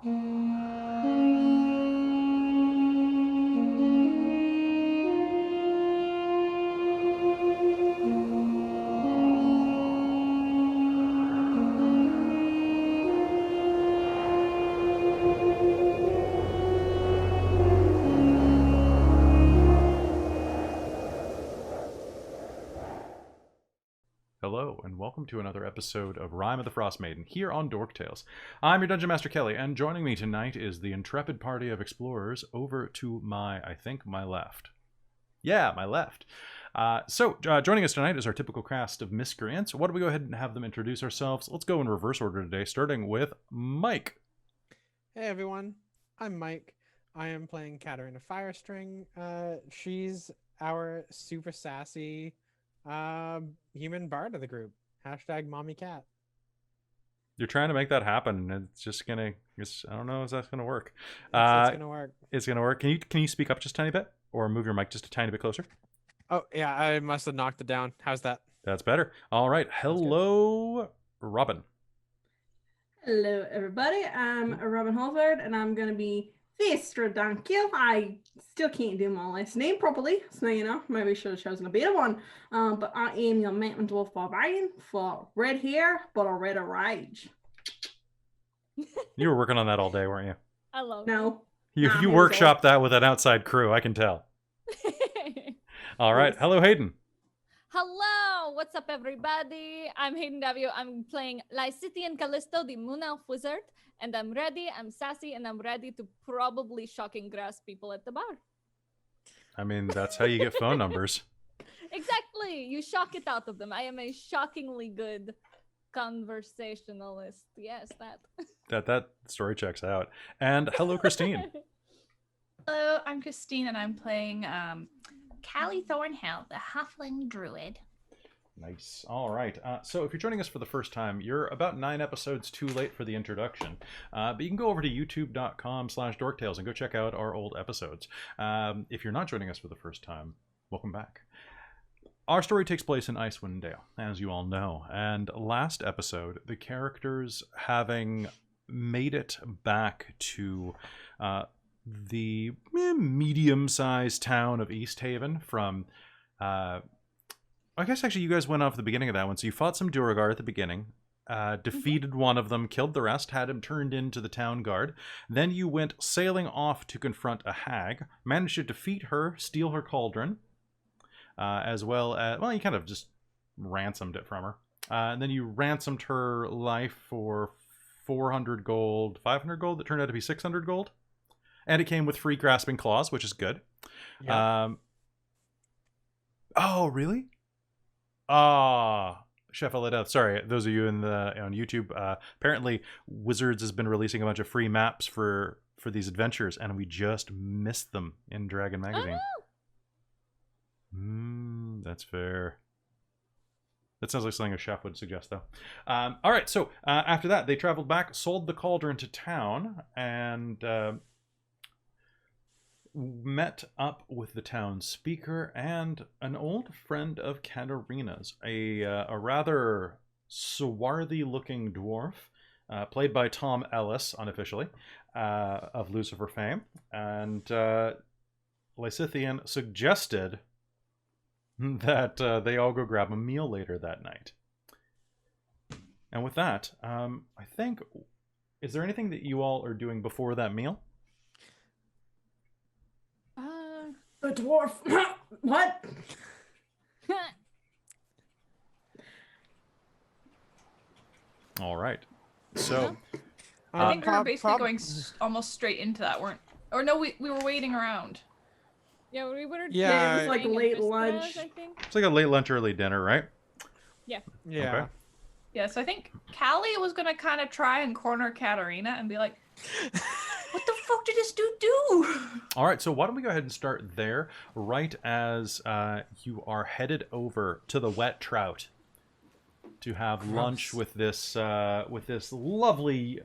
Hello, and welcome to another episode of Rime of the Frostmaiden here on Dork Tales. I'm your Dungeonmaster Kelly, and joining me tonight is the intrepid party of explorers over to my left. Yeah, my left. Joining us tonight is our typical cast of miscreants. Why don't we go ahead and have them introduce ourselves? Let's go in reverse order today, starting with Mike. Hey everyone, I'm Mike. I am playing Katarina Firestring. She's our super sassy human bard of the group. Hashtag mommy cat. You're trying to make that happen, and it's just gonna. I don't know if that's gonna work. It's gonna work. It's gonna work. Can you speak up just a tiny bit, or move your mic just a tiny bit closer? Oh yeah, I must have knocked it down. How's that? That's better. All right. Hello, Robin. Hello, everybody. I'm Robin Holford, and I'm going to be Vestra Dankil. I still can't do my last name properly, so you know, maybe I should have chosen a better one. But I am your Mountain Dwarf Barbarian for red hair, but a redder rage. You were working on that all day, weren't you? I love No. You Nah, workshopped that with an outside crew, I can tell. it. All right. Yes. Hello, Hayden. Hello, what's up, everybody? I'm Hayden Daviau. I'm playing Lysithian Callisto, the Moon Elf Wizard, and I'm ready. I'm sassy, and I'm ready to probably shocking grass people at the bar. I mean, that's how you get phone numbers. Exactly, you shock it out of them. I am a shockingly good conversationalist. Yes, that. That story checks out. And hello, Christine. Hello, I'm Christine, and I'm playing Callie Thornhill, the Halfling Druid. Nice. All right. So if you're joining us for the first time, you're about 9 episodes too late for the introduction. But you can go over to youtube.com/dorktales and go check out our old episodes. If you're not joining us for the first time, welcome back. Our story takes place in Icewind Dale, as you all know. And last episode, the characters having made it back to the medium-sized town of East Haven from... I guess actually you guys went off the beginning of that one. So you fought some Duergar at the beginning, defeated one of them, killed the rest, had him turned into the town guard. Then you went sailing off to confront a hag, managed to defeat her, steal her cauldron, as well as, well, you kind of just ransomed it from her. And then you ransomed her life for 400 gold, 500 gold, that turned out to be 600 gold. And it came with free grasping claws, which is good. Yeah. Oh, really? Chef Death. Sorry, those of you on YouTube. Apparently, Wizards has been releasing a bunch of free maps for these adventures, and we just missed them in Dragon Magazine. Oh! That's fair. That sounds like something a chef would suggest, though. All right, so after that, they traveled back, sold the cauldron to town, and met up with the town speaker and an old friend of Katarina's, a rather swarthy-looking dwarf, played by Tom Ellis, unofficially, of Lucifer fame. And Lysithian suggested that they all go grab a meal later that night. And with that, I think, is there anything that you all are doing before that meal? The dwarf. What? All right. So I think we were basically going almost straight into that, or no, we were waiting around. Yeah, we were. Yeah, it was like playing late Investors, lunch. I think. it's like a late lunch, early dinner, right? Yeah. Yeah. Okay. Yeah, so I think Callie was gonna kind of try and corner Katarina and be like, "What the fuck did this dude do?" All right, so why don't we go ahead and start there, right as you are headed over to the Wet Trout to have lunch with this lovely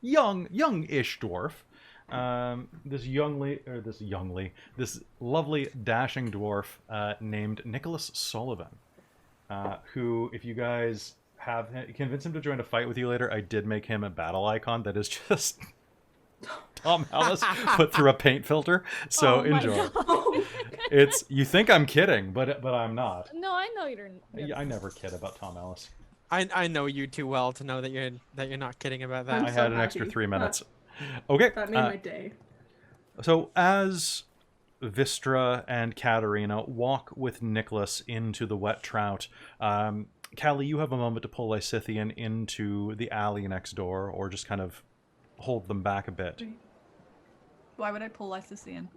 young-ish dwarf. This lovely dashing dwarf named Nicholas Sullivan, who, if you guys convince him to join a fight with you later, I did make him a battle icon that is just Tom Alice put through a paint filter. So Oh my enjoy. God. It's you think I'm kidding, but I'm not. No, I know you're I never kid about Tom Alice. I know you too well to know that you're not kidding about that. I'm I so had an extra happy. 3 minutes. Okay. That made my day. So as Vistra and Katerina walk with Nicholas into the wet trout, Callie, you have a moment to pull Lysithian into the alley next door, or just kind of hold them back a bit. Why would I pull Lysithian?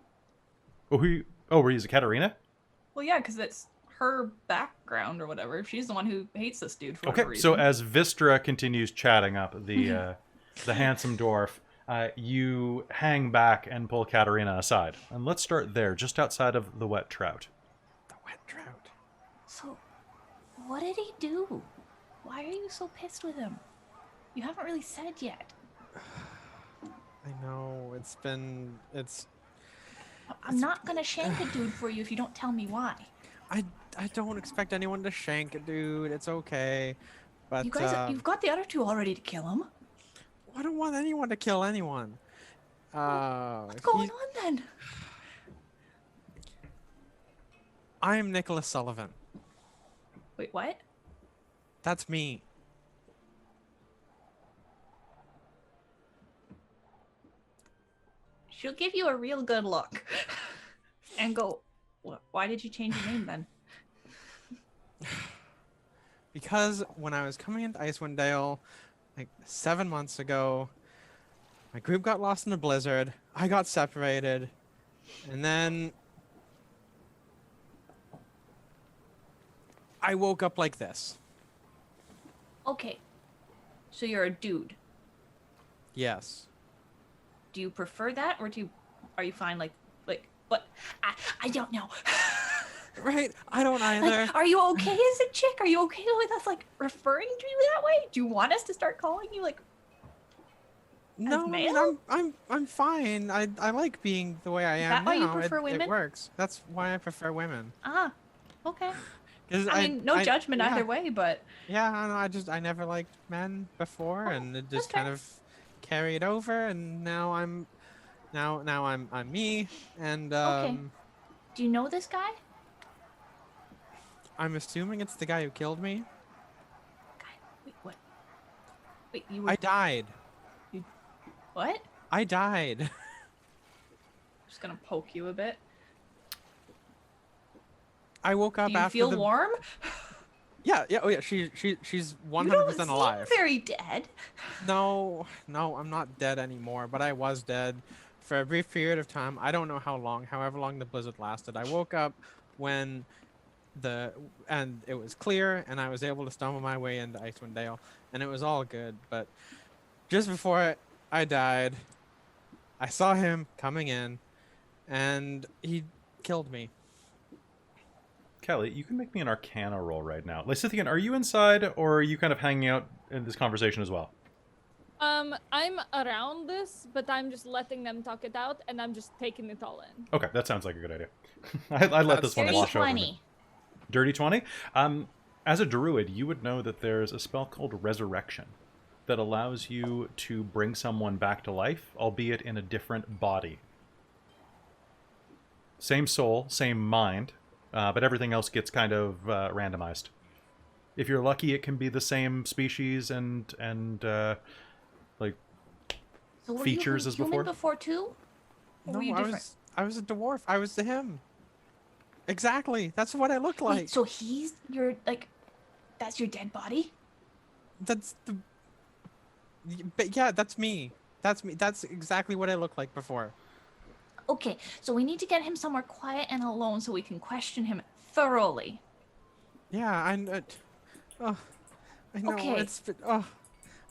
Were you Katerina? Well, yeah, because it's her background or whatever. She's the one who hates this dude for Okay, whatever reason. so as Vistra continues chatting up the handsome dwarf, you hang back and pull Katerina aside. And let's start there, just outside of the wet trout. The wet trout. So, what did he do? Why are you so pissed with him? You haven't really said yet. I know it's. I'm not gonna shank a dude for you if you don't tell me why. I don't expect anyone to shank a dude. It's okay, but You guys, you've got the other two already to kill him. I don't want anyone to kill anyone. What's going on then? I am Nicholas Sullivan. Wait, what? That's me. She'll give you a real good look. And go, why did you change your name then? Because when I was coming into Icewind Dale, like 7 months ago, my group got lost in a blizzard. I got separated, and then I woke up like this. Okay. So you're a dude. Yes. Do you prefer that, or are you fine like what? I don't know. Right? I don't either. Like, are you okay as a chick? Are you okay with us like referring to you that way? Do you want us to start calling you like No, I mean, male? I'm fine. I like being the way I am that why you now. prefer It women? works. That's why I prefer women. Ah, okay. 'Cause I mean, no judgment yeah. either way, but Yeah, I know. I never liked men before, and it just that's fair. kind of carried over, and now I'm me, and Okay. Do you know this guy? I'm assuming it's the guy who killed me. Wait, what? Wait, you were I died. what? I died. I'm just gonna poke you a bit. I woke up Do you after feel the. warm? Yeah, yeah, oh yeah. She's You 100% don't seem alive. very dead. No, I'm not dead anymore, but I was dead for a brief period of time. I don't know how long, however long the blizzard lasted. I woke up when and it was clear, and I was able to stumble my way into Icewind Dale, and it was all good. But just before I died, I saw him coming in, and he killed me. Kelly, you can make me an Arcana roll right now. Lysithian, are you inside, or are you kind of hanging out in this conversation as well? I'm around this, but I'm just letting them talk it out, and I'm just taking it all in. Okay, that sounds like a good idea. I'd let this one Dirty wash over 20. me. Dirty 20? As a druid, you would know that there's a spell called Resurrection that allows you to bring someone back to life, albeit in a different body. Same soul, same mind, but everything else gets kind of randomized. If you're lucky, it can be the same species and like So were features you as human before? too? Or No, were you different? I was a dwarf. I was to him. Exactly. That's what I look like. Wait, so he's your that's your dead body? That's the. But yeah, that's me. That's me. That's exactly what I looked like before. Okay, so we need to get him somewhere quiet and alone so we can question him thoroughly. Yeah, I know. Okay. It's.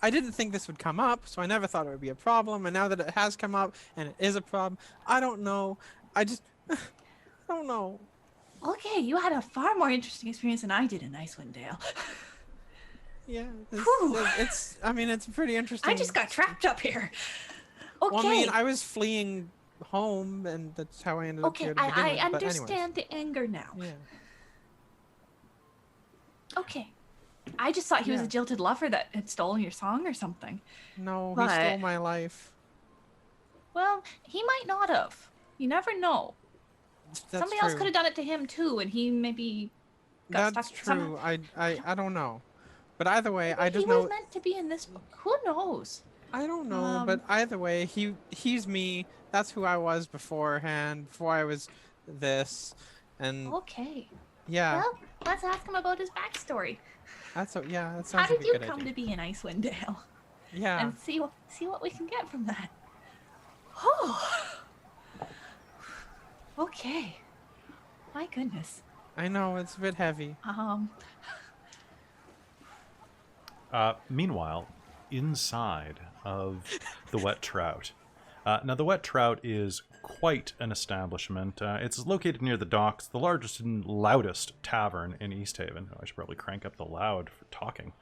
I didn't think this would come up, so I never thought it would be a problem. And now that it has come up and it is a problem, I don't know. I just. I don't know. Okay, you had a far more interesting experience than I did in Icewind Dale. Yeah. Whew. It's. I mean, it's pretty interesting. I just got trapped up here. Okay. Well, I mean, I was fleeing home, and that's how I ended up Okay, here to begin I with, but anyways. understand the anger now. Yeah. Okay. I just thought he was Yeah. a jilted lover that had stolen your song or something. No, he But- stole my life. Well, he might not have. You never know. That's Somebody else true. could have done it to him too, and he maybe got That's stuck somehow. true. I don't know. But either way, I Maybe just he was know. meant to be in this book. Who knows? I don't know, but either way, he's me. That's who I was beforehand, before I was this, and Okay. yeah, Well, let's ask him about his backstory. that sounds How like did a you good come idea. to be in Icewind Dale? Yeah, And see what we can get from that. Oh. Okay. My goodness. I know it's a bit heavy. Meanwhile, inside of the Wet Trout. Now, the Wet Trout is quite an establishment. It's located near the docks, the largest and loudest tavern in East Haven. I should probably crank up the loud for talking.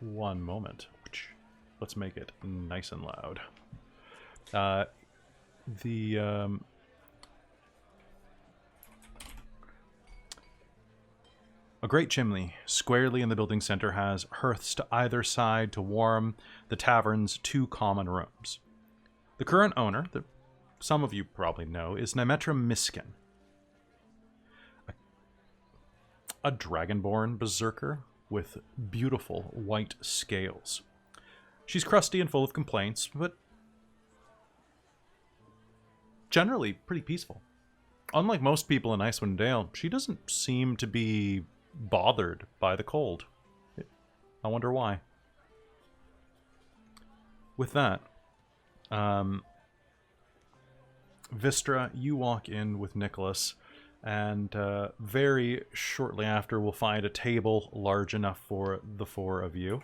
One moment. Let's make it nice and loud. A great chimney, squarely in the building center, has hearths to either side to warm the tavern's two common rooms. The current owner, that some of you probably know, is Nymetra Miskin, a dragonborn berserker with beautiful white scales. She's crusty and full of complaints, but generally pretty peaceful. Unlike most people in Icewind Dale, she doesn't seem to be bothered by the cold. I wonder why. With that, Vistra, you walk in with Nicholas, and very shortly after we'll find a table large enough for the four of you.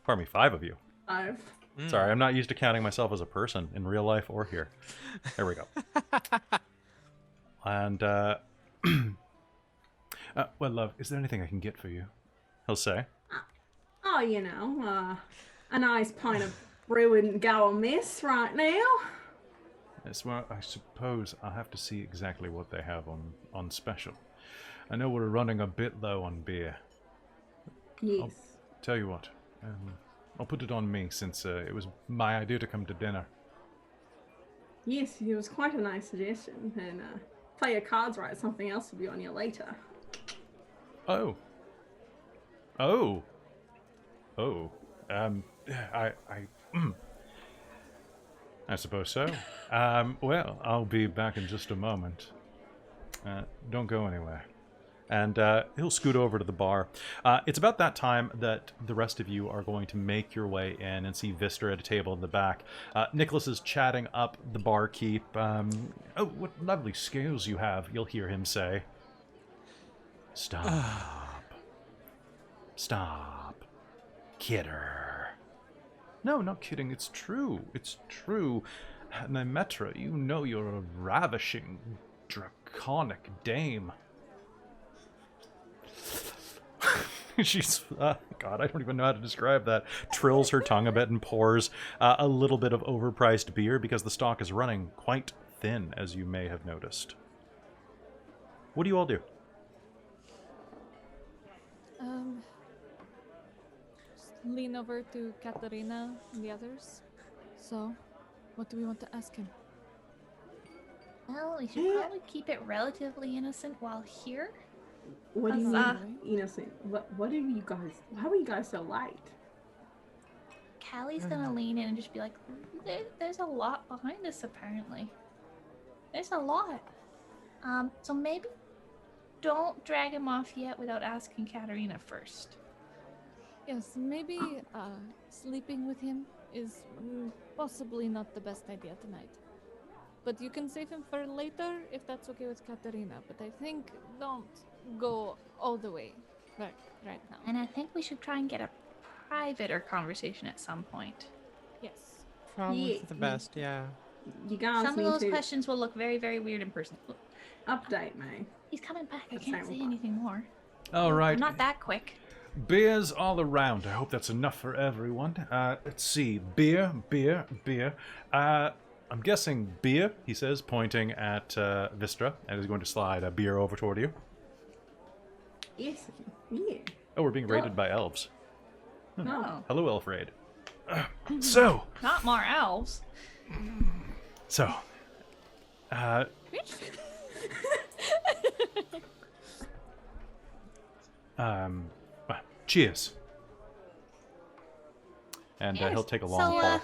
Pardon me, 5 of you. 5. Sorry, I'm not used to counting myself as a person in real life or here. There we go. And, well, love, is there anything I can get for you? He'll say. Oh, you know, a nice pint of brew wouldn't go amiss right now. Yes, well, I suppose I'll have to see exactly what they have on special. I know we're running a bit low on beer. Yes. Tell you what, I'll put it on me since it was my idea to come to dinner. Yes, it was quite a nice suggestion. And play your cards right, something else will be on you later. Oh. I suppose so. Well, I'll be back in just a moment. Don't go anywhere. And he'll scoot over to the bar. It's about that time that the rest of you are going to make your way in and see Vistra at a table in the back. Nicholas is chatting up the barkeep. Oh, what lovely scales you have, you'll hear him say. Stop. Stop. Kidder. No, not kidding. It's true. It's true. Nymetra, you know you're a ravishing, draconic dame. She's, God, I don't even know how to describe that. Trills her tongue a bit and pours a little bit of overpriced beer because the stock is running quite thin, as you may have noticed. What do you all do? Just lean over to Katarina and the others. So, what do we want to ask him? Well, we should probably keep it relatively innocent while here. What do you Huzzah. mean, innocent? What are you guys? How are you guys so light? Callie's gonna lean in and just be like, there's a lot behind us apparently. There's a lot. So maybe don't drag him off yet without asking Katarina first. Yes, maybe sleeping with him is possibly not the best idea tonight. But you can save him for later if that's okay with Katarina. But I think don't go all the way right now. And I think we should try and get a privater conversation at some point. Yes. Probably Yeah, for the best, yeah. You guys Some of need those to questions will look very, very weird in person. Look, update me. he's coming back. I That's can't fine. say anything more. All right. I'm not that quick. Beers all around. I hope that's enough for everyone. Let's see. Beer. I'm guessing beer, he says, pointing at Vistra, and is going to slide a beer over toward you. Yes. Yeah. Oh, we're being raided by elves. No. Hello, elf raid. So, Not more elves. so, cheers. And Cheers. he'll take a long So, pull.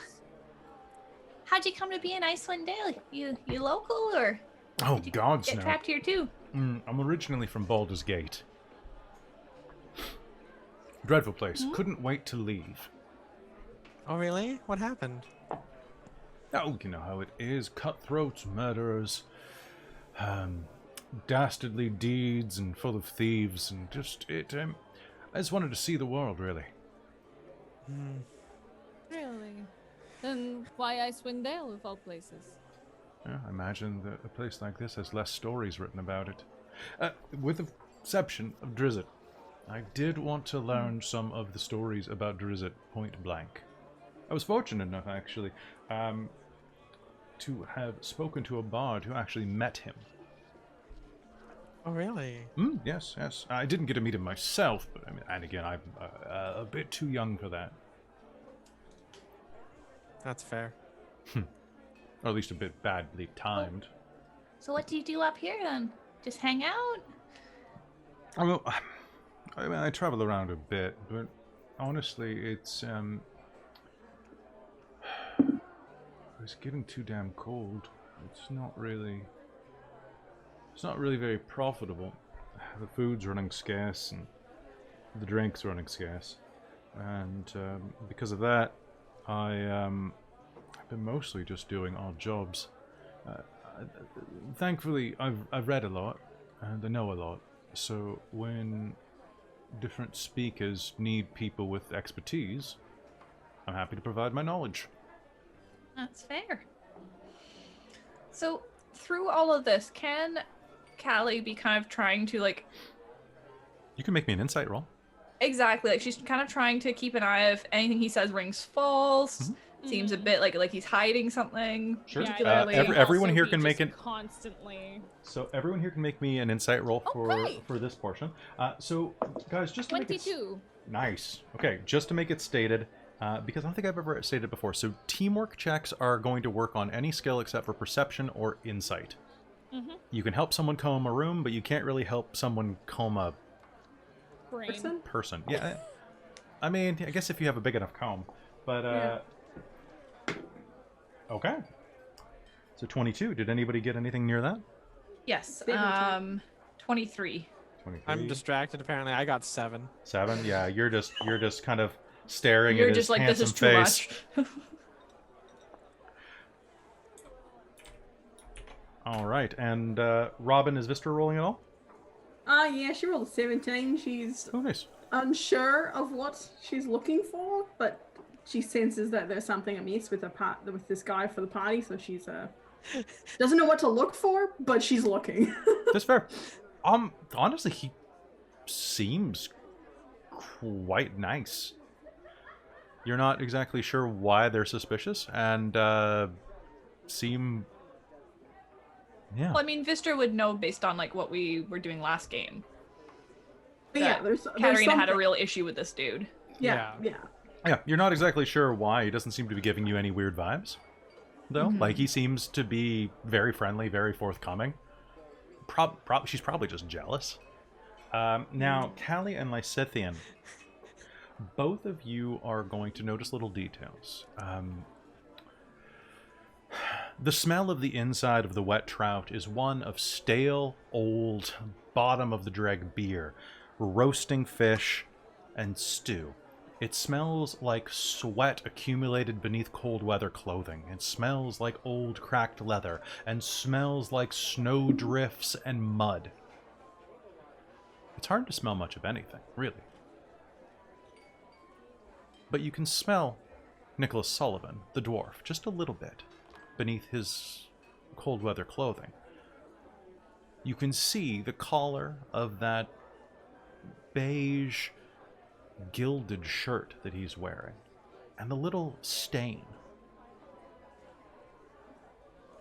how'd you come to be in Icewind Dale? You local or Oh, gods get no. trapped here too? I'm originally from Baldur's Gate. Dreadful place. Couldn't wait to leave. Oh, really? What happened? Oh, you know how it is. Cutthroats, murderers, dastardly deeds, and full of thieves, and just it. I just wanted to see the world, really. Really? Then why Icewind Dale of all places? Yeah, I imagine that a place like this has less stories written about it. With the exception of Drizzt. I did want to learn some of the stories about Drizzt point blank. I was fortunate enough, actually, to have spoken to a bard who actually met him. Oh, really? Yes, yes. I didn't get to meet him myself, but I mean, and again, I'm a bit too young for that. That's fair. Or at least a bit badly timed. So what do you do up here then? Just hang out? Well, I mean, I travel around a bit, but honestly, it's it's getting too damn cold. It's not really very profitable. The food's running scarce, and the drink's running scarce, and because of that, I've been mostly just doing odd jobs. Thankfully, I've read a lot, and I know a lot. So when different speakers need people with expertise, I'm happy to provide my knowledge. That's fair. So through all of this, can Callie be kind of trying to like... You can make me an insight roll. Exactly, like she's kind of trying to keep an eye if anything he says rings false. Seems a bit like he's hiding something. Sure. Particularly. Everyone Also here be can make just it. constantly. So everyone here can make me an insight roll Okay. for this portion. So guys, just to make it 22. nice. Okay, just to make it stated, because I don't think I've ever stated it before. So teamwork checks are going to work on any skill except for perception or insight. You can help someone comb a room, but you can't really help someone comb a Brain. person. Yeah. I mean, I guess if you have a big enough comb, but Yeah. Okay. So 22. Did anybody get anything near that? Yes. 17. 23. 23. I'm distracted. Apparently, I got 7. 7. Yeah, you're just kind of staring You're at just his like, this handsome is too face. much. All right, and Robin, is Vistra rolling at all? Yeah, she rolled a 17. She's Oh, nice. unsure of what she's looking for, but she senses that there's something amiss with with this guy for the party, so she's doesn't know what to look for, but she's looking. That's fair. Honestly, he seems quite nice. You're not exactly sure why they're suspicious, and seem. Yeah. Well, I mean, Vistra would know based on like what we were doing last game. But yeah, That there's Katarina had a something. real issue with this dude. Yeah. Yeah, you're not exactly sure why. He doesn't seem to be giving you any weird vibes, though. Like, he seems to be very friendly, very forthcoming. She's probably just jealous. Now, Callie and Lysithian, both of you are going to notice little details. The smell of the inside of the wet trout is one of stale, old, bottom-of-the-dreg beer, roasting fish, and stew. It smells like sweat accumulated beneath cold weather clothing. It smells like old cracked leather, and smells like snow drifts and mud. It's hard to smell much of anything, really. But you can smell Nicholas Sullivan, the dwarf, just a little bit beneath his cold weather clothing. You can see the collar of that beige gilded shirt that he's wearing, and the little stain.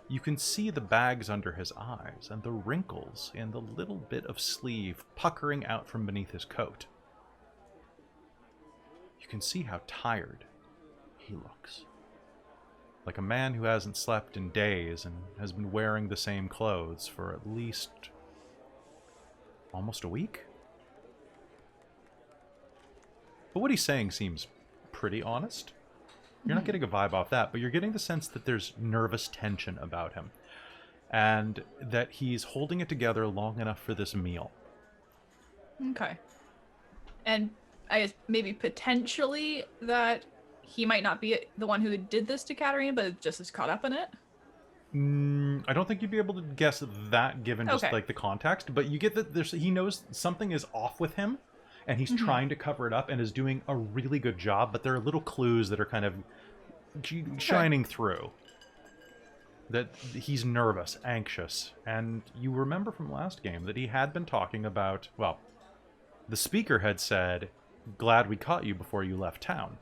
You can see the bags under his eyes and the wrinkles in the little bit of sleeve puckering out from beneath his coat. You can see how tired he looks. Like a man who hasn't slept in days and has been wearing the same clothes for at least almost a week. But what he's saying seems pretty honest. You're not getting a vibe off that, but you're getting the sense that there's nervous tension about him. And that he's holding it together long enough for this meal. Okay. And I guess maybe potentially that he might not be the one who did this to Katarina, but just is caught up in it? I don't think you'd be able to guess that given just like the context, but you get that he knows something is off with him, and he's trying to cover it up and is doing a really good job, but there are little clues that are kind of shining through. That he's nervous, anxious, and you remember from last game that he had been talking about, well, the speaker had said, "Glad we caught you before you left town,"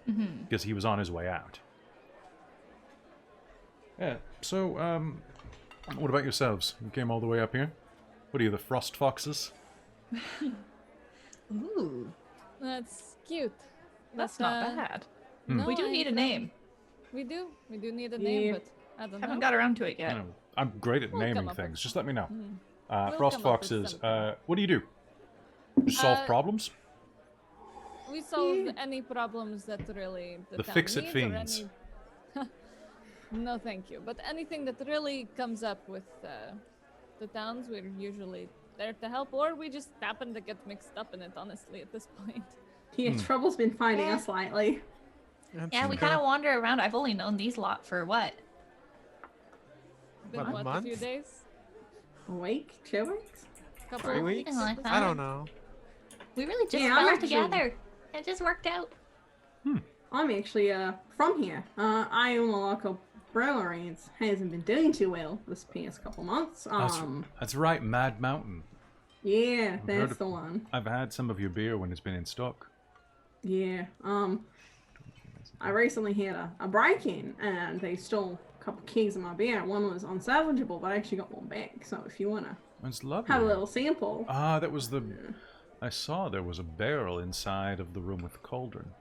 because he was on his way out. Yeah, so, what about yourselves? You came all the way up here? What are you, the Frost Foxes? Ooh. That's cute. That's But, not bad. No, We do need a name. We do need a name, but I don't Haven't know. got around to it yet. I'm great at We'll naming come up with things. Just let me know. We'll Frost come up with Foxes, something. what do you do? You solve problems? We solve any problems that really The town fix-it needs or fiends. any- No, thank you. But anything that really comes up with the towns, we're usually there to help, or we just happen to get mixed up in it, honestly, at this point. Yeah, trouble's been finding us lately. Yeah, we kind of wander around. I've only known these lot for what? Been, What, a what, a few month? days? A week? 2 weeks? Couple 3 of weeks? Something like at this that. I don't know. We really just Yeah, I'm fell actually- together. It just worked out. I'm actually from here. I own a local brewery. It hasn't been doing too well this past couple months. That's right, Mad Mountain. Yeah, heard that's of- the one. I've had some of your beer when it's been in stock. Yeah. I recently had a break-in and they stole a couple kegs of my beer. One was unsalvageable, but I actually got one back. So if you wanna That's lovely. have a little sample. Ah, that was the... I saw there was a barrel inside of the room with the cauldron.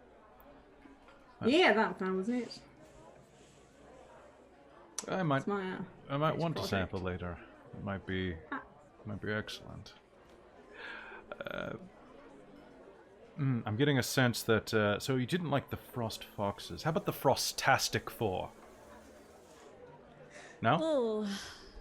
Yeah, that was it. I might It's my want a project. sample later. It might be excellent. I'm getting a sense that so you didn't like the Frost Foxes. How about the Frostastic Four? No, Oh,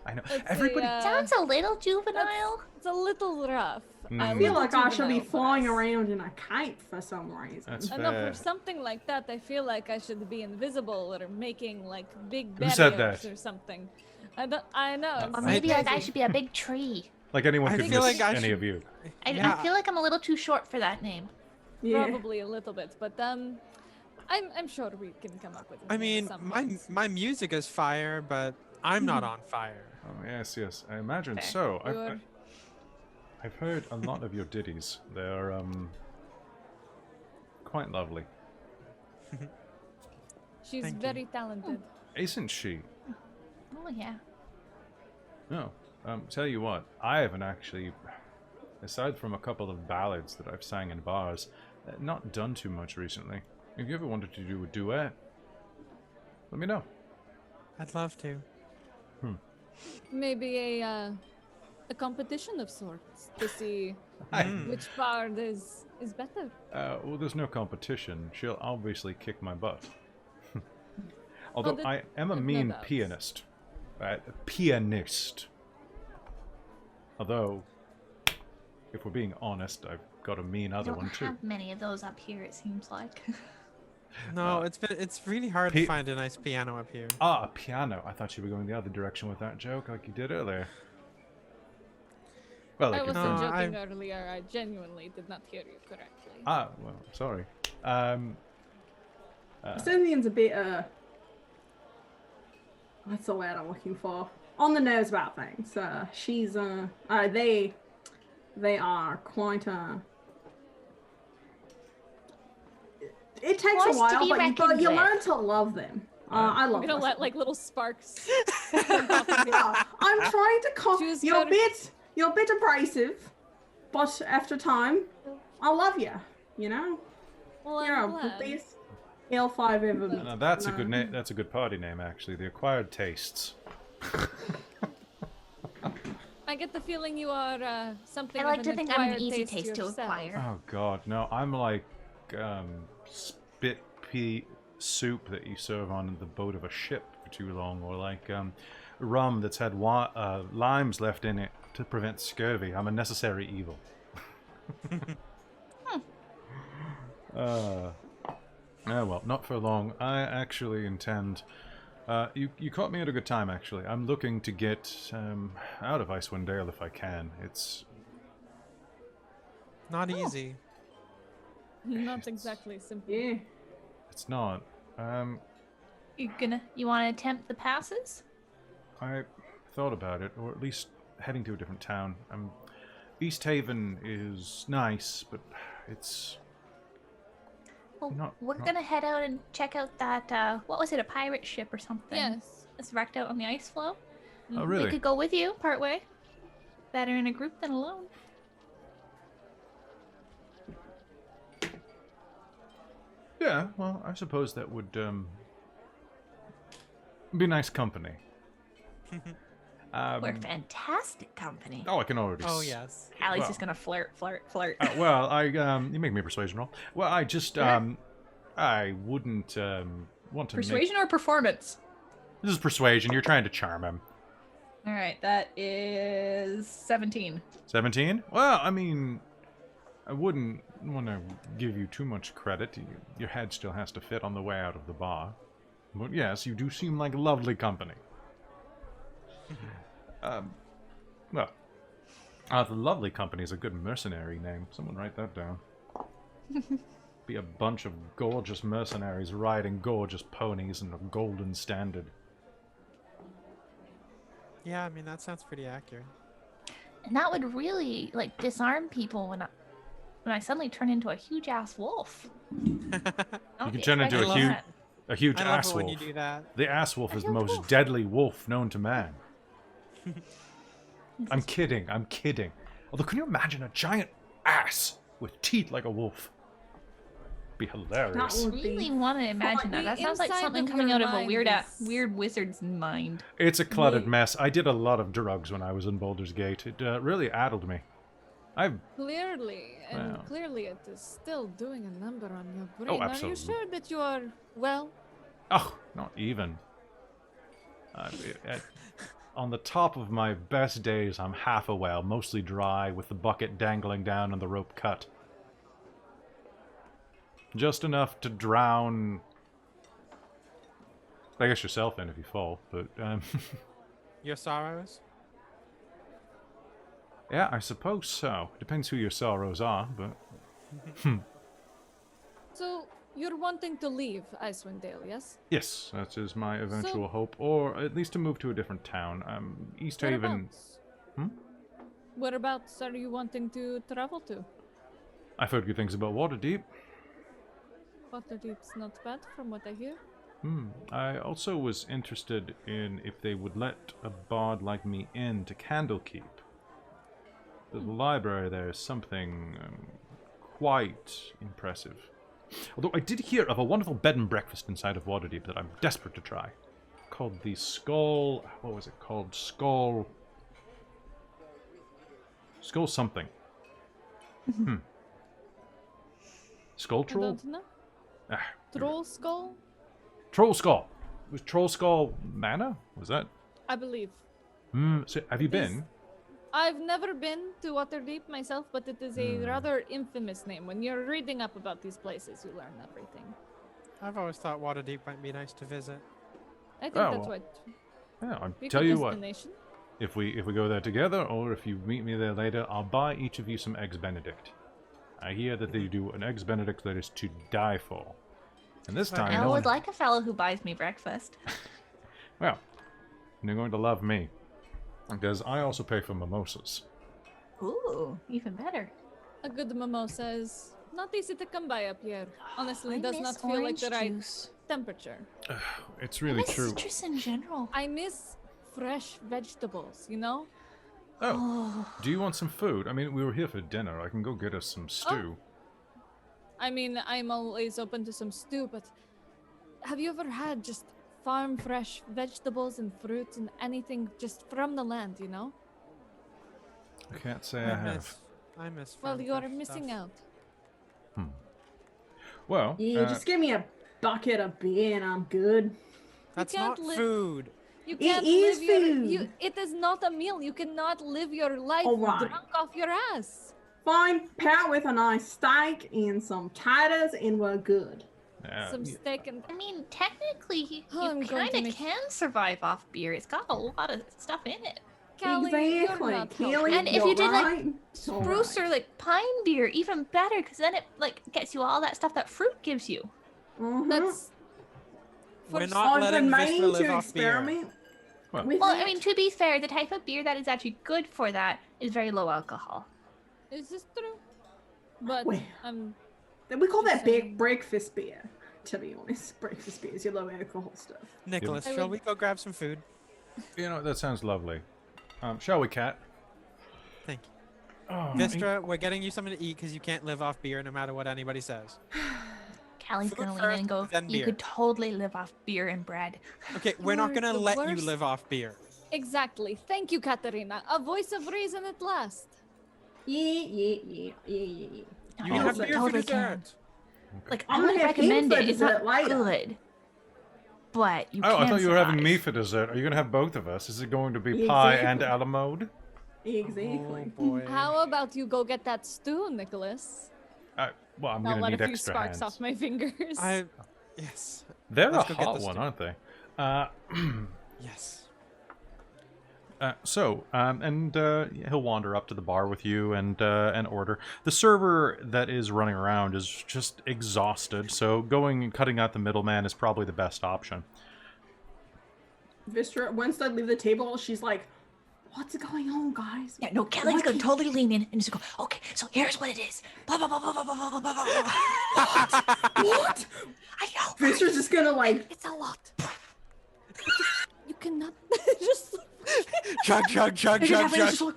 I know it's everybody. Sounds a little juvenile. it's a little rough. I Mm. feel like I should be juvenile for flying us. around in a cape for some reason. That's I know fair. for something like that, I feel like I should be invisible or making like big Who barriers said that? or something. I know. Or it's maybe like I crazy. should be a big tree. Like anyone I could feel miss like I any should- of you. Yeah. I feel like I'm a little too short for that name. Yeah. Probably a little bit, but I'm sure we can come up with. a I name mean, at some my point. my music is fire, but I'm not on fire. Oh yes, I imagine Fair. so. You're- I've heard a lot of your ditties. They're quite lovely. She's Thank you. very talented. Isn't she? Oh yeah. No. Tell you what, I haven't actually, aside from a couple of ballads that I've sang in bars, not done too much recently. If you ever wanted to do a duet, let me know. I'd love to. Maybe a competition of sorts to see Mm. which bard is better. Well, there's no competition. She'll obviously kick my butt. Although that- I am a no mean doubts. pianist. Pianist. Although, if we're being honest, I've got a mean I other don't one too. have many of those up here. It seems like. No, it's really hard Pe- to find a nice piano up here. Ah, a piano. I thought you were going the other direction with that joke, like you did earlier. Well, I like you wasn't No, joking earlier. I genuinely did not hear you correctly. Ah, well, sorry. Scythian's a bit what's the word I'm looking for? On the nose about things. She's they are quite it takes Forced a to while, be but you reckoned with. learn to love them. I I'm love gonna Icewind. let like little sparks. Yeah, I'm trying to Choose you're better. you're a bit abrasive, but after time, I love you. You know, Well, you're I'm the glad. best elf I've ever met. Now that's a No. good name. That's a good party name, actually. The Acquired Tastes. I get the feeling you are something. I of like an to think I'm an acquired easy taste to yourself. acquire. Oh God, no! I'm like spit pea soup that you serve on the boat of a ship for too long, or like rum that's had limes left in it to prevent scurvy. I'm a necessary evil. Well, not for long. I actually intend. You caught me at a good time, actually. I'm looking to get out of Icewind Dale if I can. It's Not easy. Not exactly simple. Yeah. it's not. You want to attempt the passes? I thought about it, or at least heading to a different town. East Haven is nice, but it's Well, we're not- gonna head out and check out that, what was it, a pirate ship or something? Yes. It's wrecked out on the ice floe. Oh, We really? could go with you partway. Better in a group than alone. Yeah, well, I suppose that would be nice company. We're fantastic company. Oh, I can already. Oh yes. Allie's well. just gonna flirt. Well, you make me a persuasion roll. Well, I just I wouldn't want to. Persuasion or performance? This is persuasion. You're trying to charm him. All right, that is 17. 17? Well, I mean, I wouldn't want to give you too much credit. Your head still has to fit on the way out of the bar. But yes, you do seem like lovely company. Well, the lovely company is a good mercenary name. Someone write that down. Be a bunch of gorgeous mercenaries riding gorgeous ponies and a golden standard. Yeah, I mean that sounds pretty accurate. And that would really like disarm people when I suddenly turn into a huge ass wolf. You can turn into a huge I love ass it when wolf. you do that. The ass wolf is the Huge most wolf. deadly wolf known to man. I'm kidding. Although, can you imagine a giant ass with teeth like a wolf? Be hilarious. That I would really be want to imagine that. The That sounds like inside something of coming your out of a mind is- weird wizard's mind. It's a cluttered Me- mess. I did a lot of drugs when I was in Baldur's Gate. It really addled me. Clearly, and Well. clearly it is still doing a number on your brain. Oh, Are you absolutely. sure that you are well? Oh, not even. On the top of my best days, I'm half a whale, mostly dry, with the bucket dangling down and the rope cut. Just enough to drown, I guess, yourself in if you fall, but, Your sorrows? yeah, I suppose so. Depends who your sorrows are, but... So you're wanting to leave Icewind Dale, yes? Yes, that is my eventual hope, or at least to move to a different town. East Haven... Whereabouts? Hmm? Whereabouts are you wanting to travel to? I've heard good things about Waterdeep. Waterdeep's not bad from what I hear. I also was interested in if they would let a bard like me in to Candlekeep. The library there is something quite impressive. Although I did hear of a wonderful bed and breakfast inside of Waterdeep that I'm desperate to try. Called the Skull... What was it called? Skull something. Skull I Troll? don't know. Ah, Troll Skull? Troll Skull. Was Troll Skull Manor? Was that? I believe. So have you been? I've never been to Waterdeep myself, but it is a rather infamous name. When you're reading up about these places, you learn everything. I've always thought Waterdeep might be nice to visit. I think Oh, that's well, what. Yeah, I'll Be a tell good you what. destination. If we go there together, or if you meet me there later, I'll buy each of you some Eggs Benedict. I hear that they do an Eggs Benedict that is to die for. And this time, I no would one... like a fellow who buys me breakfast. Well, you're going to love me. Because I also pay for mimosas. Ooh, even better. A good mimosa is not easy to come by up here. Honestly, I does not miss feel like orange the right juice. temperature. It's I really miss true. citrus in general. I miss fresh vegetables, you know? Oh, do you want some food? I mean, we were here for dinner. I can go get us some stew. I mean, I'm always open to some stew, but have you ever had just farm fresh vegetables and fruits and anything just from the land, you know? I can't say I have. I miss. Well, farm you are fresh missing stuff. out. Well, Yeah, just give me a bucket of beer and I'm good. That's can't not live- food. You can't is live your food. it is not a meal. You cannot live your life Alright. drunk off your ass. Fine, pair it with a nice steak and some taters and we're good. Some steak and I mean, technically, you I'm going kind to of make- can survive off beer. It's got a lot of stuff in it. Callie, you're Exactly. not Kelly, helping. And if you're you did, like, right. Spruce or like pine beer, even better, because then it like gets you all that stuff that fruit gives you. That's We're for not I've letting been Vistra meaning live to off beer. experiment Well- with Well, it. I mean, to be fair, the type of beer that is actually good for that is very low alcohol. Is this true? But Well. We call Just that big saying. breakfast beer. To be honest, breakfast beer is your low alcohol stuff. Nicholas, I shall would- we go grab some food? You know, that sounds lovely. Shall we, Cat? Thank you. Oh, Vistra, we're getting you something to eat because you can't live off beer no matter what anybody says. Callie's Food gonna lean in first, and go, then you beer." could totally live off beer and bread. Okay, we're not You're gonna the let you worst. live off beer. exactly. Thank you, Katerina. A voice of reason at last. Yeah. You Oh, can have you beer for totally can. dessert. Like, I'm I gonna would have recommend him for it. It's not dessert later. good. But you Oh, can I thought you were having survive. me for dessert. Are you going to have both of us? Is it going to be pie and Exactly. a la mode? Exactly. Oh boy. How about you go get that stew, Nicholas? Well, I'm I'll going to let need a few extra sparks hands. off my fingers. Yes. They're Let's a go get hot the one, stew. aren't they? Yes. He'll wander up to the bar with you and order. The server that is running around is just exhausted, so going and cutting out the middleman is probably the best option. Vistra, once I leave the table, she's like, "What's going on, guys?" Yeah, no, Kelly's What? gonna totally lean in and just go, okay, so here's what it is. Blah, blah, blah, blah, blah, blah, blah, blah, blah, blah. What? I know. Vistra's just gonna like, It's a lot. You cannot just. Chug, chug, chug, It's chug, chug. just like-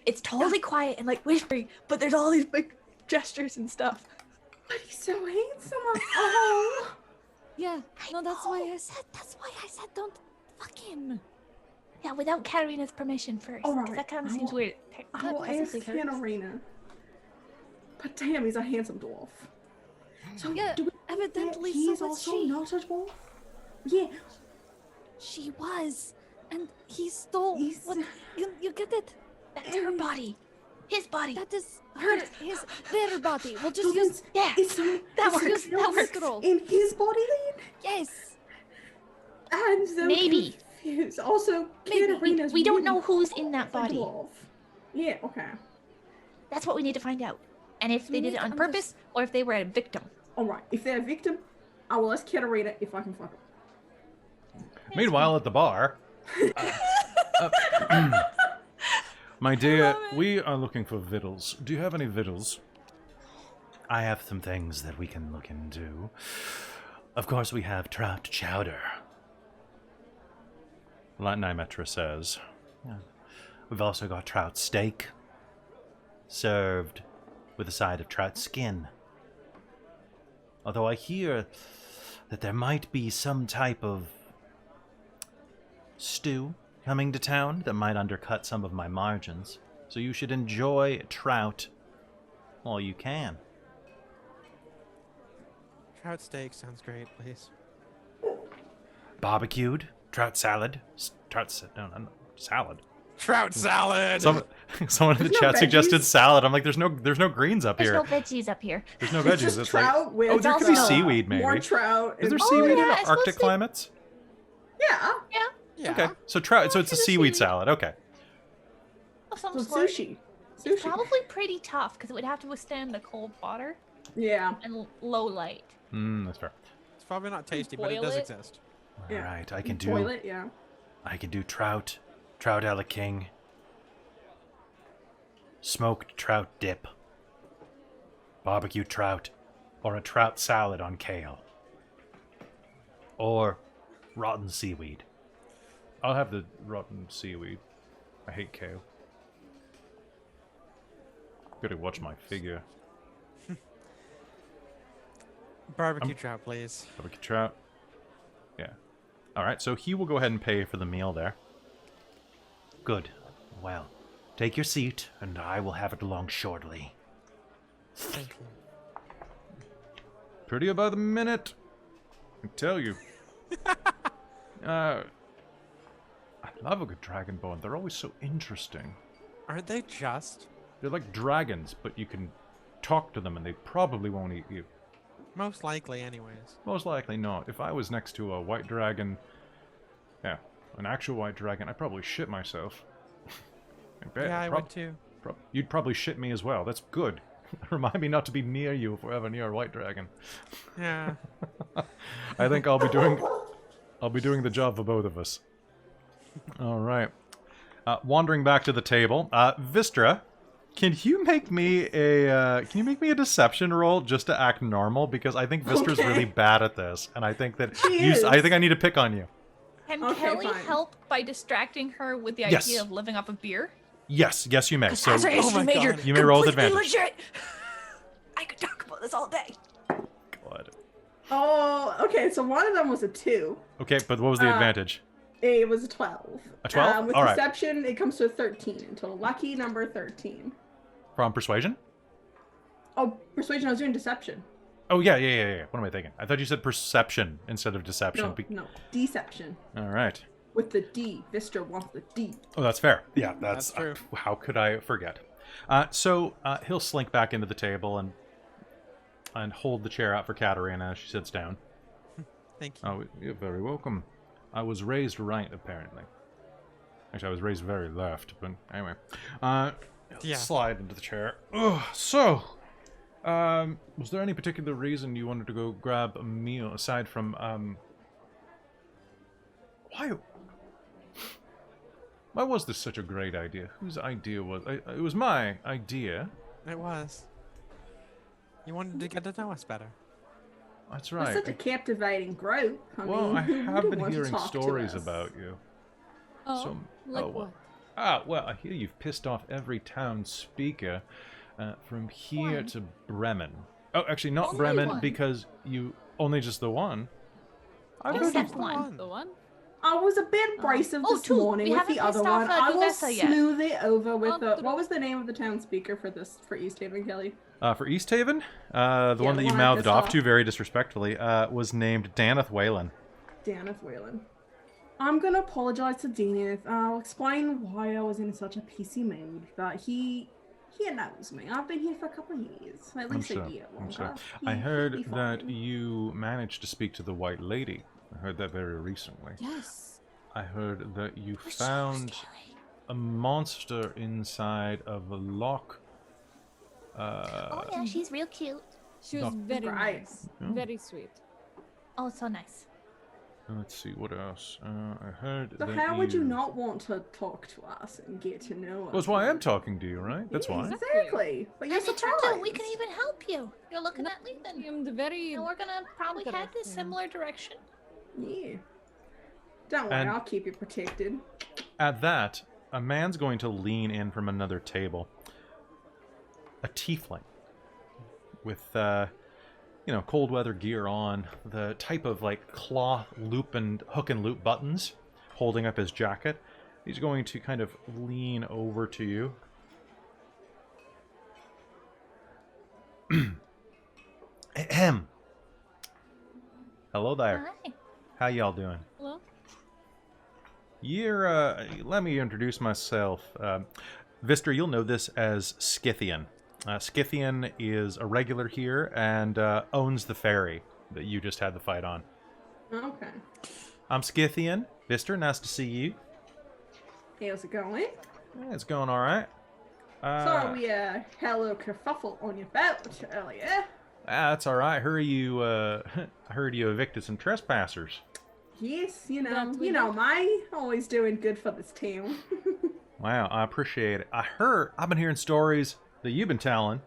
It's totally quiet and like whispering, but there's all these big gestures and stuff. "But he's so handsome." Oh. Yeah. No, that's why I said. That's why I said don't fuck him. Yeah, without Katarina's permission first. 'cause Alright, that kind I of seems will- weird. I will ask Technically hers. Katarina. But damn, he's a handsome dwarf. So Yeah, do we evidently he so is was also she. not a dwarf? Yeah. She was, and he stole. He's- What? You get it? That's her body. His body. That is her, their body. We'll just So use. Yeah, It's some, that it's works, some that else works. Scroll. in his body then? Yes. I'm so Maybe. confused. Also, Maybe. Katarina's we don't know really who's in that a body. dwarf. Yeah, okay. That's what we need to find out. And if We they did need it to on purpose or if they were a victim. Alright, if they're a victim, I will ask Katarina if I can fuck her. Meanwhile, at the bar, my dear, we are looking for victuals. Do you have any victuals? I have some things that we can look into. Of course, we have trout chowder. Nymetra says. Yeah. We've also got trout steak, served with a side of trout skin. Although I hear that there might be some type of stew coming to town that might undercut some of my margins. So you should enjoy trout while you can. Trout steak sounds great, please. Barbecued, trout salad, no, salad. Trout salad. Someone in the There's no chat suggested veggies? salad. I'm like, there's no greens up There's here. no veggies up here. There's no It's veggies. just It's trout like, with oh, there could be also seaweed, maybe. more trout. Is there and- seaweed yeah, in it's Arctic mostly- climates? Yeah. Yeah. Okay, so trout. So it's a there's seaweed seaweed. salad. Okay. Of some So sort. sushi. It's Sushi. probably pretty tough because it would have to withstand the cold water Yeah. and low light. That's fair. It's probably not tasty, but it boil does it? exist. All Yeah. right, I can Boil do. it, yeah. I can do trout a la king, smoked trout dip, barbecue trout, or a trout salad on kale. or rotten seaweed? I'll have the rotten seaweed. I hate kale. Gotta watch my figure. Barbecue trout, please. Barbecue trout. Yeah. Alright, so he will go ahead and pay for the meal there. Good. Well, take your seat, and I will have it along shortly. Thank you. Prettier by the minute. I tell you. I love a good dragon bone. They're always so interesting. Aren't they just? They're like dragons, but you can talk to them and they probably won't eat you. Most likely, anyways. Most likely not. If I was next to a white dragon, yeah, an actual white dragon, I'd probably shit myself. I bet. Yeah, I would too. You'd probably shit me as well. That's good. Remind me not to be near you if we're ever near a white dragon. Yeah. I think I'll be doing the job for both of us. All right. Wandering back to the table, Vistra, can you make me a deception roll just to act normal? Because I think Vistra's really bad at this, and I think that I think I need to pick on you. Can Okay, Kelly fine. help by distracting her with the Yes. idea of living off of beer? Yes, you may. So As a history my major, God. You may roll with completely advantage. legit. I could talk about this all day. God. Oh, okay. So one of them was a 2. Okay, but what was the advantage? It was a 12. A 12? With All right. deception, it comes to a 13. Until lucky number 13. From persuasion? Oh, persuasion. I was doing deception. Oh yeah. What am I thinking? I thought you said perception instead of deception. No, deception. All right. With the D. Vistra wants the D. Oh, that's fair. Yeah, that's That's true. How could I forget? So he'll slink back into the table and hold the chair out for Katarina as she sits down. Thank you. Oh, you're very welcome. I was raised right, apparently. Actually, I was raised very left, but anyway. Yeah. Slide into the chair. Ugh, so, was there any particular reason you wanted to go grab a meal aside from, Why was this such a great idea? Whose idea was it? Was my idea. It was. You wanted to get to know us better. That's We're right. such a captivating group. Well, I who have wouldn't been want to hearing talk to stories us? about you. Oh, So- like oh, what? Well, I hear you've pissed off every town speaker from here One. to Bremen. Oh, actually, not Only Bremen, one. because you only just the one. I Except thought it was the one. The one? I was a bit abrasive Oh, this 2. morning We with haven't the other pissed off, one. I will Duvessa yet. smooth it over with Oh, the. true. What was the name of the town speaker for East Haven, Kelly? For East Haven, the one that the you one I mouthed pissed off off. to very disrespectfully was named Daneth Whalen. Daneth Whalen. I'm gonna apologize to Daneth. I'll explain why I was in such a PC mood. But he knows me. I've been here for a couple of years, at least sure, a year I'm sure. longer. I He'll heard be that fine. you managed to speak to the White Lady. I heard that very recently. Yes. I heard that you Which found shows, Kelly? a monster inside of a lock. Oh yeah, she's real cute. She was Doc- very Right. nice. Oh. Very sweet. Oh, so nice. Let's see, what else? I heard So that how would you not want to talk to us and get to know us? Well, that's why I am talking to you, right? That's Yeah, why. Exactly. But you're As it turns out, we surprised. can even help you. You're looking at leaving. Seemed very. And we're gonna probably head in a Interesting. similar direction. Yeah. Don't worry, And- I'll keep you protected. At that, a man's going to lean in from another table. A tiefling. With, cold weather gear on. The type of, cloth loop and hook and loop buttons. Holding up his jacket. He's going to kind of lean over to you. Ahem. Hello there. Hi. How y'all doing? Hello? Let me introduce myself. Vistra, you'll know this as Scythian. Scythian is a regular here and owns the ferry that you just had the fight on. Okay. I'm Scythian. Vistra, nice to see you. How's it going? Yeah, it's going all right. Sorry we hello kerfuffle on your boat earlier. That's all right. I heard you evicted some trespassers. Yes, That we you know, my always doing good for this town. Wow, I appreciate it. I've been hearing stories that you've been telling,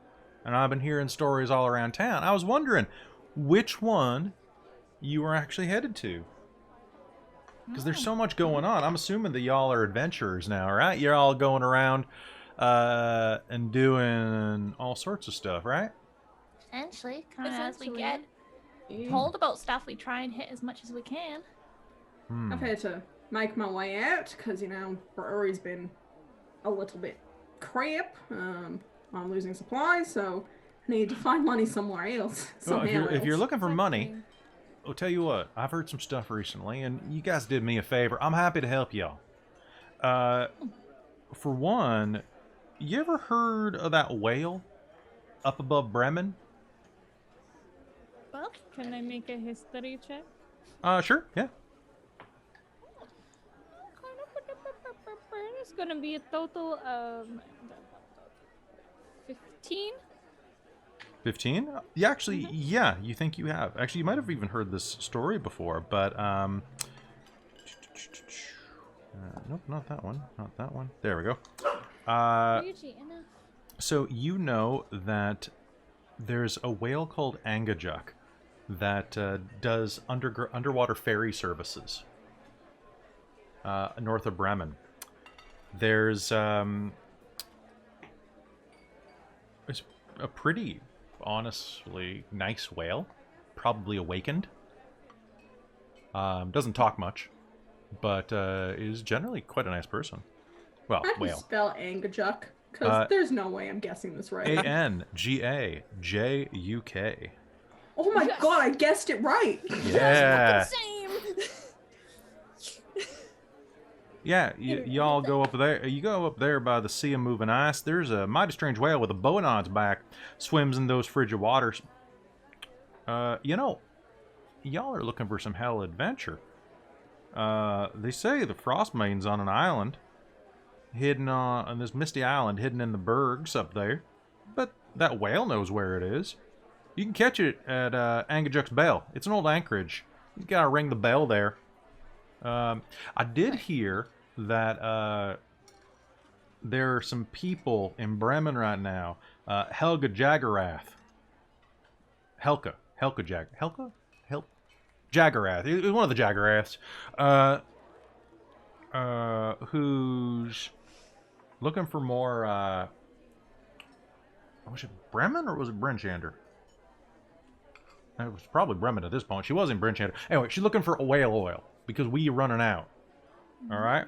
and I've been hearing stories all around town. I was wondering, which one you were actually headed to. Because there's so much going on. I'm assuming that y'all are adventurers now, right? You're all going around and doing all sorts of stuff, right? Essentially, kind of as we Essentially. get told about stuff, we try and hit as much as we can. I've had to make my way out because, you know, brewery's been a little bit crap. I'm losing supplies, so I need to find money somewhere else. Well, if you're looking for money, Exactly. I'll tell you what. I've heard some stuff recently, and you guys did me a favor. I'm happy to help y'all. For one, you ever heard of that whale up above Bremen? Well, can I make a history check? Sure, yeah. It's gonna be a total of 15. 15? Yeah, actually, yeah, you think you have. Actually, you might have even heard this story before, but, nope, not that one. Not that one. There we go. Luigi, enough. So you know that there's a whale called Angajuk that does underwater ferry services north of Bremen. There's it's a pretty, honestly, nice whale, probably awakened. Doesn't talk much, but is generally quite a nice person. Well, How do you whale. spell Angajuk? Because there's no way I'm guessing this right. Angajuk. Oh my Yes. god, I guessed it right! Yeah. Same. Yeah, y'all go up there. You go up there by the sea of moving ice. There's a mighty strange whale with a bow on its back, swims in those frigid waters. You know, y'all are looking for some hell adventure. They say the Frostmaiden's on an island, hidden on this misty island, hidden in the bergs up there. But that whale knows where it is. You can catch it at Angajak's Bell. It's an old anchorage. You gotta ring the bell there. I did hear that there are some people in Bremen right now. Helga Jagerath. Helka Jagerath. It was one of the Jageraths. Who's looking for more, was it Bremen or was it Brenchander? It was probably Bremen at this point. She was in Brenchander. Anyway, she's looking for whale oil because we are running out. All right?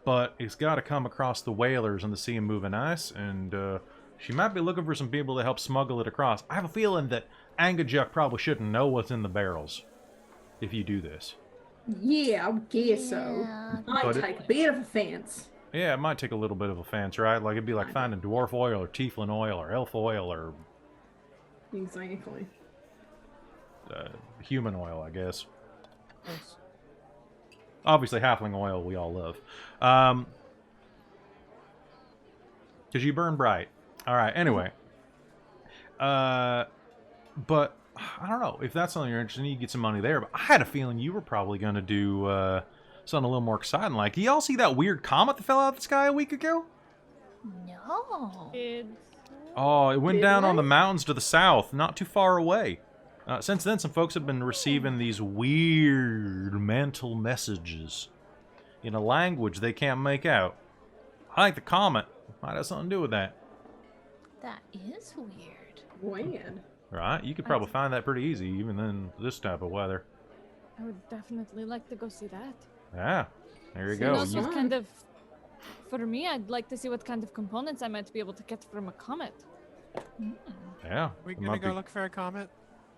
But it's got to come across the whalers in the sea and moving ice, and she might be looking for some people to help smuggle it across. I have a feeling that Angajuk probably shouldn't know what's in the barrels if you do this. Yeah, I guess so. Yeah. Might But take a bit of offense. Yeah, it might take a little bit of offense, right? Like, it'd be like finding dwarf oil or tieflin oil or elf oil or Exactly. human oil, I guess. Obviously, halfling oil we all love. Because you burn bright. All right, anyway. But I don't know. If that's something you're interested in, you get some money there. But I had a feeling you were probably going to do something a little more exciting. Like, do y'all see that weird comet that fell out of the sky a week ago? No. Oh, it went Did down on they? the mountains to the south, not too far away. Since then, some folks have been receiving these weird mental messages in a language they can't make out. I think the comet might have something to do with that. That is weird. Weird. Right? You could probably find that pretty easy, even in this type of weather. I would definitely like to go see that. Yeah, there you See, go. Who knows You- what kind of... For me, I'd like to see what kind of components I might be able to get Hmm. from a comet. Yeah. We it gonna might go be- look for a comet?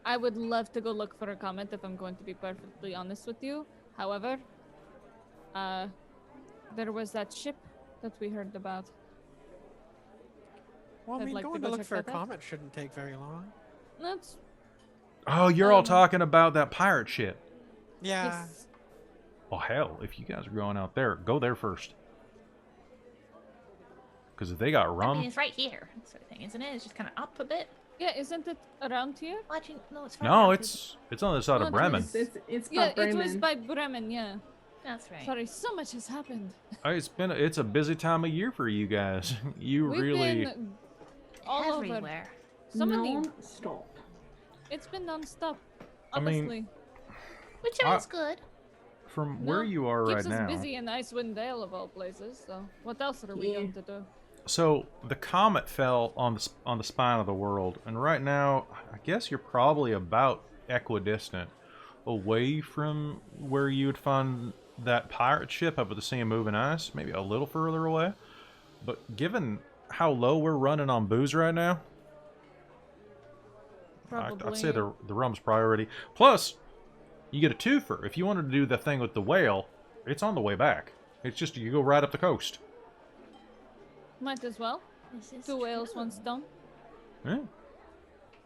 I would love to go look for a comet if I'm going to be perfectly honest with you. However, there was that ship that we heard about. Well, I I'd mean, like to going go to look check for a that out. comet shouldn't take very long. That's Oh, you're all Um, talking about that pirate ship. Yeah. yes. Oh, hell, if you guys are going out there, go there first. Because if they got I rum... mean, it's right here, sort of thing, isn't it? It's just kind of up a bit. Yeah, isn't it around here? Watching, no, it's further No, up, it's on the side No, of it Bremen. is. It's Yeah, by it was Bremen. by Bremen, yeah. That's right. Sorry, so much has happened. It's a busy time of year for you guys. You We've really... been all over. Everywhere. So many. Non-stop. It's been non-stop, I mean, honestly. Which is good. From No, where you are right keeps us now... busy in Icewind Dale of all places, so what else are we going to do? So, the comet fell on the spine of the world, and right now, I guess you're probably about equidistant away from where you would find that pirate ship up at the Sea of Moving Ice, maybe a little further away. But given how low we're running on booze right now, Probably. I'd say the rum's priority. Plus, you get a twofer. If you wanted to do the thing with the whale, it's on the way back. It's just you go right up the coast. Might as well. This is 2 whales, true. 1 stone. Yeah.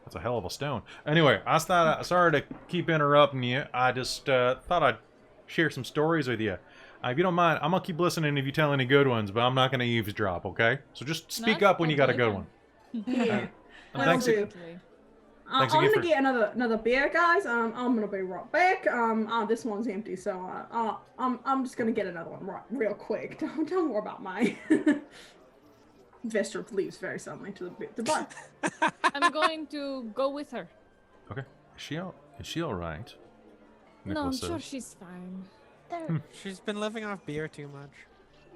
That's a hell of a stone. Anyway, sorry to keep interrupting you. I just thought I'd share some stories with you. If you don't mind, I'm going to keep listening if you tell any good ones, but I'm not going to eavesdrop, okay? So just speak That's up when you got a good totally one. Yeah. And thanks, Will do. Thanks I'm again gonna for- get another beer, guys. I'm gonna be right back. This one's empty, so I'm just gonna get another one real quick. Don't worry about my. Vestra leaves very suddenly to the bar. I'm going to go with her. Okay. Is she all right? No, I'm Nicholas sure says. she's fine. She's been living off beer too much.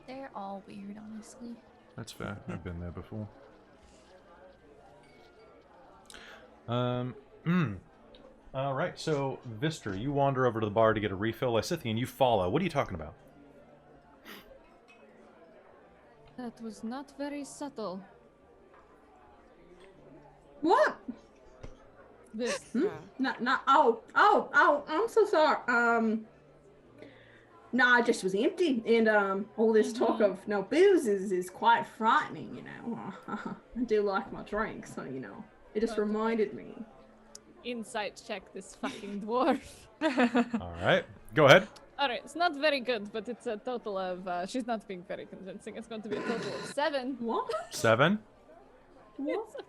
They're all weird, honestly. That's fair. I've been there before. Alright, so Vistra, you wander over to the bar to get a refill. Lysithian, you follow. What are you talking about? That was not very subtle. What? This. No. Oh. I'm so sorry. No, I just was empty, and all this talk of no booze is quite frightening. You know, I do like my drink, so you know, it just reminded me. Insight check this fucking dwarf. Alright, go ahead. Alright, it's not very good, but it's a total of, she's not being very convincing. It's going to be a total of 7. What? 7? What?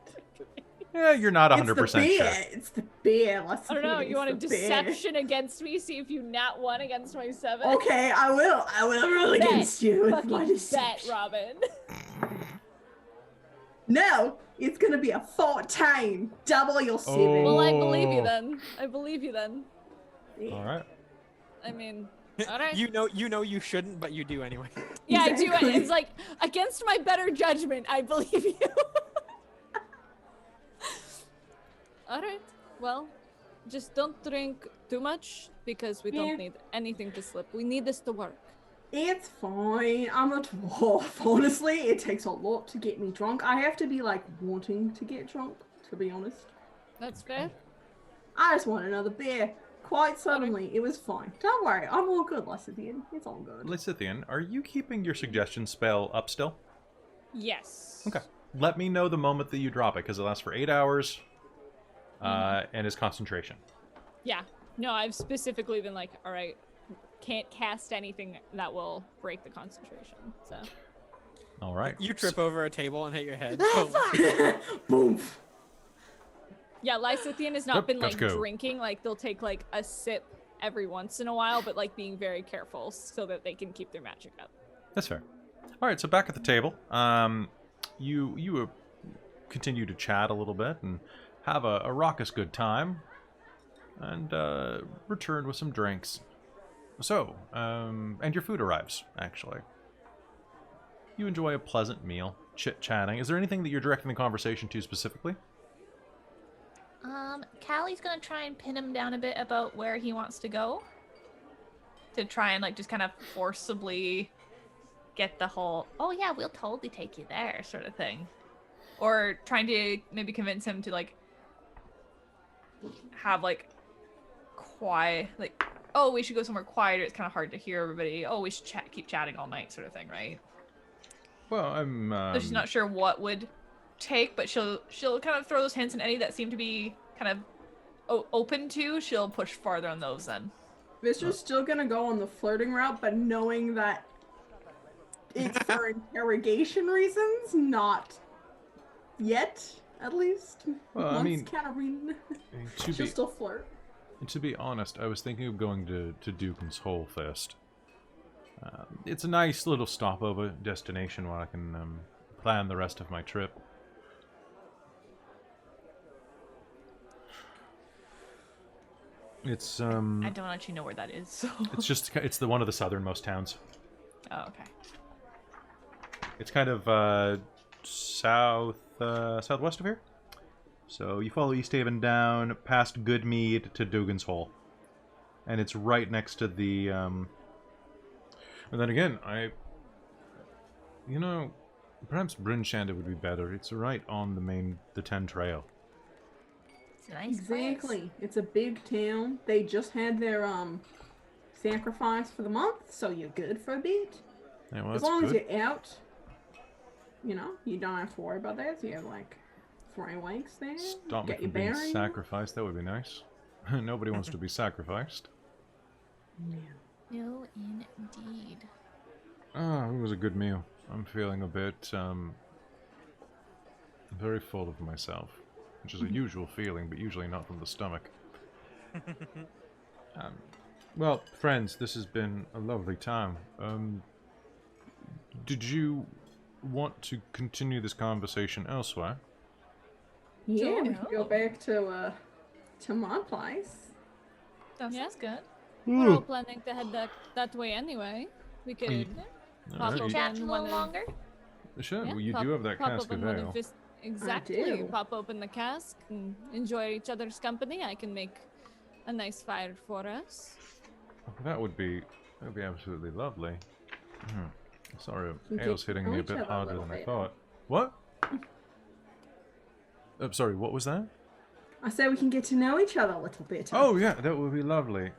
Yeah, you're not 100% It's the beer. sure. It's the beer. I don't know, you want a deception against me? See if you nat 1 against my 7? Okay, I will roll Bet. against you with my Fucking bet, deception. Robin. No, it's gonna be a 14. Double your 7. Oh. Well, I believe you then. I believe you then. Alright. I mean, alright. You know you shouldn't, but you do anyway. Yeah, Exactly. I do. It's like, against my better judgment, I believe you. Alright, well, just don't drink too much because we Yeah. don't need anything to slip. We need this to work. It's fine. I'm a dwarf. Honestly, it takes a lot to get me drunk. I have to be like wanting to get drunk, to be honest. That's fair. I just want another beer. Quite suddenly, it was fine. Don't worry, I'm all good, Lysithian. It's all good. Lysithian, are you keeping your suggestion spell up still? Yes. Okay. Let me know the moment that you drop it, because it lasts for 8 hours, and is concentration. Yeah. No, I've specifically been like, alright, can't cast anything that will break the concentration, so. Alright. You trip over a table and hit your head. Boom. Yeah, Lysithian has not Yep, been let's like go. drinking, like they'll take like a sip every once in a while, but like being very careful so that they can keep their magic up. That's fair. Alright, so back at the table, you continue to chat a little bit and have a raucous good time, and return with some drinks. So, and your food arrives, actually. You enjoy a pleasant meal, chit-chatting. Is there anything that you're directing the conversation to specifically? Callie's gonna try and pin him down a bit about where he wants to go. To try and like just kind of forcibly get the whole, oh yeah, we'll totally take you there sort of thing. Or trying to maybe convince him to like have like quiet, like, oh, we should go somewhere quieter, it's kind of hard to hear everybody. Oh, we should keep chatting all night sort of thing, right? Well, I'm... So she's not sure what would take, but she'll kind of throw those hints, and any that seem to be kind of open to, she'll push farther on those then. Vistra's still gonna go on the flirting route, but knowing that it's for interrogation reasons, not yet, at least. Well, I Once mean, Katarina, to she'll be, still flirt. to be honest, I was thinking of going to Dukin's Hole first. It's a nice little stopover destination where I can plan the rest of my trip. It's I don't actually know where that is. So. it's the one of the southernmost towns. Oh, okay. It's kind of southwest of here. So you follow East Haven down past Goodmead to Dugan's Hole, and it's right next to the. And then again, perhaps Bryn Shanda would be better. It's right on the 10 trail. It's a nice Exactly. place. It's a big town. They just had their sacrifice for the month, so you're good for a bit. Yeah, well, As that's long as good. you're out, you don't have to worry about that. So you have like 3 weeks there. Stop me Get from your being bearings. sacrificed. That would be nice. Nobody wants to be sacrificed. No, indeed. Ah, it was a good meal. I'm feeling a bit, very full of myself, which is a usual feeling, but usually not from the stomach. Well, friends, this has been a lovely time. Did you want to continue this conversation elsewhere? Yeah, we Sure. can go back to my place. That Yeah. sounds good. We're all planning to head that way anyway. We could pop Alright, open Chat a one little of- longer. Sure, yeah, well, you pop- do have that pop cask of open one ale. his- Exactly. do. Pop open the cask and enjoy each other's company. I can make a nice fire for us. That would be absolutely lovely. Sorry, We ale's could hitting me know a each bit other a harder little than I bit. thought. What? Sorry, what was that? I say we can get to know each other a little bit. Oh yeah, that would be lovely.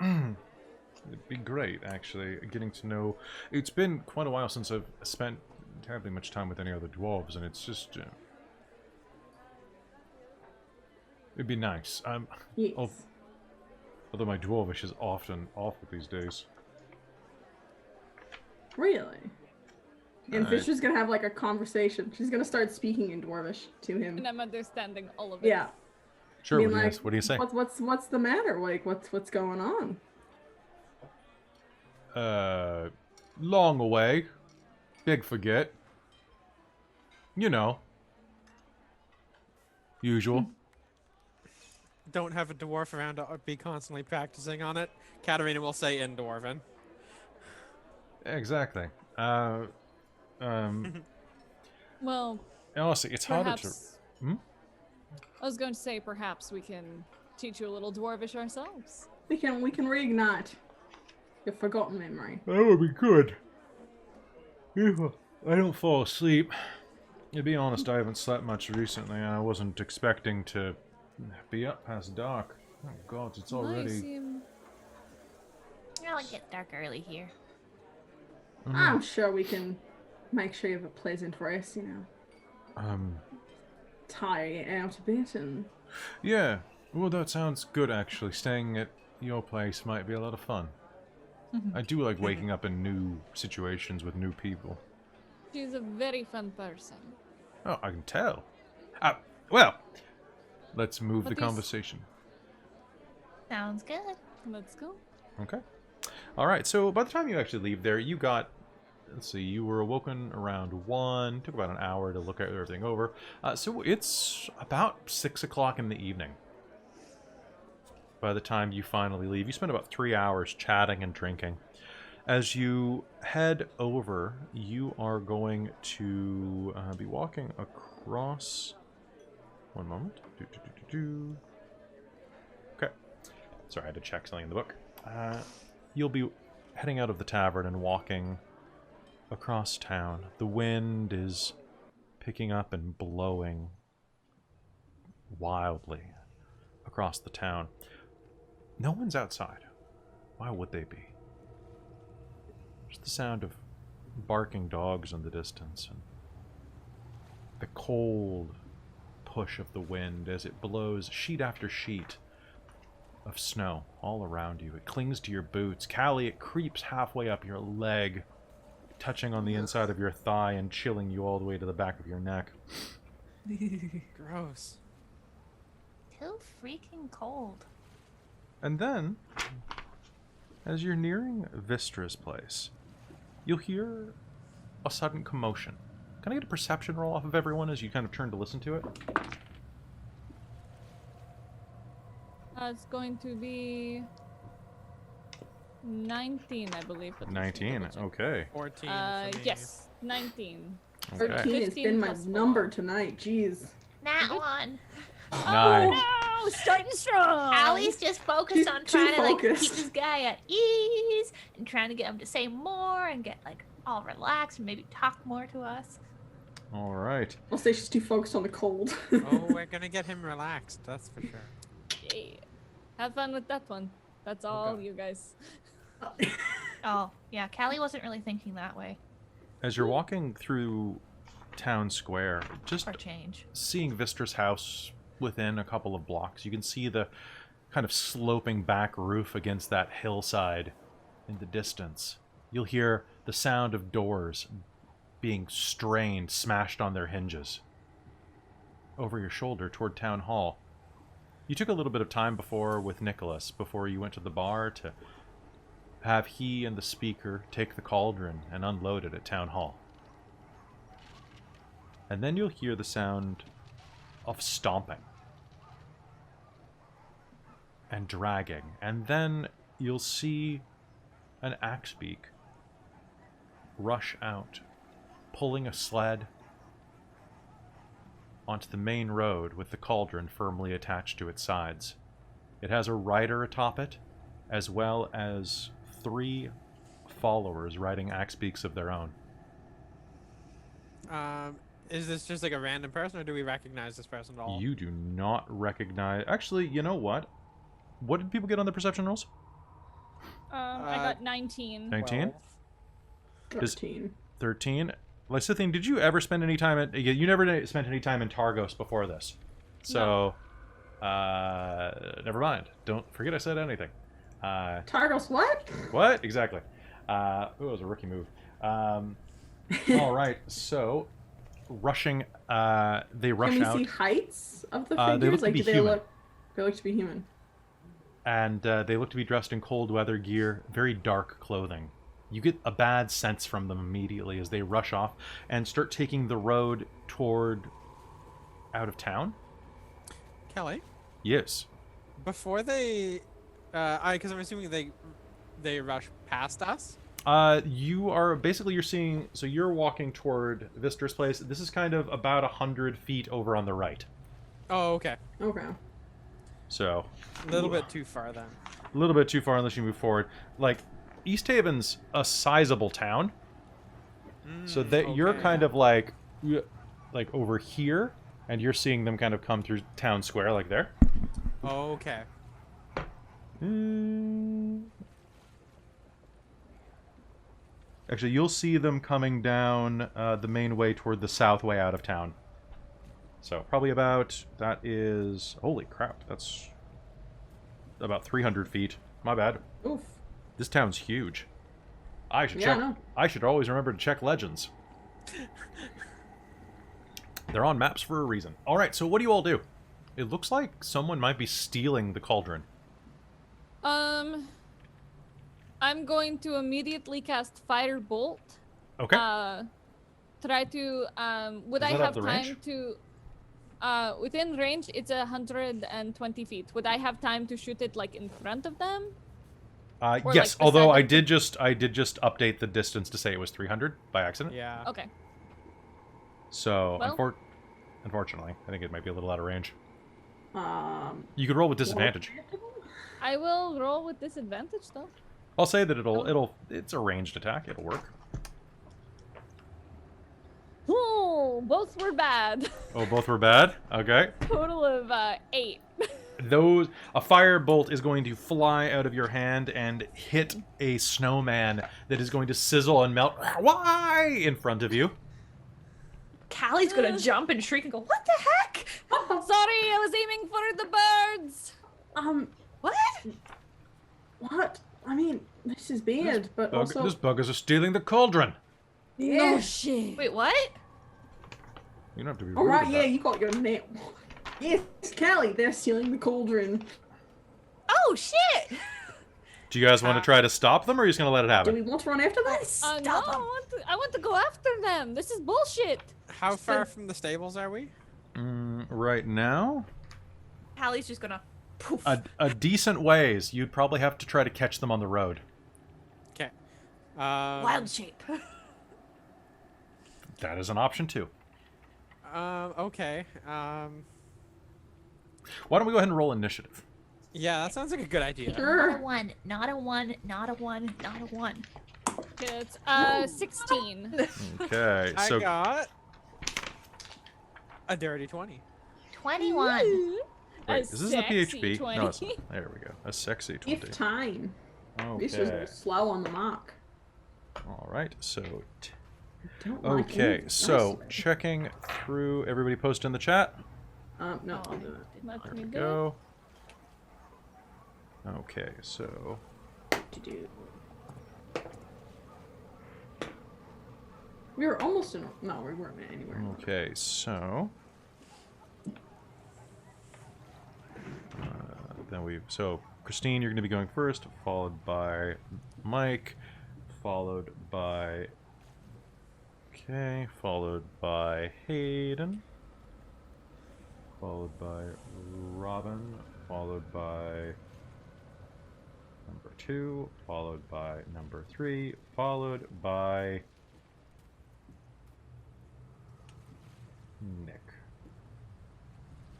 It'd be great actually getting to know. It's been quite a while since I've spent terribly much time with any other dwarves, and it's just it'd be nice. Yes. Although my dwarvish is often awful these days. Really? And Alright. Fisher's gonna have like a conversation. She's gonna start speaking in Dwarvish to him. And I'm understanding all of it. Yeah. Sure. Being What, like, what do you say? What's the matter? Like, what's going on? Long away. Big forget. You know. Usual. Don't have a dwarf around to be constantly practicing on it. Katarina will say in Dwarven. Exactly. Well, Honestly, it's harder to. perhaps. Hmm? I was going to say perhaps we can teach you a little dwarvish ourselves. We can reignite your forgotten memory. That would be good. If I don't fall asleep. To be honest, I haven't slept much recently, and I wasn't expecting to be up past dark. Oh God, it's I already. seem It'll get dark early here. I'm sure we can make sure you have a pleasant rest, tire you out a bit and Yeah. Well, that sounds good, actually. Staying at your place might be a lot of fun. I do like waking up in new situations with new people. she's a very fun person. Oh, I can tell. Well, let's move But the these- conversation. Sounds good. Let's go. Okay. All right. So by the time you actually leave there, you got. Let's see. You were awoken around 1. Took about an hour to look at everything over. So it's about 6 o'clock in the evening. By the time you finally leave, you spend about 3 hours chatting and drinking. As you head over, you are going to be walking across. One moment. Okay. Sorry, I had to check something in the book. You'll be heading out of the tavern and walking across town. The wind is picking up and blowing wildly across the town. No one's outside. Why would they be? Just the sound of barking dogs in the distance and the cold push of the wind as it blows sheet after sheet of snow all around you. It clings to your boots. Callie, it creeps halfway up your leg, touching on the inside of your thigh and chilling you all the way to the back of your neck. Gross. Too freaking cold. And then, as you're nearing Vistra's place, you'll hear a sudden commotion. Can I get a perception roll off of everyone as you kind of turn to listen to it? That's going to be 19, I believe. but let's 19. double check. Okay. 14 for me. Yes, 19. Okay. 13 has 15 been my plus number 4. tonight. Jeez. Nat one. Nice. Oh no! Starting strong. Allie's just focused She's on too trying to like keep focused. this guy at ease and trying to get him to say more and get like all relaxed and maybe talk more to us. All right. I'll say she's too focused on the cold. Oh, we're gonna get him relaxed. That's for sure. Yeah. Have fun with that one. That's all you guys. Oh, yeah, Callie wasn't really thinking that way As you're walking through town square, just for change. seeing Vistra's house within a couple of blocks, you can see the kind of sloping back roof against that hillside in the distance. You'll hear the sound of doors being strained, smashed on their hinges. Over your shoulder toward town hall. You took a little bit of time before with Nicholas, before you went to the bar, to have he and the speaker take the cauldron and unload it at town hall. And then you'll hear the sound of stomping and dragging, and then you'll see an axebeak rush out, pulling a sled onto the main road with the cauldron firmly attached to its sides. It has a rider atop it, as well as 3 followers riding axebeaks of their own. Is this just like a random person, or do we recognize this person at all? You do not recognize... Actually, you know what? What did people get on the perception rolls? I got 19. 19? 13. 13? Lysithian, did you ever spend any time at... You never spent any time in Targos before this. So, never mind. Don't forget I said anything. Targos what? What? Exactly. It was a rookie move. All right, so... Rushing, they rush Can we out. see heights of the They figures? look to Like, be do they human. look? They look to be human. And they look to be dressed in cold weather gear, very dark clothing. You get a bad sense from them immediately as they rush off and start taking the road toward out of town. Kelly, Yes. before they, because I'm assuming they rush past us. You're seeing, so you're walking toward Vistra's place. This is kind of about 100 feet over on the right. Oh, okay. Okay. So, A little bit too far then. a little bit too far unless you move forward. Like, East Haven's a sizable town. So that you're okay. kind of like over here, and you're seeing them kind of come through town square like there. Okay. Actually, you'll see them coming down the main way toward the south way out of town. So probably about, that is, holy crap, that's about 300 feet. My bad. Oof. This town's huge. I should Yeah, I check. know. I should always remember to check legends. They're on maps for a reason. All right, so what do you all do? It looks like someone might be stealing the cauldron. I'm going to immediately cast Firebolt. Okay. Try to, would Does I that have have the time range? to, within range, it's 120 feet. Would I have time to shoot it, like, in front of them? Or, Yes, like, although I beside did just update the distance to say it was 300 by accident. Yeah. Okay. So, Well- unfortunately, I think it might be a little out of range. Um. You could roll with disadvantage. I will roll with disadvantage, though. I'll say that it's a ranged attack. It'll work. Ooh, both were bad. Oh, both were bad? Okay. Total of 8. A firebolt is going to fly out of your hand and hit a snowman that is going to sizzle and melt why in front of you. Callie's gonna jump and shriek and go, "What the heck? Sorry, I was aiming for the birds. What? What? I mean, this is weird, but also. These buggers are stealing the cauldron. Yeah. No shit. Wait, what? You don't have to be rude All right. about Yeah, that. you got your name. Yes, Callie. They're stealing the cauldron. Oh shit! Do you guys want to try to stop them, or are you just going to let it Do we happen? want to run after them? No, I want to go after them. This is bullshit. How far from the stables are we? Right now? Callie's just gonna Poof. a decent ways. You'd probably have to try to catch them on the road. Okay. Wild shape. That is an option too. Okay. Why don't we go ahead and roll initiative? Yeah, that sounds like a good idea. Not a Sure. 1, not a 1, not a 1, not a 1. It's 16. Okay, I so got a dirty 20. 21. wait, is this a sexy PHP? 20. No, it's not. There we go. A sexy 20. If time. This Okay. was slow on the mark. All right. So Don't like okay, any so dice. checking through. Everybody post in the chat. No, I'll do it. Let There me we do it. go. Okay, so To do. We were almost in. No, we weren't anywhere. okay, so so Christine, you're going to be going first, followed by Mike, followed by followed by Hayden, followed by Robin, followed by number 2, followed by number 3, followed by Nick,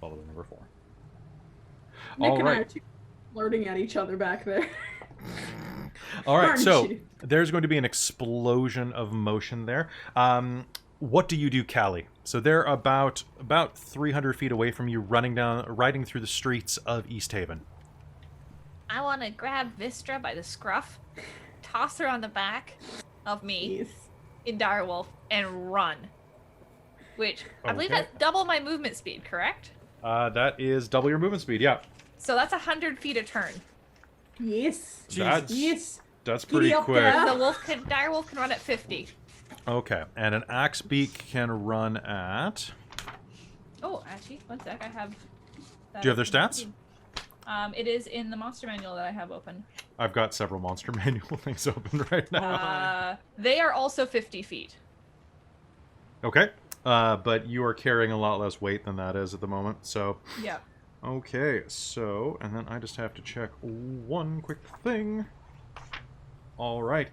followed by number 4. Nick All and I are right. two flirting at each other back there. All right, Aren't so you? there's going to be an explosion of motion there. What do you do, Callie? So they're about 300 feet away from you, riding through the streets of East Haven. I want to grab Vistra by the scruff, toss her on the back of me Yes. in Direwolf, and run. Which, I believe Okay. that's double my movement speed, correct? That is double your movement speed. Yeah, So that's 100 feet a turn. Yes. That's- Yes. that's Giddy pretty up quick. there. The Direwolf can run at 50. Okay, and an axe beak can run at. Oh, actually, one sec. I have. Do you have their stats? It is in the monster manual that I have open. I've got several monster manual things open right now. They are also 50 feet. Okay, but you are carrying a lot less weight than that is at the moment, so. Yeah. Okay, so, and then I just have to check one quick thing. All right.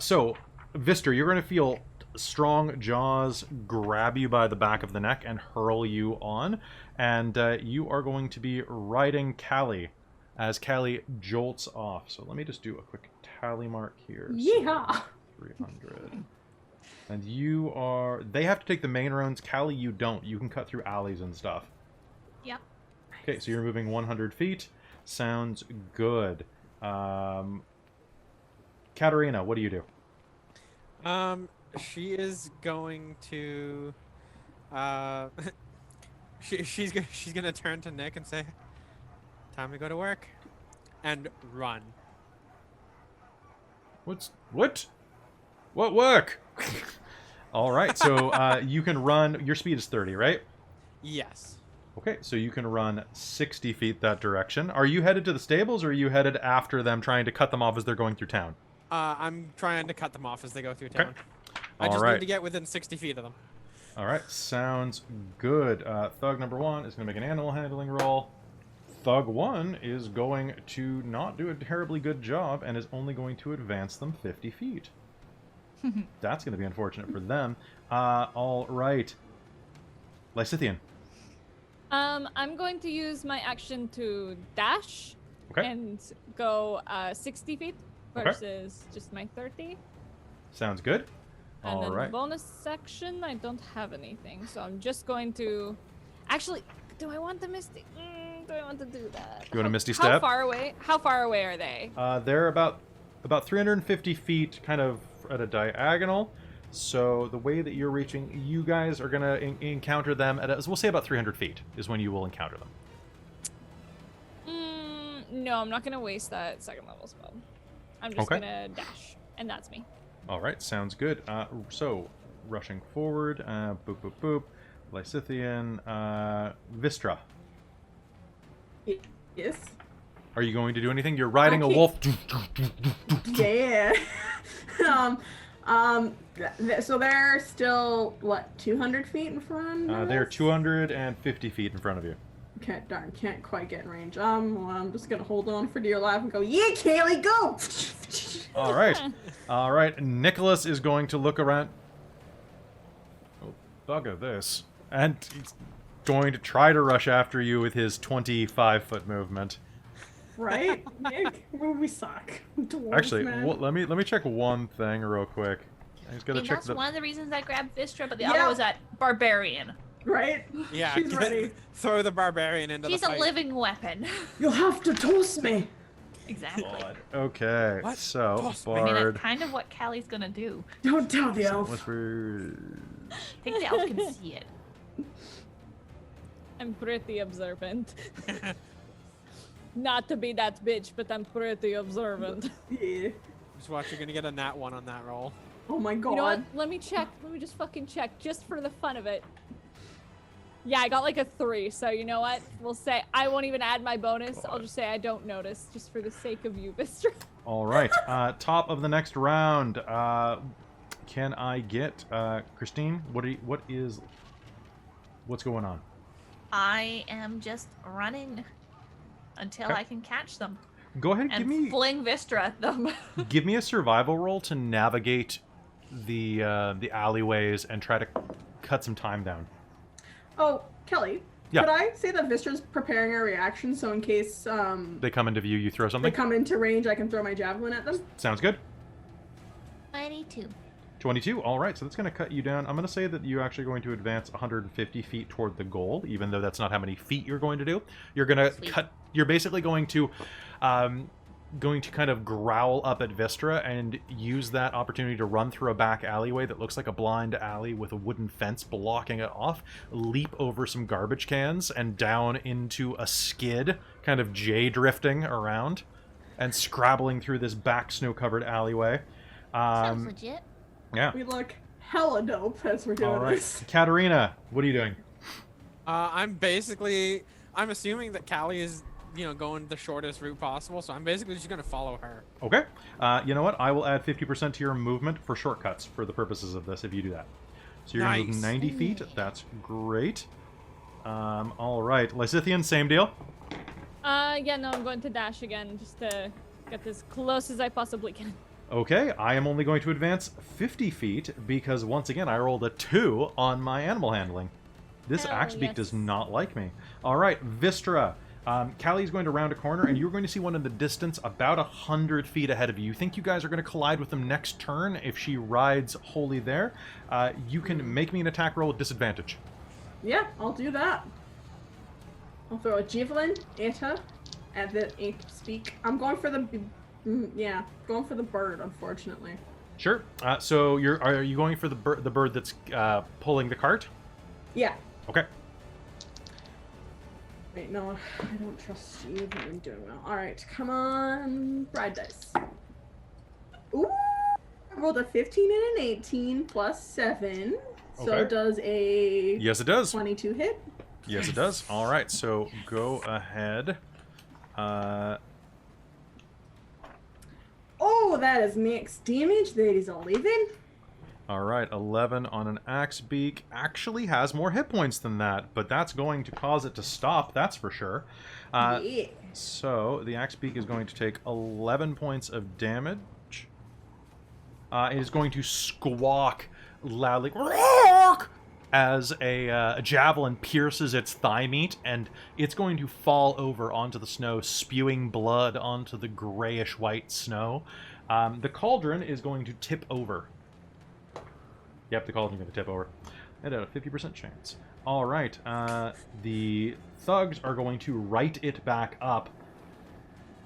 So, Vister, you're going to feel strong jaws grab you by the back of the neck and hurl you on. And you are going to be riding Callie as Callie jolts off. So let me just do a quick tally mark here. So, Yeah. 300. And you are... They have to take the main roads. Callie, you don't. You can cut through alleys and stuff. Yep. Okay, so you're moving 100 feet. Sounds good. Katarina, what do you do? She is going to, she's gonna turn to Nick and say, "Time to go to work," and run. What work? All right, so you can run. Your speed is 30, right? Yes. Okay, so you can run 60 feet that direction. Are you headed to the stables, or are you headed after them, trying to cut them off as they're going through town? I'm trying to cut them off as they go through Okay. town. I All just right. need to get within 60 feet of them. All right, sounds good. Thug number 1 is going to make an animal handling roll. Thug 1 is going to not do a terribly good job and is only going to advance them 50 feet. That's going to be unfortunate for them. All right. Lysithian. I'm going to use my action to dash Okay. and go 60 feet Okay. versus just my 30. Sounds good. And All then right. bonus section, I don't have anything, so I'm just going to. Actually, do I want the misty? Do I want to do that? You want a misty How step? far away? How far away are they? They're about 350 feet, kind of at a diagonal. So the way that you're reaching, you guys are gonna encounter them at we'll say about 300 feet is when you will encounter them. No, I'm not gonna waste that second level spell. I'm just Okay. gonna dash, and that's me. All right, sounds good. So rushing forward, boop boop boop, Lysithian, Vistra. Yes. Are you going to do anything? You're riding a Okay. wolf. Yeah. So they're still what, 200 feet in front of us? They're 250 feet in front of you. Can't quite get in range. Well, I'm just gonna hold on for dear life and go, yeah, Kaylee, go! All right. Nicholas is going to look around. Oh, bugger this. And he's going to try to rush after you with his 25-foot movement. Right? Nick, we suck. Dwarves, Actually, man. let me check one thing real quick. I just I gotta mean, check that's the. one of the reasons I grabbed Vistra, but the other was at Barbarian. Right? Yeah, She's ready. Throw the barbarian into She's the a fight. living weapon. You'll have to toss me. Exactly. Okay, What? so Toss I mean, Bard. that's kind of what Callie's gonna do. Don't tell the elf. Whispers. I think the elf can see it. I'm pretty observant. Not to be that bitch, but I'm pretty observant. Yeah. Just watch, you're gonna get a nat 1 on that roll. Oh my god. You know what? Let me check. Let me just fucking check, just for the fun of it. Yeah, I got like a 3, so you know what? We'll say I won't even add my bonus. I'll just say I don't notice, just for the sake of you, Vistra. All right, top of the next round. Can I get Christine? What's going on? I am just running until Okay. I can catch them Go ahead, and fling Vistra at them. give me a survival roll to navigate the alleyways and try to cut some time down. Oh, Kelly. Yeah. Could I say that Vistra's preparing a reaction so in case They come into view, you throw they something. come into range, I can throw my javelin at them? Sounds good. 22. 22. All right, so that's going to cut you down. I'm going to say that you're actually going to advance 150 feet toward the goal, even though that's not how many feet you're going to do. You're going to Sweet. cut. You're basically going to kind of growl up at Vistra and use that opportunity to run through a back alleyway that looks like a blind alley with a wooden fence blocking it off, leap over some garbage cans and down into a skid, kind of J-drifting around and scrabbling through this back snow-covered alleyway. Sounds legit. Yeah. We look hella dope as we're doing All right. this. Katarina, what are you doing? I'm assuming that Callie is, going the shortest route possible, so I'm basically just gonna follow her. Okay. You know what? I will add 50% to your movement for shortcuts for the purposes of this if you do that. So you're going to move Nice. 90 feet. That's great. All right. Lysithian, same deal. Yeah, no, I'm going to dash again, just to get as close as I possibly can. Okay. I am only going to advance 50 feet because, once again, I rolled a 2 on my animal handling. This Hell Axebeak yes. does not like me. All right. Vistra. Callie's going to round a corner, and you're going to see one in the distance about 100 feet ahead of you. You think you guys are going to collide with them next turn if she rides wholly there. You can make me an attack roll with disadvantage. Yeah, I'll do that. I'll throw a javelin at her at the ape speak. I'm going for the going for the bird, unfortunately. Sure. So are you going for the bird that's pulling the cart? Yeah. Okay. Wait, no, I don't trust you. I'm doing well. Alright, come on. Ride dice. Ooh! I rolled a 15 and an 18 plus 7. So Okay. it does a Yes, it does. 22 hit. Yes, it does. All right. So go ahead. Oh, that is max damage. That is 11. All right. 11 on an axe beak actually has more hit points than that, but that's going to cause it to stop. That's for sure. Yeah. So the axe beak is going to take 11 points of damage. It is going to squawk loudly as a javelin pierces its thigh meat, and it's going to fall over onto the snow, spewing blood onto the grayish-white snow. The cauldron is going to tip over. Yep, the cauldron's going to tip over. It had a 50% chance. All right, the thugs are going to right it back up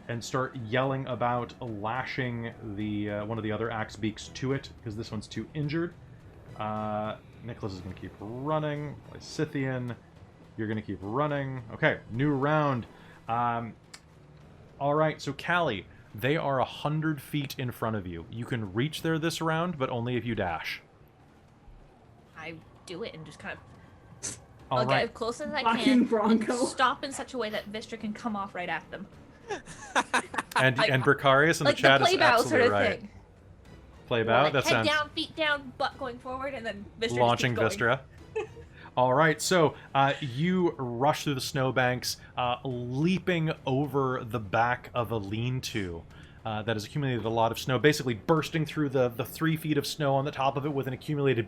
and start yelling about lashing the one of the other axe beaks to it, because this one's too injured. Nicholas is going to keep running. Lysithian, you're going to keep running. Okay, new round. All right, so Callie, they are 100 feet in front of you. You can reach there this round, but only if you dash. I do it and just kind of All I'll right. get as close as I Fucking can Bronco. and stop in such a way that Vistra can come off right at them. And Like- Bricarius in Like the the chat play is bow absolutely sort of right. thing. Play Well, bow? like That head sounds... down, feet down, butt going forward, and then Vistra Launching just keeps going. Vistra. All right, so you rush through the snowbanks, leaping over the back of a lean-to that has accumulated a lot of snow, basically bursting through the 3 feet of snow on the top of it with an accumulated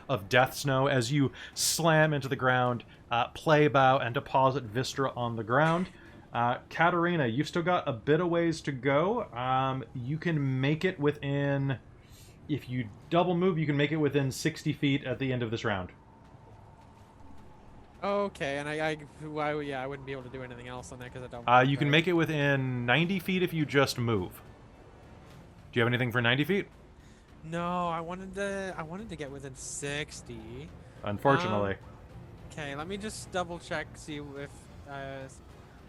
of death snow as you slam into the ground, play bow, and deposit Vistra on the ground. Katarina, you've still got a bit of ways to go. You can make it within... If you double move, you can make it within 60 feet at the end of this round. Okay, and I wouldn't be able to do anything else on that because I don't. You can make it within 90 feet if you just move. Do you have anything for 90 feet? No, I wanted to get within 60. Unfortunately. Okay, let me just double check, see if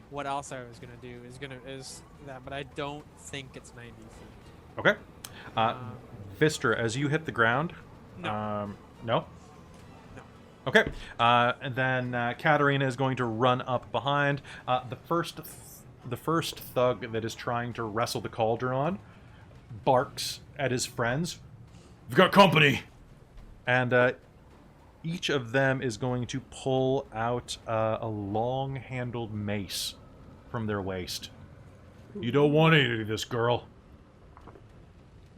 what else I was gonna do is that, but I don't think it's 90 feet. Okay. Vistra, as you hit the ground. No. No? Okay, and then Katarina is going to run up behind. The first thug that is trying to wrestle the cauldron on barks at his friends. We've got company! And each of them is going to pull out a long-handled mace from their waist. You don't want any of this, girl.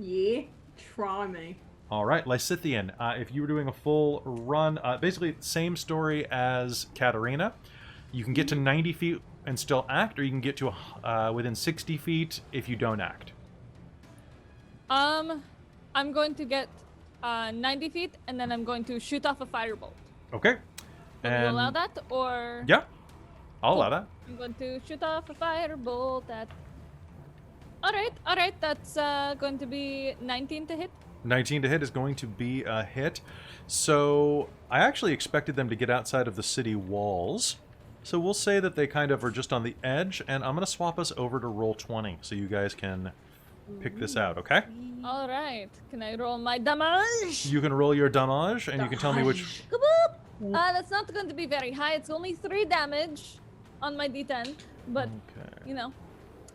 Yeah, try me. All right, Lysithian, if you were doing a full run, basically same story as Katarina. You can get to 90 feet and still act, or you can get to within 60 feet if you don't act. I'm going to get 90 feet, and then I'm going to shoot off a firebolt. Okay. Can you allow that, or...? Yeah, I'll Cool. allow that. I'm going to shoot off a firebolt at... Alright, that's going to be 19 to hit. 19 to hit is going to be a hit. So I actually expected them to get outside of the city walls. So we'll say that they kind of are just on the edge, and I'm going to swap us over to roll 20 so you guys can pick this out, okay? Alright, can I roll my damage? You can roll your damage, and you can tell me which... Kaboop! That's not going to be very high. It's only 3 damage on my d10, but, Okay. you know,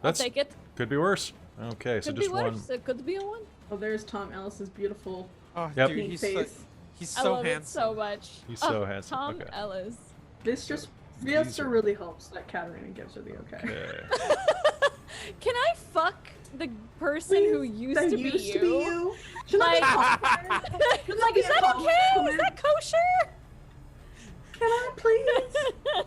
That's I'll take it. Could be worse. Okay, so Could just be one. worse. It could be a 1. Oh, there's Tom Ellis's beautiful Oh, Yep. dude, pink he's face. he's I so love handsome. it so much. He's so handsome. Tom Okay. Ellis. This just These feels are- really hopes that Katarina gives her the okay. Okay. Can I fuck the person who used That to be used you? to be you. Should I be Like, like, is that okay? Is that kosher? Can I please?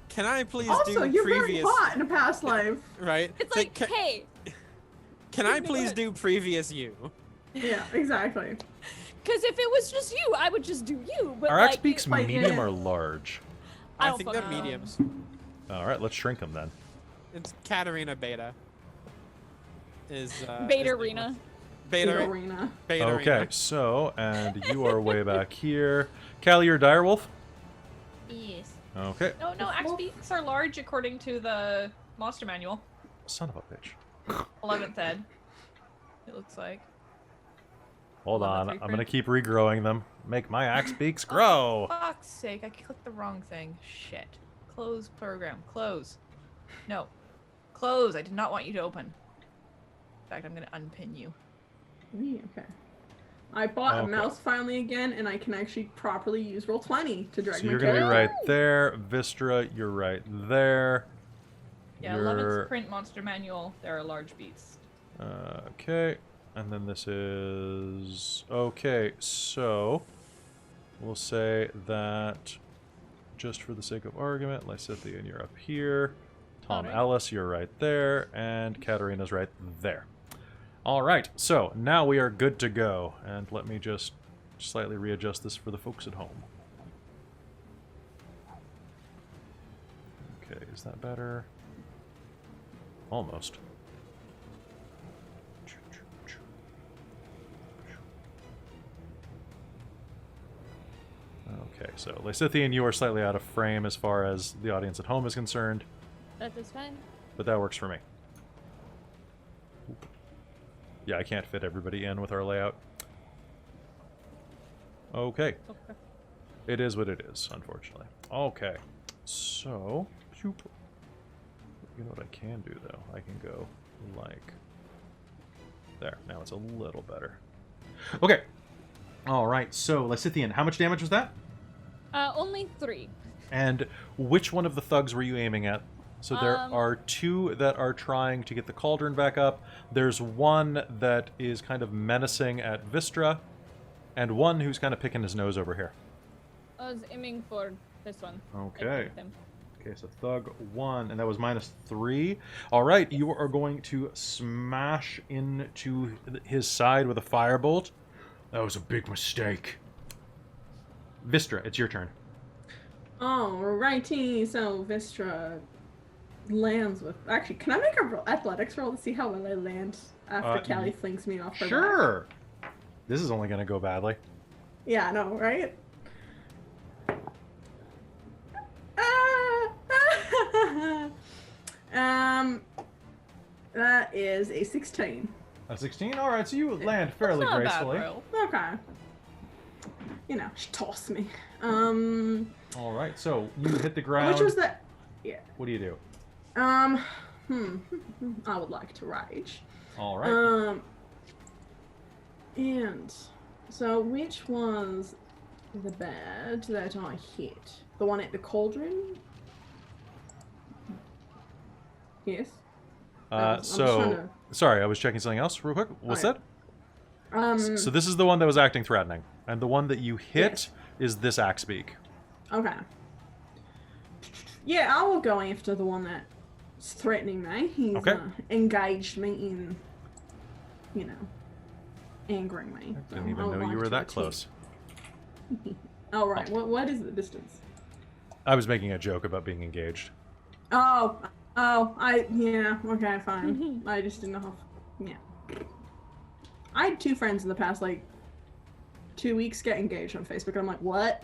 Can I please Also, do you're very previous? hot in a past life. Right? It's Can- like, can, hey, can I please do previous you? Yeah, exactly. because if it was just you, I would just do you. But Our like, axe beaks like, medium yeah. or large? I I don't think fucking they're know. mediums. All right, let's shrink them then. It's Katarina Beta. Is Beta is Arena. Beta Arena. Beta Okay, Arena. so, and you are way back here. Callie, you're Direwolf? Yes. Okay. No, axe beaks are large according to the monster manual. Son of a bitch. 11th ed. It looks like. Hold Love on, that I'm free gonna print. keep regrowing them. Make my axe beaks grow! Fuck's sake, I clicked the wrong thing. Shit. Close program. Close. No. Close. I did not want you to open. In fact, I'm gonna unpin you. Me, okay. I bought Okay. a mouse finally again, and I can actually properly use Roll20 to drag So my you're gonna be character. right there. Vistra, you're right there. Yeah, You're... 11th print monster manual. There are large beasts. Okay, and then this is... Okay, so... We'll say that, just for the sake of argument, Lysithian, you're up here. Tom Alright. Ellis, you're right there. And Katarina's right there. Alright, so now we are good to go. And let me just slightly readjust this for the folks at home. Okay, is that better? Almost. Okay, so Lysithian, you are slightly out of frame as far as the audience at home is concerned, That is fine. but that works for me. Yeah, I can't fit everybody in with our layout. Okay. Okay. It is what it is, unfortunately. Okay, so... You know what I can do, though? I can go like... There, now it's a little better. Okay. Alright, so Lysithian, how much damage was that? Only 3. And which one of the thugs were you aiming at? So there are 2 that are trying to get the cauldron back up. There's one that is kind of menacing at Vistra, and one who's kind of picking his nose over here. I was aiming for this one. Okay. Okay, so thug 1, and that was -3. All right, you are going to smash into his side with a firebolt. That was a big mistake. Vistra, it's your turn. Alrighty, so Vistra lands with... Actually, can I make a athletics roll to see how well I land after Callie flings me off her back? Sure! This is only going to go badly. Yeah, I know, right? That is a 16. A 16? Alright, so you land fairly That's not a gracefully. bad roll. Okay. You know, she tossed me. Alright, so you hit the ground. Which was that? Yeah. What do you do? I would like to rage. Alright. And so which was the bad that I hit? The one at the cauldron? Yes. Sorry, I was checking something else real quick. What's that? that? So this is the one that was acting threatening. And the one that you hit is this axe beak. Okay. Yeah, I will go after the one that's threatening me. He's engaged me in, you know, angering me. I didn't even know you were that close. Oh, right. What is the distance? I was making a joke about being engaged. Yeah, okay, fine. I just didn't know how, yeah. I had 2 friends in the past, like, 2 weeks get engaged on Facebook, and I'm like, what?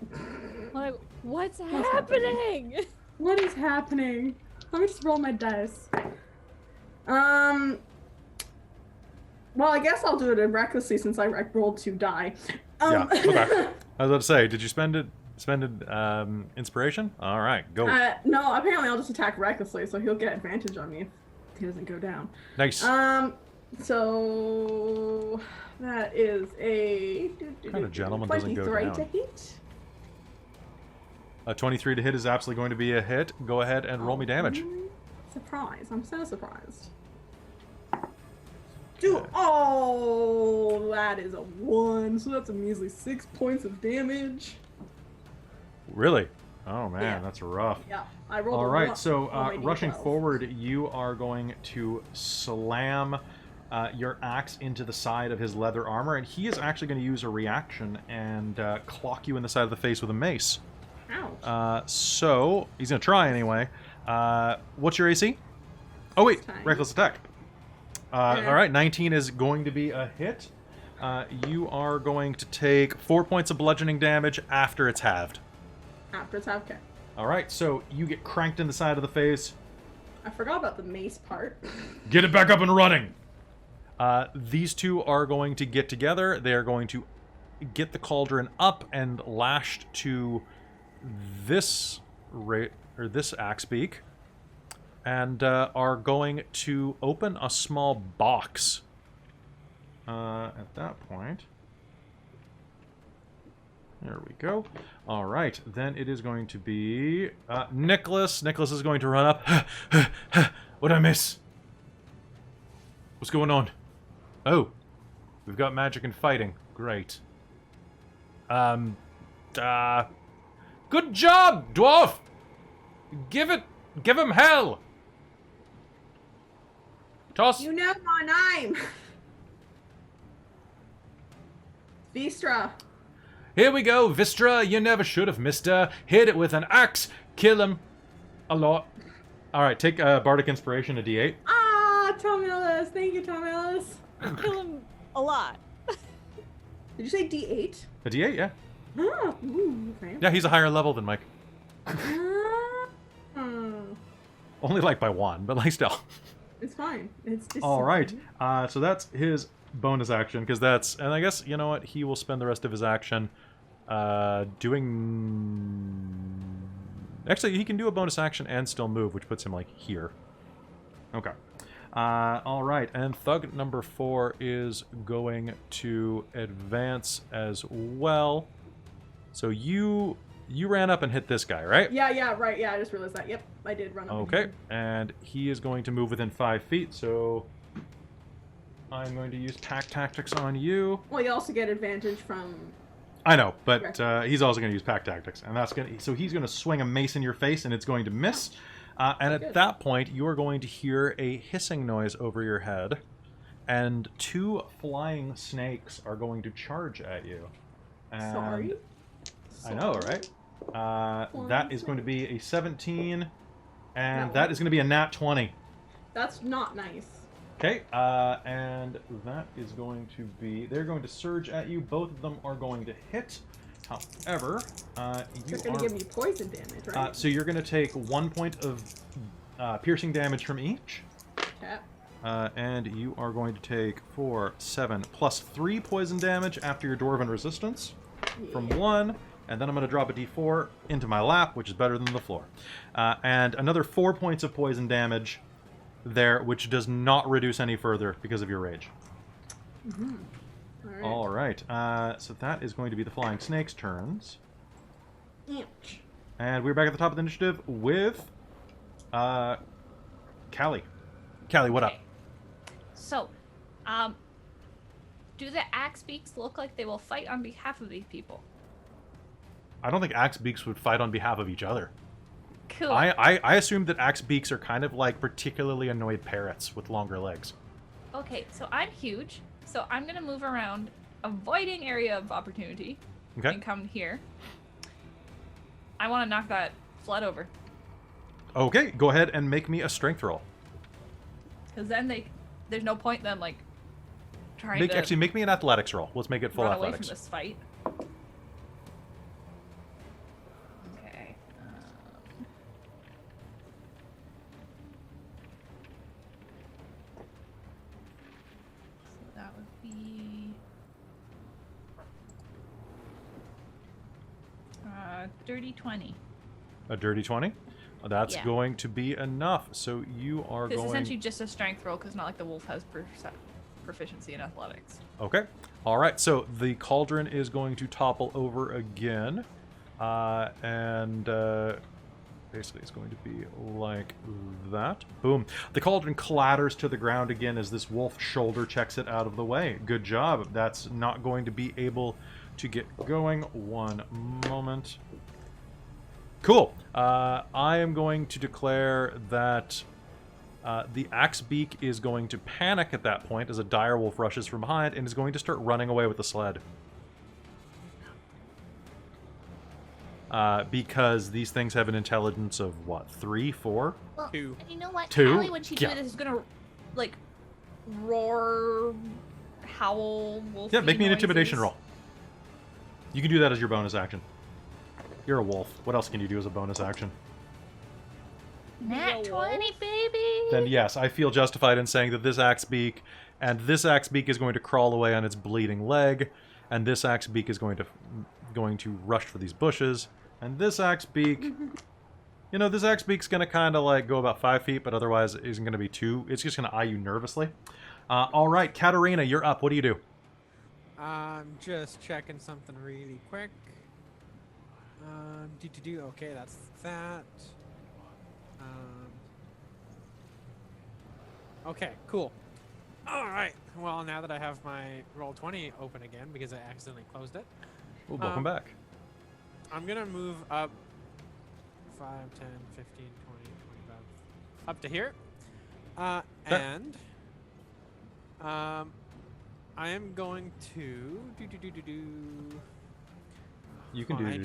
Like, what's happening? What is happening? Let me just roll my dice. Well, I guess I'll do it recklessly since I rolled 2 die. Yeah, okay. I was about to say, did you spend inspiration? All right, go. No, apparently I'll just attack recklessly, so he'll get advantage on me if he doesn't go down. Nice. So that is a What kind of gentleman doesn't go 23 down? to hit. A 23 to hit is absolutely going to be a hit. Go ahead and roll me damage. Surprise! I'm so surprised. Dude, oh, that is a 1. So that's a measly 6 points of damage. Really? Oh man, Yeah. that's rough. Yeah, I rolled. All a right, one so on my rushing D12. forward, you are going to slam your axe into the side of his leather armor, and he is actually going to use a reaction and clock you in the side of the face with a mace. Ouch. So he's going to try anyway. What's your AC? Oh wait, 16. reckless attack. All right, 19 is going to be a hit. You are going to take 4 points of bludgeoning damage after it's halved. After it's half, okay. All right, so you get cranked in the side of the face. I forgot about the mace part. Get it back up and running. These 2 are going to get together. They are going to get the cauldron up and lashed to this this axe beak, and are going to open a small box. At that point, there we go. All right, then it is going to be Nicholas. Nicholas is going to run up. What'd I miss? What's going on? Oh, we've got magic and fighting. Great. Good job, dwarf. Give him hell. Toss. You know my name. Vistra. Here we go, Vistra. You never should have, mister. Hit it with an axe. Kill him. A lot. All right, take Bardic Inspiration, a D8. Ah, Tom Ellis. Thank you, Tom Ellis. Kill him a lot. Did you say D8? A D8, yeah. Ah, ooh, okay. Yeah, he's a higher level than Mike. Hmm. Only like by 1, but like still. It's fine. It's just All right. So that's his bonus action, because that's... And I guess, you know what? He will spend the rest of his action doing... Actually, he can do a bonus action and still move, which puts him, like, here. Okay. All right. And Thug number 4 is going to advance as well. So you you ran up and hit this guy, right? Yeah, right. Yeah, I just realized that. Yep, I did run up. Okay, and he is going to move within 5 feet, so I'm going to use pack tactics on you. Well, you also get advantage from... I know, but he's also going to use pack tactics, and that's going to... So he's going to swing a mace in your face, and it's going to miss. And at that point, you are going to hear a hissing noise over your head, and 2 flying snakes are going to charge at you. And Sorry? I know, right? That is going to be a 17, and that is going to be a nat 20. That's not nice. Okay, and that is going to be... They're going to surge at you. Both of them are going to hit. However, You're going to give me poison damage, right? so you're going to take 1 point of piercing damage from each. Okay. And you are going to take 4, 7, plus 3 poison damage after your Dwarven Resistance from 1. And then I'm going to drop a d4 into my lap, which is better than the floor. And another 4 points of poison damage there, which does not reduce any further because of your rage. Mm-hmm. All right. So that is going to be the Flying Snake's turns. Ouch. And we're back at the top of the initiative with Callie. Callie, what up? So, do the axe beaks look like they will fight on behalf of these people? I don't think axe beaks would fight on behalf of each other. Cool. I assumed that axe beaks are kind of like particularly annoyed parrots with longer legs. Okay, so I'm huge, so I'm gonna move around, avoiding area of opportunity, Okay. and come here. I want to knock that flood over, Okay, go ahead and make me a strength roll. because then there's no point them like trying to Actually, make me an athletics roll. Let's make it full run away athletics. from this fight. Okay. So that would be dirty 20. A dirty 20? That's Yeah. going to be enough. So you are It's going... essentially just a strength roll, because not like the wolf has proficiency in athletics. Okay. All right. So the cauldron is going to topple over again. Basically it's going to be like that. Boom. The cauldron clatters to the ground again as this wolf shoulder checks it out of the way. Good job. That's not going to be able to get going. One moment. Cool. I am going to declare that the axe beak is going to panic at that point as a dire wolf rushes from behind and is going to start running away with the sled. Because these things have an intelligence of what, 3, 4? Well, 2. and you know what? 2? Callie, when she Yeah. do this, is gonna like roar, howl, wolf. Yeah, make me an intimidation roll. You can do that as your bonus action. You're a wolf. What else can you do as a bonus action? Nat You're a 20, baby. Then yes, I feel justified in saying that this axe beak and this axe beak is going to crawl away on its bleeding leg, and this axe beak is going to rush for these bushes, and this axe beak, you know, this axe beak's going to kind of like go about 5 feet, but otherwise isn't going to be too. It's just going to eye you nervously. All right, Katarina, you're up. What do you do? I'm just checking something really quick. Okay, that's that. Okay, cool. All right. Well, now that I have my Roll20 open again because I accidentally closed it, Well, welcome back. I'm gonna move up 5, 10, 15, 20, 25, up to here. And I am going to You can do I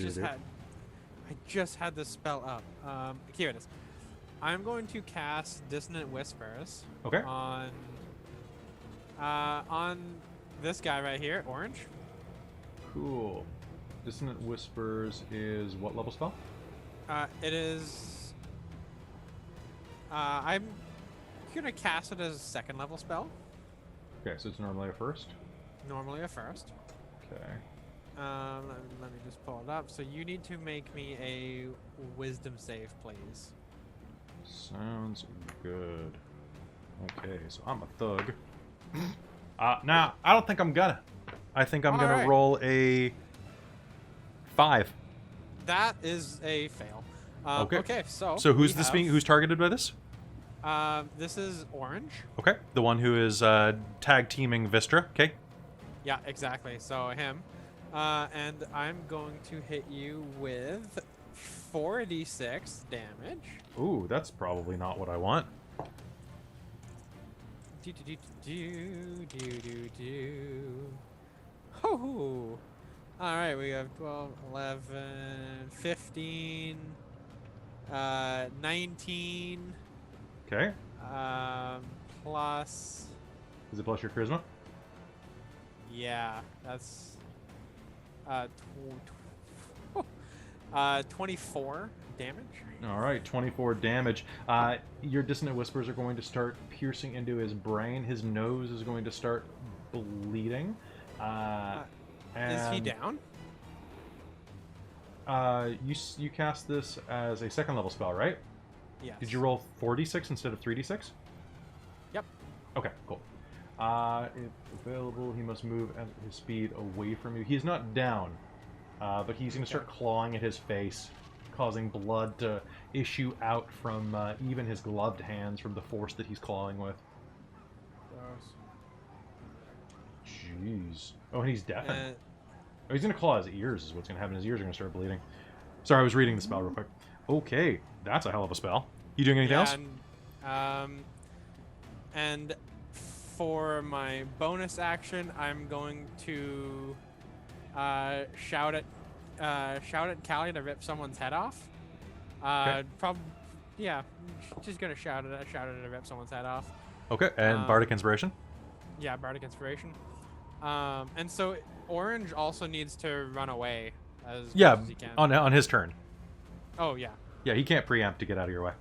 just had the spell up. Here it is. I'm going to cast Dissonant Whispers Okay. on this guy right here, orange. Cool. Dissonant Whispers is what level spell? It is. I'm gonna cast it as a 2nd level spell. Okay, so it's normally a first. Normally a first. Okay. Let me just pull it up. So you need to make me a Wisdom save, please. Sounds good. Okay, so I'm a thug. Now, I don't think I'm gonna. I think I'm gonna Alright. roll a 5. That is a fail. Okay. Okay, so who's we this have, being? Who's targeted by this? This is Orange. Okay, the one who is tag teaming Vistra. Okay. Yeah, exactly. So him. And I'm going to hit you with 4d6 damage. Ooh, that's probably not what I want. Ho! All right, we have 12, 11, 15, 19. Okay. Plus, Is it plus your charisma? yeah, that's 24 damage. All right, 24 damage. Your dissonant whispers are going to start piercing into his brain. His nose is going to start bleeding. Is he down? You cast this as a second level spell, right? Yes. Did you roll 4d6 instead of 3d6? Yep. Okay, cool. If available, he must move at his speed away from you. He's not down, but he's going to start clawing at his face, causing blood to issue out from even his gloved hands from the force that he's clawing with. Jeez. Oh, and he's deafened. Oh, he's going to claw his ears is what's going to happen. His ears are going to start bleeding. Sorry, I was reading the spell real quick. Okay, that's a hell of a spell. You doing anything else? And for my bonus action, I'm going to shout at Callie to rip someone's head off. Yeah, just gonna shout it to rip someone's head off. Okay, and Bardic Inspiration? Yeah, Bardic Inspiration. And so Orange also needs to run away as much as he can. on his turn. Oh yeah. Yeah, he can't preempt to get out of your way.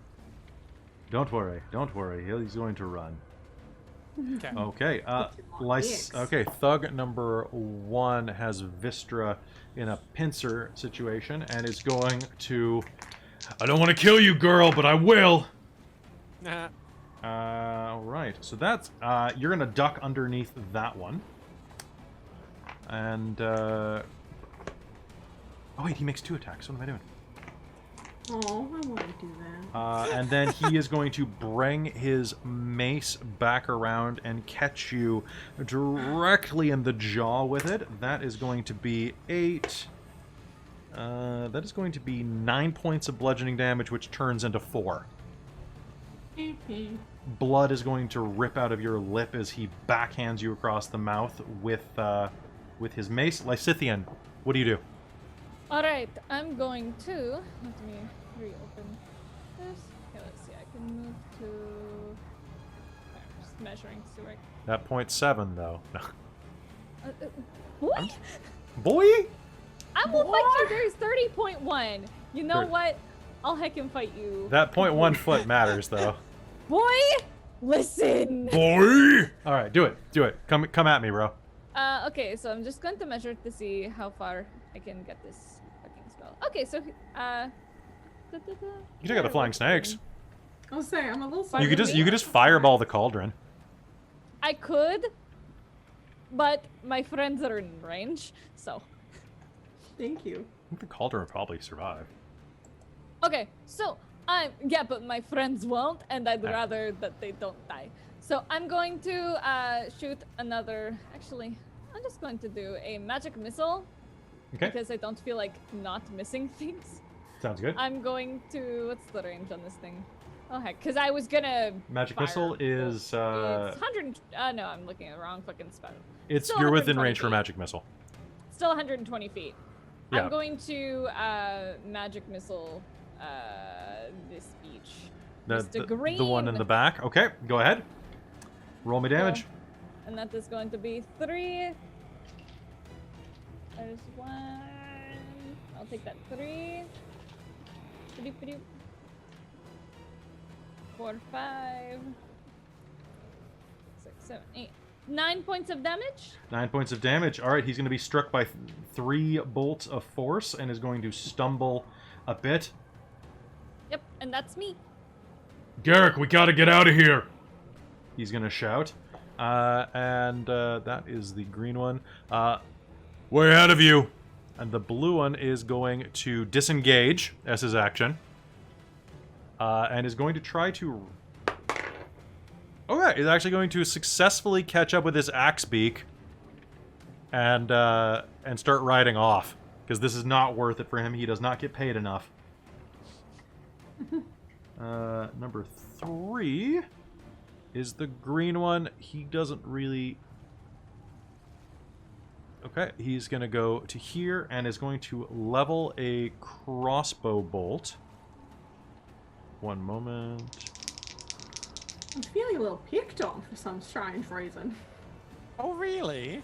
Don't worry, he's going to run. Okay. Okay, Thug number 1 has Vistra in a pincer situation and is going to... I don't want to kill you, girl, but I will! Alright, so that's... you're going to duck underneath that one. And, Oh wait, he makes 2 attacks. What am I doing? Oh, I want to do that. And then he is going to bring his mace back around and catch you directly in the jaw with it. That is going to be 8. That is going to be 9 points of bludgeoning damage, which turns into 4. Blood is going to rip out of your lip as he backhands you across the mouth with his mace. Lysithian, what do you do? Alright, I'm going to... Let me reopen this. Okay, let's see. I can move to... Okay, I'm just measuring to right. That 0.7, though. Boy? Boy? I will fight you. There's 30.1. You know 30. what? I'll heckin' fight you. That 0.1 foot matters, though. Boy! Listen! Boy! Alright, do it. Do it. Come at me, bro. Okay, so I'm just going to measure to see how far I can get this fucking spell. Okay, so, You took out the flying snakes. I was saying, I'm a little You could just fireball the cauldron. I could, but my friends are in range, so. Thank you. I think the cauldron would probably survive. Okay, so yeah, but my friends won't, and I'd rather that they don't die. So I'm going to shoot another. Actually, I'm just going to do a magic missile. Okay. Because I don't feel like not missing things. Sounds good. I'm going to. What's the range on this thing? Oh heck, because I was gonna. Magic missile is. It's 100. No, I'm looking at the wrong fucking spell. It's Still you're within 120 range for feet. magic missile. Still 120 feet. Yeah. I'm going to magic missile this beach. The one in the back. Okay, go ahead. Roll me damage. And that is going to be 3. There's 1. I'll take that 3. 4, 5, 6, 7, 8. 9 points of damage. 9 points of damage. All right, he's going to be struck by 3 bolts of force and is going to stumble a bit. Yep, and that's me. Garrick, we got to get out of here. He's going to shout. And that is the green one. We're ahead of you. And the blue one is going to disengage as his action. And is going to try to... Okay, he's actually going to successfully catch up with his axe beak and start riding off. Because this is not worth it for him. He does not get paid enough. Number 3 is the green one. He doesn't really... Okay, he's going to go to here and is going to level a crossbow bolt. One moment. I'm feeling a little picked on for some strange reason. Oh, really?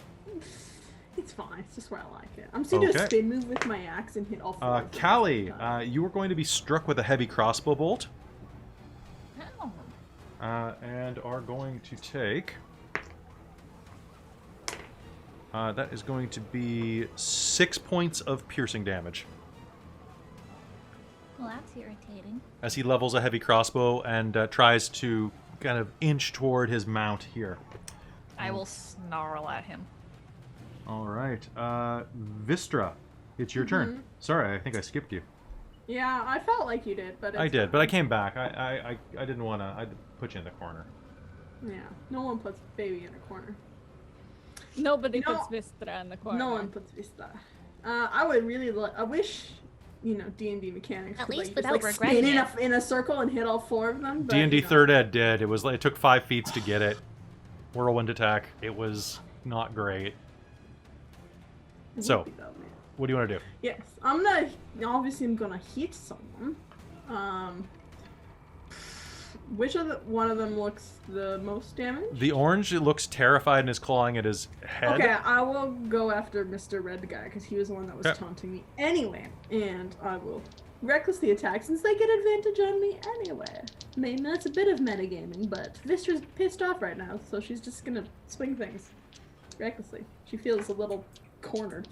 It's fine. It's just where I like it. I'm just going to Okay. spin move with my axe and hit all four of them. Callie, you are going to be struck with a heavy crossbow bolt. Oh. And are going to take... that is going to be 6 points of piercing damage. Well, that's irritating. As he levels a heavy crossbow and tries to kind of inch toward his mount here. I will snarl at him. All right. Vistra, it's your turn. Sorry, I think I skipped you. Yeah, I felt like you did, but I it's did, fine. but I came back. I didn't want to... I put you in the corner. Yeah, no one puts baby in a corner. Nobody No. puts Vistra in the corner. No one puts Vista. I would really I wish, you know, D&D mechanics At could least let you without just, regretting spin it. in a circle and hit all 4 of them. But, D&D you know, 3rd Ed did. It took 5 feats to get it. Whirlwind attack. It was not great. it would So. be though, man. What do you want to do? Yes, I'm gonna hit someone. Which one of them looks the most damage? The orange looks terrified and is clawing at his head. Okay, I will go after Mr. Red Guy because he was the one that was Okay. taunting me anyway, and I will recklessly attack since they get advantage on me anyway. I mean, that's a bit of metagaming, but Vistra's pissed off right now, so she's just gonna swing things recklessly. She feels a little cornered.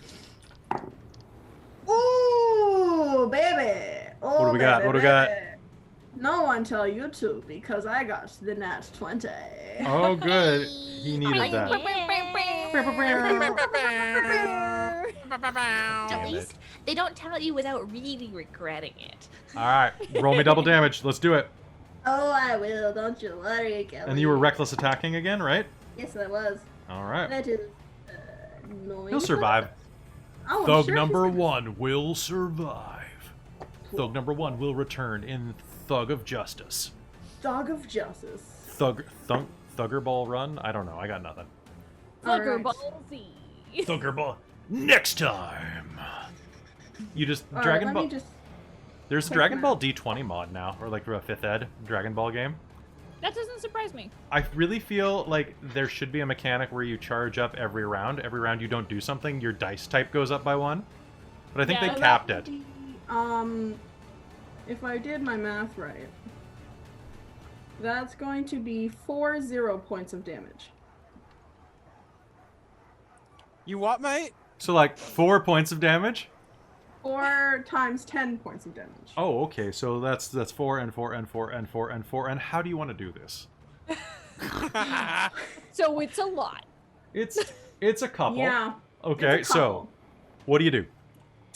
Ooh, baby! Oh, What do we got? baby, What do we got? baby. No one tell you to because I got the nat 20. Oh, good. He needed that. At Damn least they don't tell you without really regretting it. All right, roll me double damage. Let's do it. Oh, I will. Don't you worry, Kelly. And you were reckless attacking again, right? Yes, I was. All right. That is annoying. He'll survive. Oh, I'm Thug sure number he's gonna- 1 will survive. Thug number 1 will return in Thug of Justice. Dog of Justice. Thugger Ball Run? I don't know. I got nothing. Thugger Alright. Ball Z. Thugger Ball. Next time. You just Alright, Dragon let Ball. me just... There's a check Dragon them Ball out. D20 mod now, or like a 5th Ed Dragon Ball game. That doesn't surprise me. I really feel like there should be a mechanic where you charge up every round. Every round you don't do something, your dice type goes up by 1. But I think Yeah, they that capped That it. would be, if I did my math right, that's going to be 4 0 points of damage. You what, mate? So like 4 points of damage? 4 times 10 points of damage. Oh, okay. So that's 4 and 4 and 4 and 4 and 4. And how do you want to do this? So it's a lot. It's a couple. Yeah. Okay, it's a so couple. what do you do?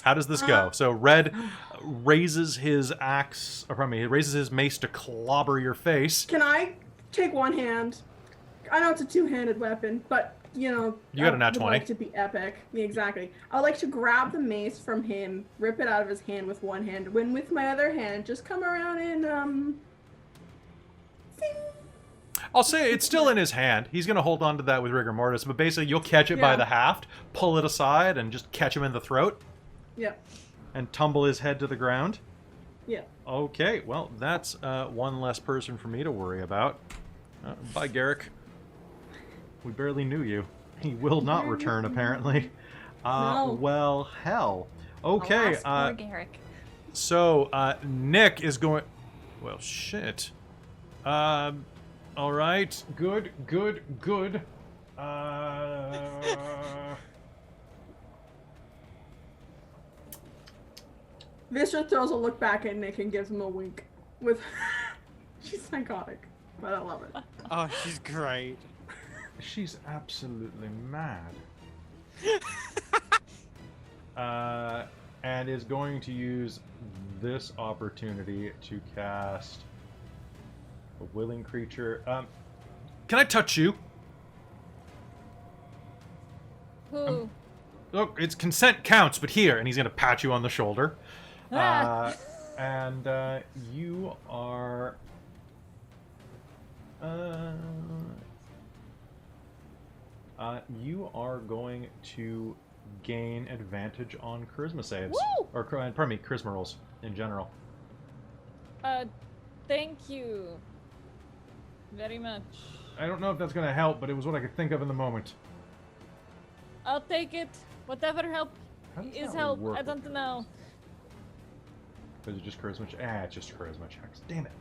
How does this go? So Red raises his axe, or pardon me, he raises his mace to clobber your face. Can I take one hand? I know it's a two-handed weapon, but you know, You got a nat I would 20. like to be epic. Yeah, exactly. I would like to grab the mace from him, rip it out of his hand with one hand, when with my other hand, just come around and zing. I'll say it's still in his hand. He's going to hold on to that with rigor mortis, but basically you'll catch it by Yeah. the haft, pull it aside, and just catch him in the throat, Yep. and tumble his head to the ground. Yep. Okay, well, that's one less person for me to worry about. Bye, Garrick. We barely knew you. He will not return, apparently. No. Well, hell. Okay, Alas, poor Garrick. so Nick is going... Well, shit. All right. Good. Vistra throws a look back at Nick and gives him a wink. With she's psychotic, but I love it. Oh, she's great. She's absolutely mad. and is going to use this opportunity to cast a willing creature. Can I touch you? Who? Look, it's consent counts, but here, and he's going to pat you on the shoulder. Ah. And you are... you are going to gain advantage on charisma saves. Woo! Or, pardon me, charisma rolls in general. Thank you very much. I don't know if that's going to help, but it was what I could think of in the moment. I'll take it. Whatever help How does is that help. work? I don't know. Is it just charisma? It's just charisma checks. Damn it.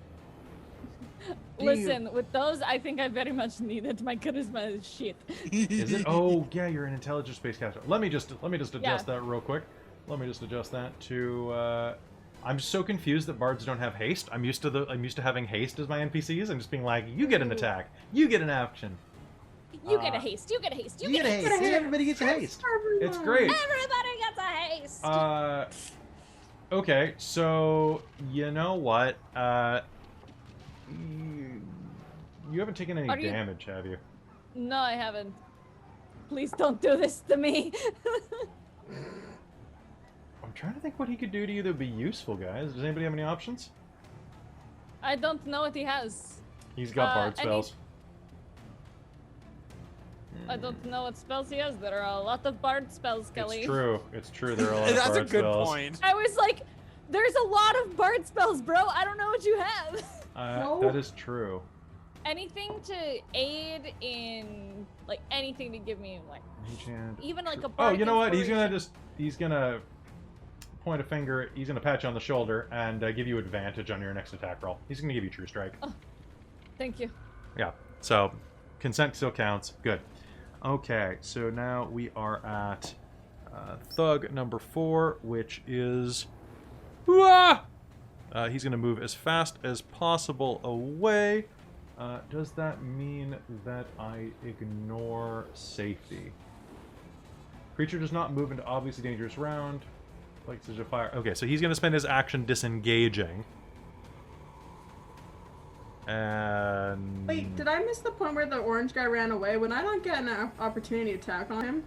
Listen, with those, I think I very much needed my charisma is shit. Is it? Oh, yeah, you're an intelligence based caster. Let me just adjust that real quick. Let me just adjust that to. I'm just so confused that bards don't have haste. I'm used to having haste as my NPCs and just being like, you get an attack, you get an action. You get a haste. You get a haste. You get a haste. Everybody gets a haste. It's great. Everybody gets a haste. Okay, so you know what? You haven't taken any damage, have you? No, I haven't. Please don't do this to me. I'm trying to think what he could do to you that would be useful, guys. Does anybody have any options? I don't know what he has. He's got bard spells. I don't know what spells he has. There are a lot of bard spells, Kelly. It's true. It's true. There are a lot of That's bard a good spells. point. I was like, there's a lot of bard spells, bro. I don't know what you have. That is true. Anything to aid in, like, anything to give me, like, even like a bard. Oh, you know what? He's gonna point a finger. He's gonna pat you on the shoulder and give you advantage on your next attack roll. He's gonna give you True Strike. Oh, thank you. Yeah. So, consent still counts. Good. Okay. So now we are at Thug number 4, which is. He's gonna move as fast as possible away. Does that mean that I ignore safety? Creature does not move into obviously dangerous round. Like such a fire. Okay, so he's going to spend his action disengaging. And... Wait, did I miss the point where the orange guy ran away? Would I not get an opportunity attack on him?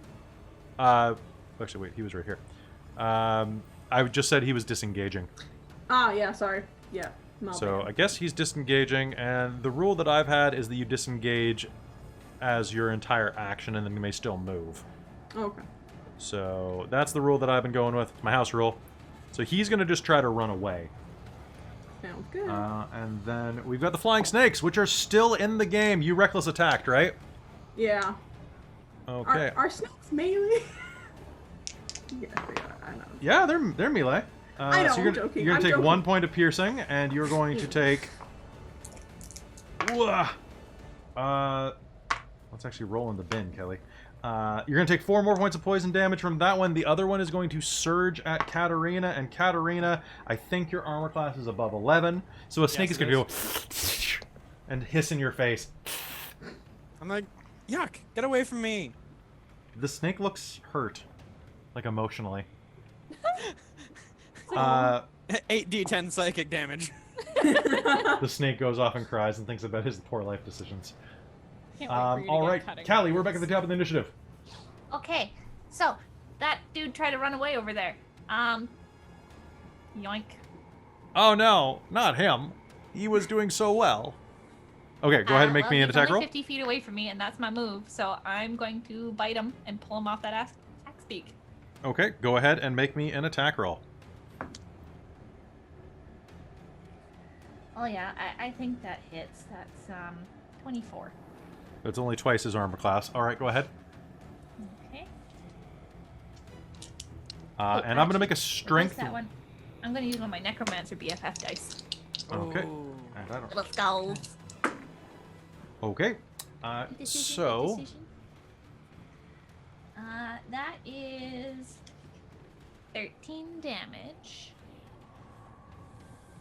Actually, wait, he was right here. I just said he was disengaging. Ah, yeah, sorry. Yeah. So I guess he's disengaging, and the rule that I've had is that you disengage as your entire action, and then you may still move. Okay. So that's the rule that I've been going with. It's my house rule. So he's going to just try to run away. Sounds good. And then we've got the flying snakes, which are still in the game. You reckless attacked, right? Yeah. Okay. Are snakes melee? Yes, they are. I know. Yeah, they're melee. I know, so you're I'm joking. You're I'm going to take joking. 1 point of piercing, and you're going to take... let's actually roll in the bin, Kelly. You're going to take 4 more points of poison damage from that one. The other one is going to surge at Katarina, and Katarina, I think your armor class is above 11, so a snake is going to go and hiss in your face. I'm like, yuck, get away from me. The snake looks hurt, like emotionally. 8d10 psychic damage. The snake goes off and cries and thinks about his poor life decisions. Can't wait for you to All get right, cutting Callie, we're knives. back at the top of the initiative. Okay, so that dude tried to run away over there. Yoink. Oh no, not him. He was doing so well. Okay, go ahead and make me an he's attack only roll. 50 feet away from me, and that's my move. So I'm going to bite him and pull him off that axe beak. Okay, go ahead and make me an attack roll. Oh yeah, I think that hits. That's 24. It's only twice his armor class. All right, go ahead. Okay. And I'm going to make a What's strength. that one? I'm going to use one of my Necromancer BFF dice. Okay. Ooh. And I don't... Little skulls. Okay. So... That is 13 damage.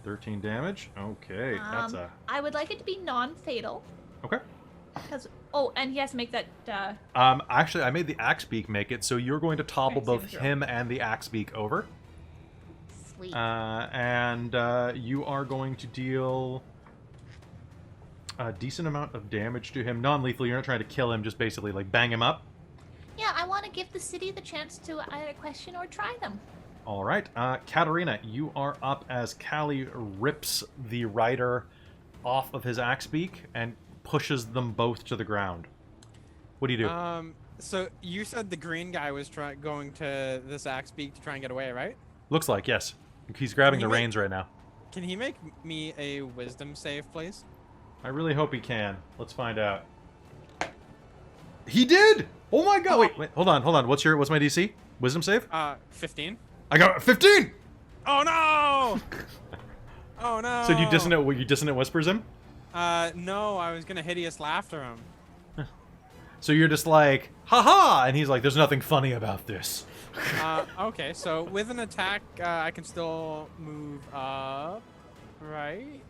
13 damage. Okay, that's a... I would like it to be non-fatal. Okay. Because Oh, and he has to make that. Actually, I made the Axebeak make it, so you're going to topple Alright, both saving throw. him and the Axebeak over. Sweet. And you are going to deal a decent amount of damage to him. Non-lethal, you're not trying to kill him, just basically, like, bang him up. Yeah, I want to give the city the chance to either question or try them. All right. Katarina, you are up as Callie rips the rider off of his Axebeak and pushes them both to the ground. What do you do? So you said the green guy was going to this Axebeak to try and get away, right? Looks like, yes. He's grabbing the Can you reins right now. Can he make me a wisdom save, please? I really hope he can. Let's find out. He did! Oh my god! Wait, hold on. What's my DC? Wisdom save? 15. I got 15! Oh no! Oh no! So you dissonant whispers him? No, I was gonna hideous laughter him. So you're just like, haha! And he's like, there's nothing funny about this. Okay, so with an attack, I can still move up, right?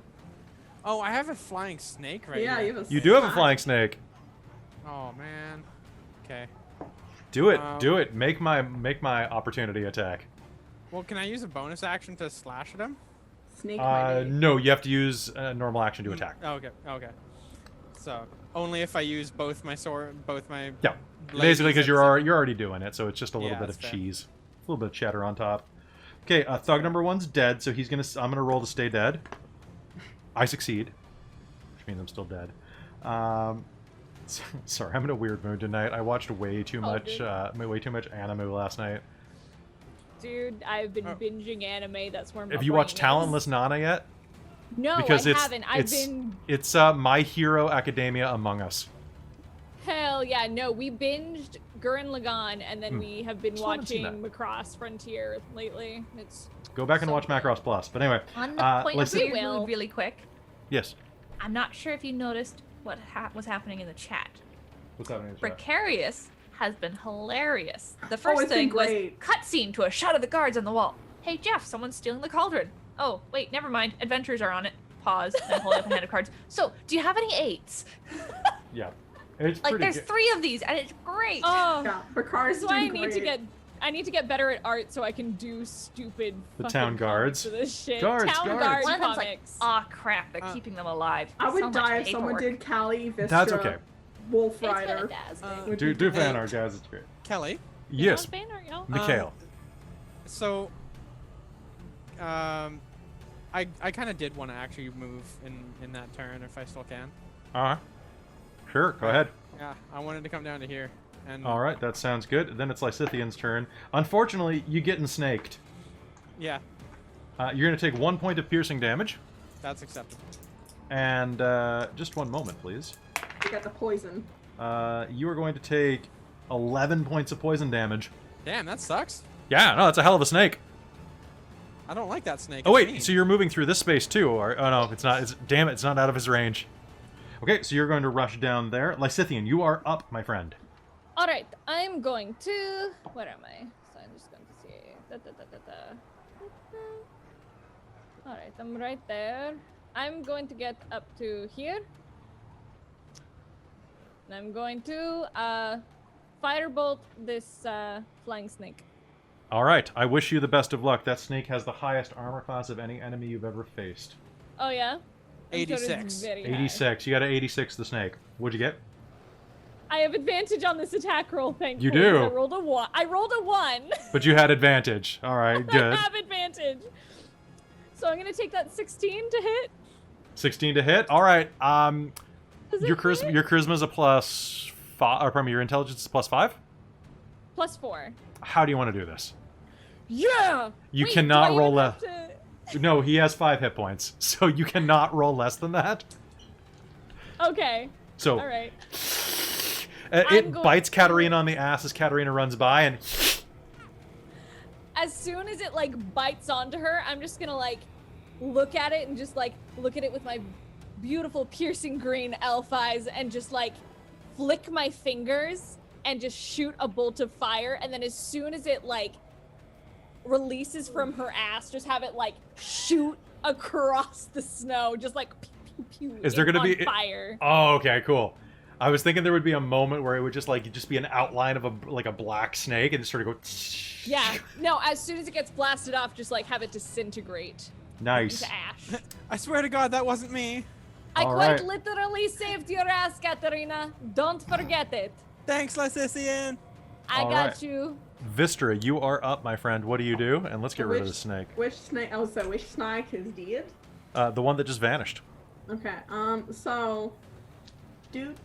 Oh, I have a flying snake right Yeah, here. you have a You do have a slide. flying snake. Oh man. Okay. Do it, Um, do it. Make my opportunity attack. Well, can I use a bonus action to slash at him? Snake my No, you have to use a normal action to attack. Okay. Okay. So only if I use both my sword, both my Yeah, blades basically because at you're the same- already doing it, so it's just a little Yeah, bit of that's fair. cheese, a little bit of cheddar on top. Okay, thug number one's dead, so I'm gonna roll to stay dead. I succeed, which means I'm still dead. Sorry, I'm in a weird mood tonight. I watched way too much anime last night. Dude, I've been Oh. binging anime. That's where my Have you brain watched is. Talentless Nana yet? No, Because I it's haven't. I've been it's My Hero Academia Among Us. hell yeah. No, we binged Gurren Lagann, and then we have been Still haven't seen watching Macross Frontier lately. It's Go back and so watch good. Macross Plus. But anyway, On the point let's of see. weird Will. mood, really quick. Yes. I'm not sure if you noticed what was happening in the chat. What's happening? Precarious has been hilarious. The Oh, first it's been thing was great. cutscene to a shot of the guards on the wall. Hey Jeff, someone's stealing the cauldron. Oh wait, never mind. Adventures are on it. Pause and hold up a hand of cards. So, do you have any 8s? Yeah, it's Like, pretty there's good. 3 of these, and it's great. oh, Yeah, Picard's that's why I doing need to great. get. I need to get better at art so I can do stupid. The fucking town guards. comics of this shit. Guards, town guards. guard One of them's like, comics. aw crap, they're Uh, keeping them alive. I would So much die if someone paperwork. did Callie, Vistra, That's okay. Wolf It's Rider. fantastic. would Do be great. fan art, guys. It's great. Kelly. Yes, Fan art, y'all. Mikhail. So, I kind of did want to actually move in that turn if I still can. Sure, go ahead. Yeah, I wanted to come down to here. And All right, that sounds good. Then it's Lysithian's turn. Unfortunately, you get ensnaked. Yeah, You're going to take 1 point of piercing damage. that's acceptable. And just one moment, please. You got the poison. You are going to take 11 points of poison damage. Damn, that sucks. Yeah, no, that's a hell of a snake. I don't like that snake. Oh It's wait, mean. so you're moving through this space too? Or oh no, it's not. Damn it, it's not out of his range. Okay, so you're going to rush down there. Lysithian, you are up, my friend. All right, I'm going to. Where am I? So I'm just going to see. All right, I'm right there. I'm going to get up to here. And I'm going to firebolt this flying snake. All right, I wish you the best of luck. That snake has the highest armor class of any enemy you've ever faced. Oh yeah. I'm sure it's 86. very high. 86. You got an 86 the snake. What'd you get? I have advantage on this attack roll. Thankfully. You do. I rolled a 1. I rolled a 1. But you had advantage. All right, good. I have advantage. So I'm gonna take that 16 to hit. 16 to hit. All right. Does it Your hit? charisma's a +5. Or pardon me, your intelligence is +5. Plus 4. How do you want to do this? Yeah. You Wait, cannot do I roll even less. have to- No, he has 5 hit points, so you cannot roll less than that. Okay. So All right. it I'm going bites to- Katarina on the ass as Katarina runs by, and As soon as it like bites onto her, I'm just gonna like look at it and just like look at it with my beautiful piercing green elf eyes and just like flick my fingers and just shoot a bolt of fire. And then as soon as it like releases from her ass, just have it like shoot across the snow, just like pew, pew, pew, Is there gonna on be- fire? oh, okay, cool. I was thinking there would be a moment where it would just be an outline of a black snake and just sort of go. Yeah. No, as soon as it gets blasted off, just like have it disintegrate Nice. into ash. I swear to God, that wasn't me. I All quite right. literally saved your ass, Katarina. Don't forget it. Thanks, Lysithian. I All got right. you. Vistra, you are up, my friend. What do you do? And let's get rid of the snake. Which snake? Oh, so which snake is dead? The one that just vanished. Okay. So. Do.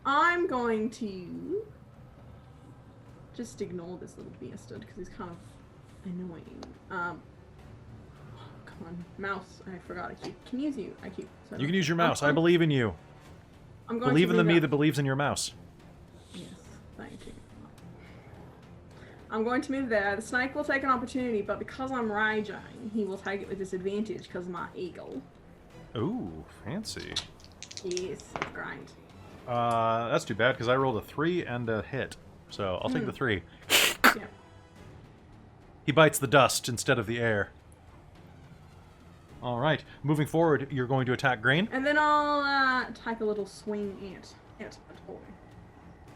I'm going to just ignore this little bastard because he's kind of annoying. Come on, mouse. I forgot. I can use you. So You can use your mouse. I believe in you. I'm going Believe to in the move me up. that believes in your mouse. Yes, thank you. I'm going to move there. The snake will take an opportunity, but because I'm raging, he will take it with disadvantage because of my eagle. Ooh, fancy. Yes, grind. That's too bad because I rolled a 3 and a hit. So I'll take the 3. Yeah. He bites the dust instead of the air. All right. Moving forward, you're going to attack Green. And then I'll take a little swing at boy.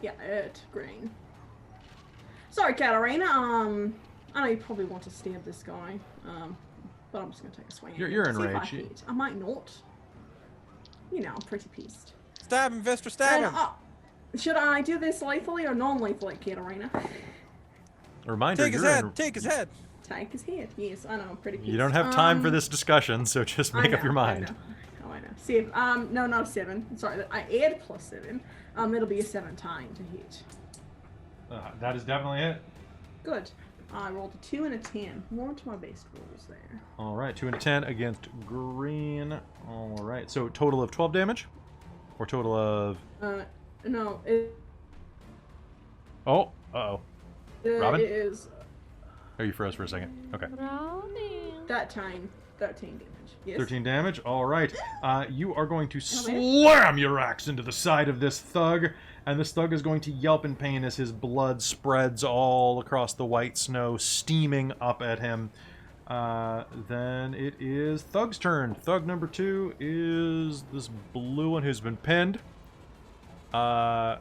Yeah, at green. Sorry, Katarina. I know you probably want to stab this guy. But I'm just gonna take a swing. You're at him to see if enraged. I hit. I might not. You know, I'm pretty pissed. Stab him, Vistra, stab And, him. should I do this lethally or non-lethally, Katarina? A reminder, Take his you're head, take his head. Take his head. Yes, I know. I'm pretty pissed. You don't have time for this discussion, so just make up your mind. I know. 7. No, not a 7. Sorry, I add +7. It'll be a 17 to hit. That is definitely it. Good. I rolled a 2 and a 10. One of my best rolls there. All right, 2 and a 10 against Green. All right, so total of 12 damage? Or total of... No, Oh, uh-oh. Robin? It is Oh, you froze for a second. Okay. that time 13 damage. Yes. 13 damage. All right. You are going to slam your axe into the side of this thug, and this thug is going to yelp in pain as his blood spreads all across the white snow, steaming up at him. Then it is Thug's turn. Thug number 2 is this blue one who's been pinned. I'm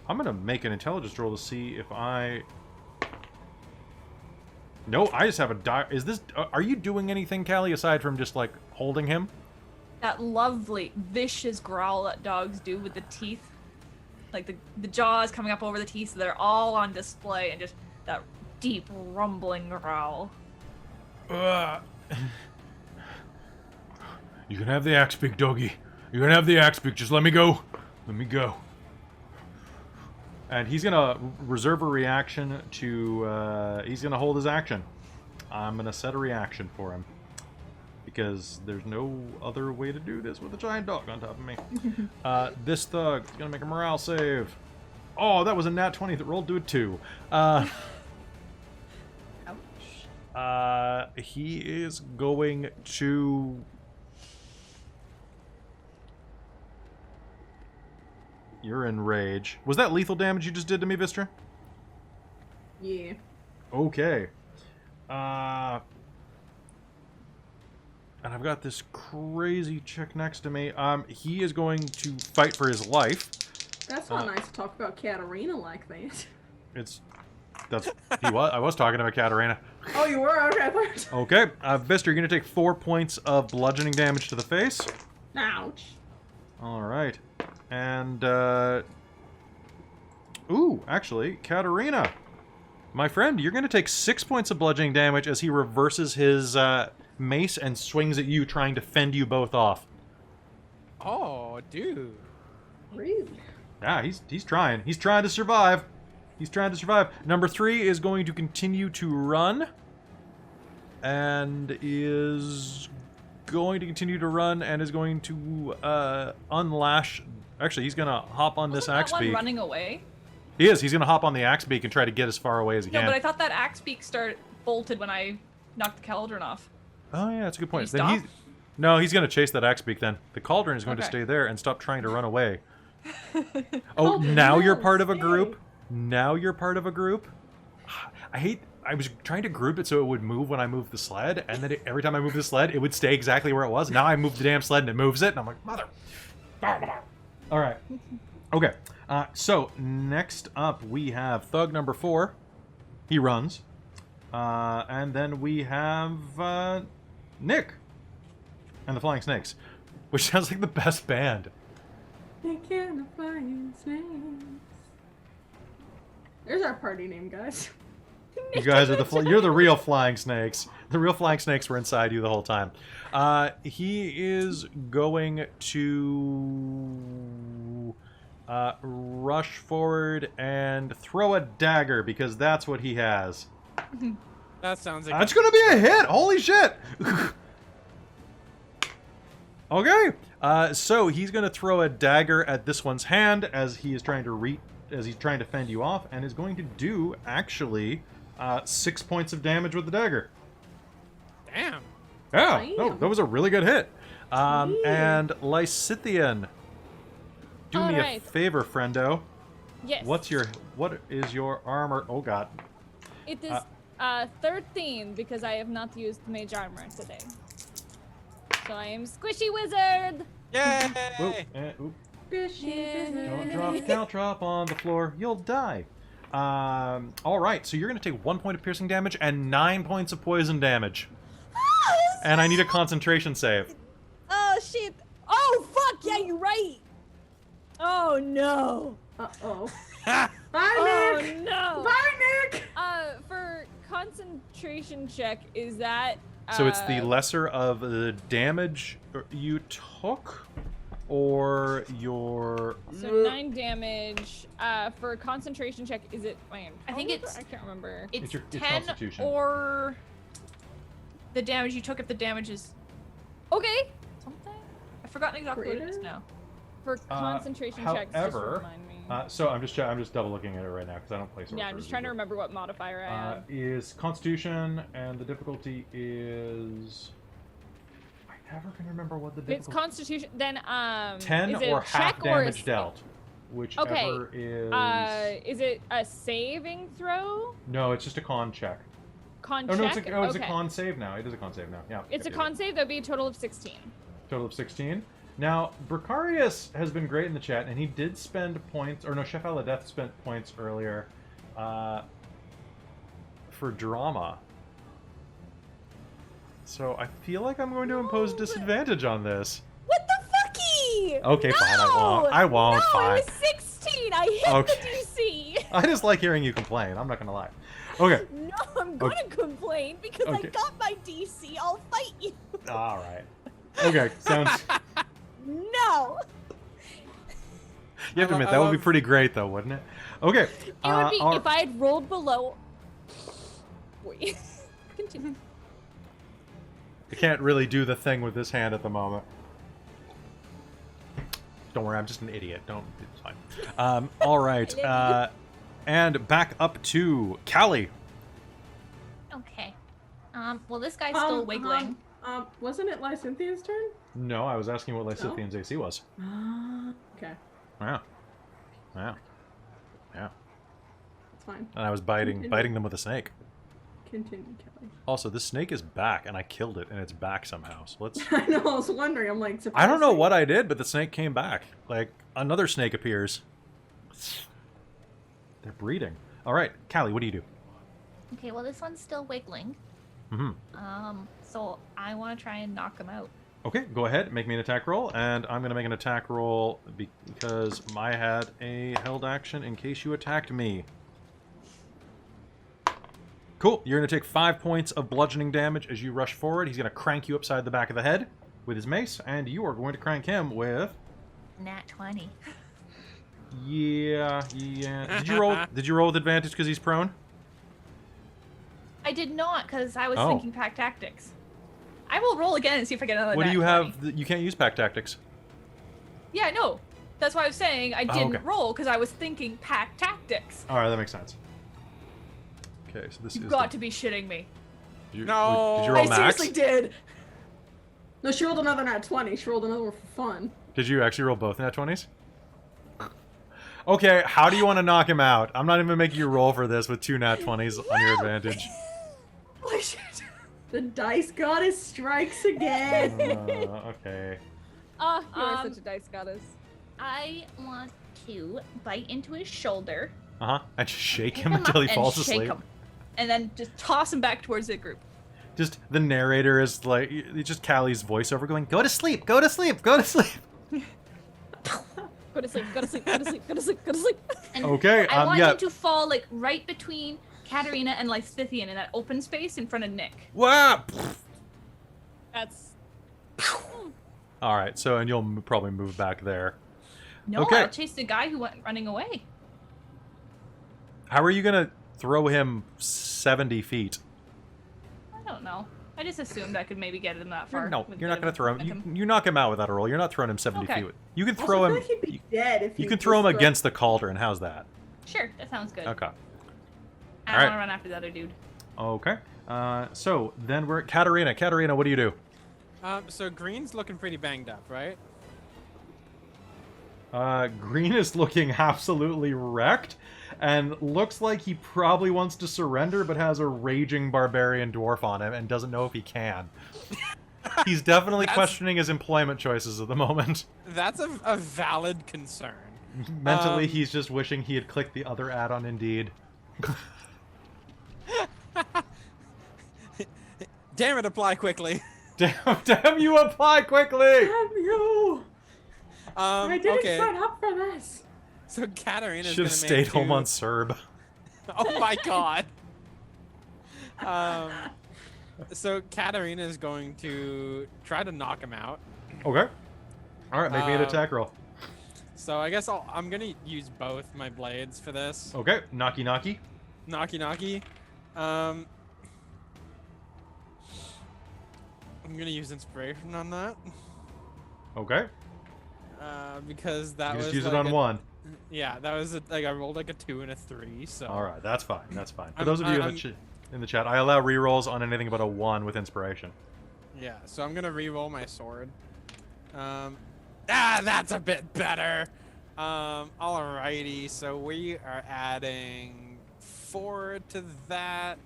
going to make an intelligence roll to see if I... No, I just have a die. Is this... Are you doing anything, Callie, aside from just, like, holding him? That lovely, vicious growl that dogs do with the teeth. Like, the jaws coming up over the teeth, so they're all on display, and just that deep, rumbling growl. You can have the axe, big doggy. You can have the axe, big... Just let me go. Let me go. And he's going to reserve a reaction to... he's going to hold his action. I'm going to set a reaction for him. Because there's no other way to do this with a giant dog on top of me. This thug is going to make a morale save. Oh, that was a nat 20 that rolled to a 2. He is going to... You're in rage. Was that lethal damage you just did to me, Vistra? Yeah. Okay. And I've got this crazy chick next to me. He is going to fight for his life. That's not nice to talk about Katarina like that. I was talking about Katarina. Oh, you were? Okay. Okay. Vistra, you're going to take 4 points of bludgeoning damage to the face. Ouch. All right. And, ooh, actually, Katarina, my friend, you're going to take 6 points of bludgeoning damage as he reverses his mace and swings at you, trying to fend you both off. Oh, dude. Rude. Yeah, he's trying. He's trying to survive. He's trying to survive. Number 3 is going to continue to run. And is going to continue to run and is going to unlash... Actually, he's going to hop on this axe beak. Running away? He is. He's going to hop on the axe beak and try to get as far away as he No, can. but I thought that axe beak bolted when I knocked the cauldron off. Oh, yeah, that's a good point. Did he stop? No, he's going to chase that axe beak then. The cauldron is going to Okay. stay there and stop trying to run away. Oh, now you're part of a stay. group? Now you're part of a group? I hate... I was trying to group it so it would move when I moved the sled, and then every time I moved the sled, it would stay exactly where it was. Now I moved the damn sled and it moves it, and I'm like, mother. All right. Okay. So next up we have Thug number 4. He runs. And then we have Nick and the Flying Snakes, which sounds like the best band. Nick and the Flying Snakes. There's our party name, guys. You guys are you're the real Flying Snakes. The real Flying Snakes were inside you the whole time. He is going to rush forward and throw a dagger because that's what he has. That sounds like That's gonna be a hit. Holy shit! Okay. So he's gonna throw a dagger at this one's hand as he is trying to fend you off, and is going to do actually 6 points of damage with the dagger. Damn. Yeah, Damn. that was a really good hit. And Lysithian, do me a Alright. favor, friendo. Yes. What is your armor? Oh god. It is 13 because I have not used mage armor today. So I am squishy wizard. Yay! Oop, oop. Fishy Don't business. drop, don't drop on the floor. You'll die. All right, so you're gonna take 1 point of piercing damage and 9 points of poison damage. And I need a concentration save. Oh shit! Oh fuck! Yeah, you're right. Oh no! Uh-oh. Ha! Bye, Oh Nick! no! Bye, Nick! For concentration check, is that? So it's the lesser of the damage you took, or your. So 9 damage. For concentration check, is it? Man, I think it's- I can't remember. It's your 10 constitution. or the damage you took if the damage is Okay. something. I've forgotten exactly what it is Greater? now. For concentration checks, just however, remind me. So I'm just double looking at it right now because I don't play. Yeah, I'm just trying to remember what modifier I had. Is Constitution, and the difficulty is. I never can remember what the If it's difficulty. Constitution, then 10 is it or a half check or a damage dealt, whichever is. Is it a saving throw? No, it's just a con check. Con Oh no, check? it's a Okay. con save now. It is a con save now. Yeah. It's a yeah, con save. That'd be a total of 16. Total of 16. Now, Bricarius has been great in the chat, and he did spend points, or no, Chef Aladeth spent points earlier for drama. So I feel like I'm going to impose disadvantage on this. What the fucky? Okay, fine, I won't. I won't, No, fine. it was 16. I hit Okay. the DC. I just like hearing you complain. I'm not going to lie. Okay. No, I'm gonna complain because Okay. I got my DC. I'll fight you. All right. Okay, sounds... No. You have to admit, I that would be love- pretty great, though, wouldn't it? Okay. It would be all- if I had rolled below. Wait. Continue. I can't really do the thing with this hand at the moment. Don't worry, I'm just an idiot. Don't. It's fine. All right. And back up to Callie. Okay. Well, this guy's still wiggling. Wasn't it Lysithian's turn? No, I was asking what Lysithian's AC was. Okay, Yeah. Yeah. Yeah. that's fine. And I was biting Continue. them with a snake. Continue, Kelly. Also, this snake is back, and I killed it, and it's back somehow. So let's. I know, I was wondering. I'm like, I don't know surprised. what I did, but the snake came back. Like, another snake appears. They're breeding. All right, Callie, what do you do? Okay, well, this one's still wiggling. Mm-hmm. So I want to try and knock him out. Okay, go ahead, make me an attack roll, and I'm going to make an attack roll because I had a held action in case you attacked me. Cool, you're going to take 5 points of bludgeoning damage as you rush forward. He's going to crank you upside the back of the head with his mace, and you are going to crank him with... Nat 20. Yeah. Did you roll with advantage because he's prone? I did not, because I was Oh. thinking pack tactics. I will roll again and see if I get another What do nat you 20. have? You can't use pack tactics. Yeah, no. That's why I was saying I didn't okay. roll, because I was thinking pack tactics. All right, that makes sense. Okay, so this You've is. got to be shitting me. Did you No. roll I max? seriously did. No, she rolled another nat 20. She rolled another one for fun. Did you actually roll both nat 20s? Okay, how do you want to knock him out? I'm not even making you roll for this with 2 nat 20s on your advantage. The dice goddess strikes again. Okay. Oh, you are such a dice goddess. I want to bite into his shoulder. Uh-huh. And just shake Pick him until he up falls and shake asleep. him, and then just toss him back towards the group. Just the narrator is like, it's just Callie's voiceover going, go to sleep, go to sleep, go to sleep. Go to sleep, go to sleep, go to sleep, go to sleep, go to sleep. And Okay, I want yeah. him to fall like right between Katarina and Lysithian in that open space in front of Nick. Wow. That's... All right, so, and you'll probably move back there. No, Okay. I'll chase the guy who went running away. How are you going to throw him 70 feet? I don't know. I just assumed I could maybe get him that far. No, with you're a not bit going to of throw him. momentum. You knock him out without a roll. You're not throwing him 70 Okay. feet. You can Also, throw I feel him. like he'd be dead if You can throw him just against the cauldron. How's that? Sure, that sounds good. Okay. I Alright. want to run after the other dude. Okay. So then we're at Katarina. Katarina, what do you do? So Green's looking pretty banged up, right? Green is looking absolutely wrecked and looks like he probably wants to surrender but has a raging barbarian dwarf on him and doesn't know if he can. He's definitely questioning his employment choices at the moment. That's a valid concern. Mentally, he's just wishing he had clicked the other ad on Indeed. Damn it, apply quickly. Damn you, apply quickly! Damn you! I didn't okay. sign up for this. So Katarina's Should gonna have stayed home two... on Serb. Oh my god. So Katarina is going to try to knock him out. Okay. Alright, make me an attack roll. So I guess I'm gonna use both my blades for this. Okay, knocky knocky. Knocky knocky. I'm gonna use inspiration on that. Okay. Because that You was just use like it on one. Yeah, that was like I rolled like a 2 and a 3. So. Alright, that's fine. That's fine. For I'm- those of you I'm- in the chat, I allow rerolls on anything but a 1 with inspiration. Yeah, so I'm gonna re-roll my sword. That's a bit better. Alrighty, so we are adding 4 to that,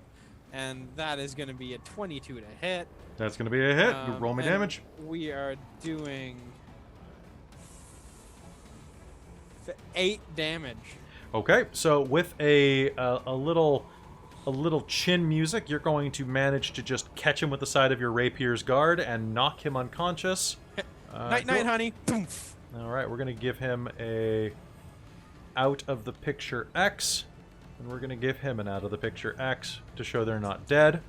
and that is gonna be a 22 to hit. That's going to be a hit. Roll me and damage. We are doing 8 damage. Okay, so with a little chin music, you're going to manage to just catch him with the side of your rapier's guard and knock him unconscious. Night, night, honey. Poof. All right, we're going to give him a out of the picture X, and we're going to give him an out of the picture X to show they're not dead.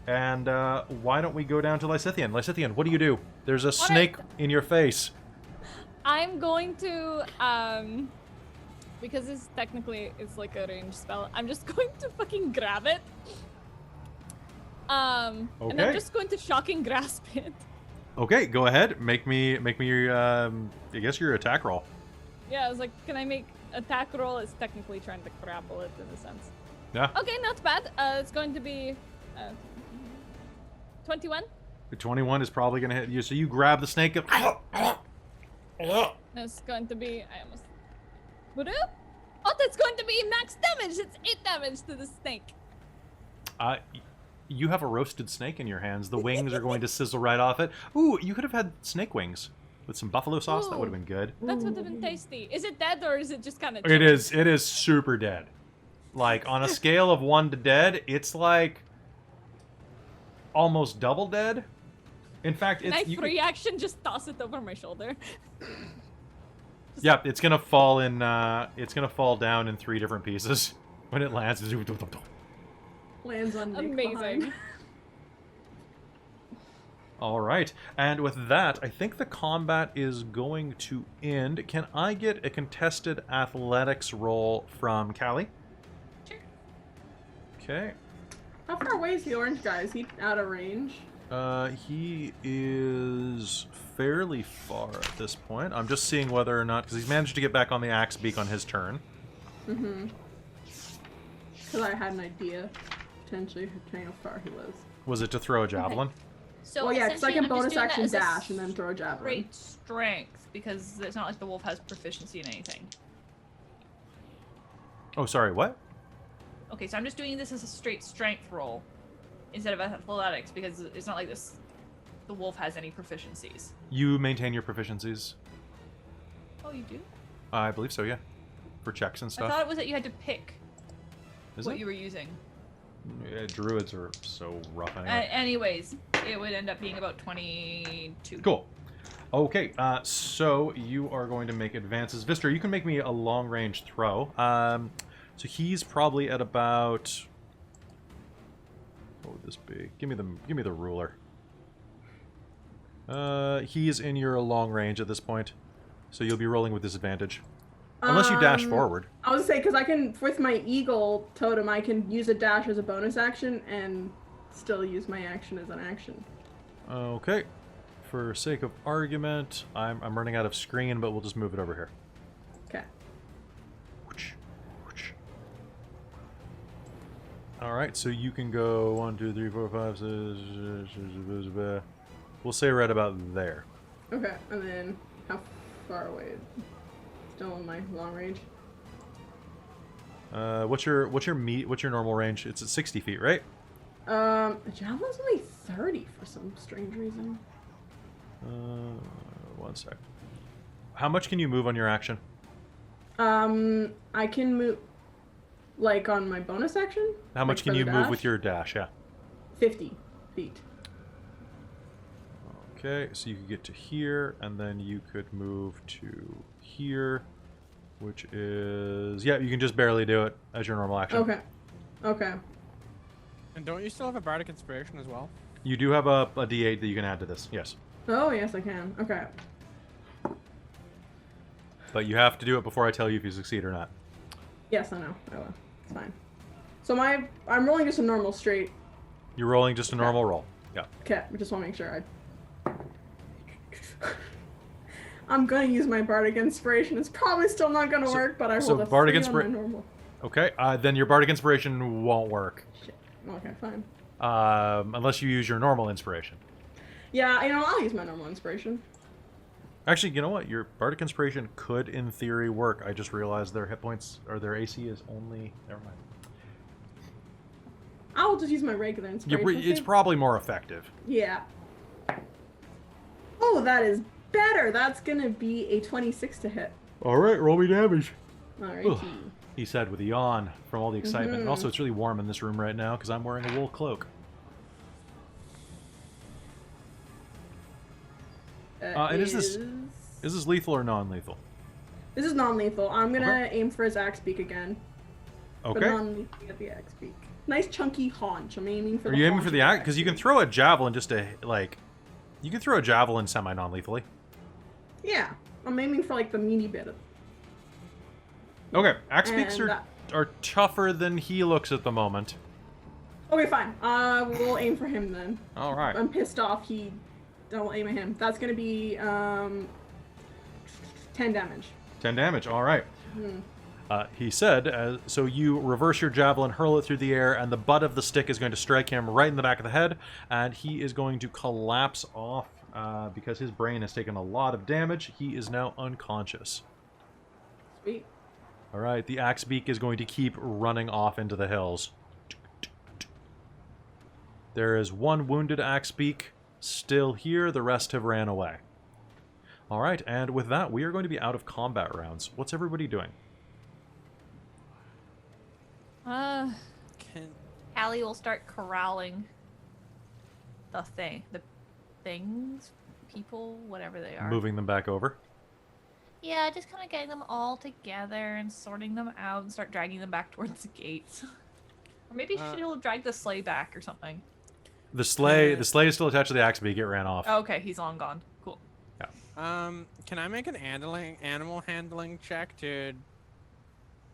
And why don't we go down to Lysithian? Lysithian, what do you do? There's a snake in your face. I'm going to, because it's like a ranged spell, I'm just going to fucking grab it. And I'm Okay. just going to shocking grasp it. Okay, go ahead. Make me your, I guess your attack roll. Yeah, I was like, can I make attack roll? It's technically trying to grapple it in a sense. Yeah. Okay, not bad. It's going to be 21. The 21 is probably going to hit you. So you grab the snake. That's going to be, I almost... Whoop. Oh, that's going to be max damage. It's 8 damage to the snake. You have a roasted snake in your hands. The wings are going to sizzle right off it. Ooh, you could have had snake wings with some buffalo sauce. That would have been good. That would have been tasty. Is it dead or is it just kind of... It is super dead. Like, on a scale of 1 to dead, it's like almost double dead. In fact, Can it's... I free action just toss it over my shoulder? Yeah, it's gonna fall in. It's gonna fall down in 3 different pieces when it lands. Lands on Nick Amazing. behind. All right, and with that, I think the combat is going to end. Can I get a contested athletics roll from Callie? Sure. Okay. How far away is the orange guy? Is he out of range? He is fairly far at this point. I'm just seeing whether or not, because he's managed to get back on the axe beak on his turn. Mm-hmm. Because I had an idea, potentially, depending how far he was. Was it to throw a javelin? So Well, yeah, because I essentially, can I'm just bonus doing that action as a dash and then throw a javelin. Great strength, because it's not like the wolf has proficiency in anything. Oh, sorry, what? Okay, so I'm just doing this as a straight strength roll instead of athletics because it's not like this. The wolf has any proficiencies. You maintain your proficiencies. Oh, you do? I believe so, yeah. For checks and I stuff. thought it was that you had to pick Is what it? you were using. Yeah, druids are so rough anyway. Anyways, it would end up being about 22. Cool. Okay, so you are going to make advances. Vistra, you can make me a long-range throw. So he's probably at about... What would this be? Give me the ruler. He's in your long range at this point, so you'll be rolling with disadvantage. Unless you dash forward. I was gonna say, because I can, with my eagle totem, I can use a dash as a bonus action and still use my action as an action. Okay. For sake of argument, I'm running out of screen, but we'll just move it over here. Okay. Alright, so you can go 1, 2, 3, 4, 5, 6... We'll say right about there. Okay, and then how far away? Still in my long range. What's your normal range? It's at 60 feet, right? The javelin's only 30 for some strange reason. 1 sec. How much can you move on your action? I can move, like on my bonus action. How much Like can for you the move dash? with your dash? Yeah. 50 feet. Okay, so you could get to here, and then you could move to here, which is... Yeah, you can just barely do it as your normal action. Okay. Okay. And don't you still have a bardic inspiration as well? You do have a D8 that you can add to this, yes. Oh, yes, I can. Okay. But you have to do it before I tell you if you succeed or not. Yes, I know. I will. It's fine. So I'm rolling just a normal straight. You're rolling just a normal roll. Yeah. Okay, I just want to make sure I'm gonna use my bardic inspiration. It's probably still not gonna work, but I rolled a bardic 3 on my normal. Okay, then your bardic inspiration won't work. Shit. Okay, fine. Unless you use your normal inspiration. Yeah, I'll use my normal inspiration. Actually, you know what? Your bardic inspiration could, in theory, work. I just realized their hit points, or their AC is only... Never mind. I'll just use my regular inspiration. It's probably more effective. Yeah. Oh, that is better. That's gonna be a 26 to hit. Alright, roll me damage. Alrighty. He said with a yawn from all the excitement. And also, it's really warm in this room right now because I'm wearing a wool cloak. And is this lethal or non-lethal? This is non-lethal. I'm gonna aim for his axe beak again. Okay. But non-lethal at the axe beak. Nice chunky haunch. I'm aiming for. Are you aiming for the axe? Because you can throw a javelin just to like. You can throw a javelin semi-non-lethally. Yeah, I'm aiming for like the meaty bit of. Okay, axe beaks are tougher than he looks at the moment. Okay, fine. We'll aim for him then. All right. I'm pissed off. Don't aim at him. That's gonna be 10 damage. 10 damage. All right. He said, so you reverse your javelin, hurl it through the air, and the butt of the stick is going to strike him right in the back of the head, and he is going to collapse off because his brain has taken a lot of damage. He is now unconscious. Sweet. All right, the axe beak is going to keep running off into the hills. There is one wounded axe beak still here. The rest have ran away. All right, and with that, we are going to be out of combat rounds. What's everybody doing? Callie will start corralling the things, people, whatever they are. Moving them back over? Yeah, just kind of getting them all together and sorting them out and start dragging them back towards the gates. Or maybe she'll drag the sleigh back or something. The sleigh is still attached to the axe beak. It ran off. Oh, okay, he's long gone. Cool. Yeah. Can I make an animal handling check to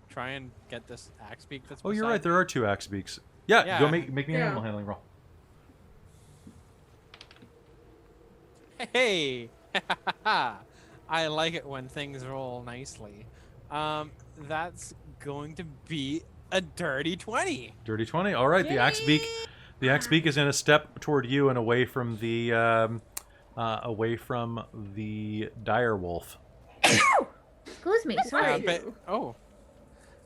try and get this axe beak that's Oh, you're beside right. There are two axe beaks. Yeah, Yeah. go make me an animal handling roll. me? Hey! I like it when things roll nicely. That's going to be a dirty 20. Dirty 20. All right, the axe beak. The axe beak is in a step toward you and away from the dire wolf. Excuse me, sorry. Right. Oh.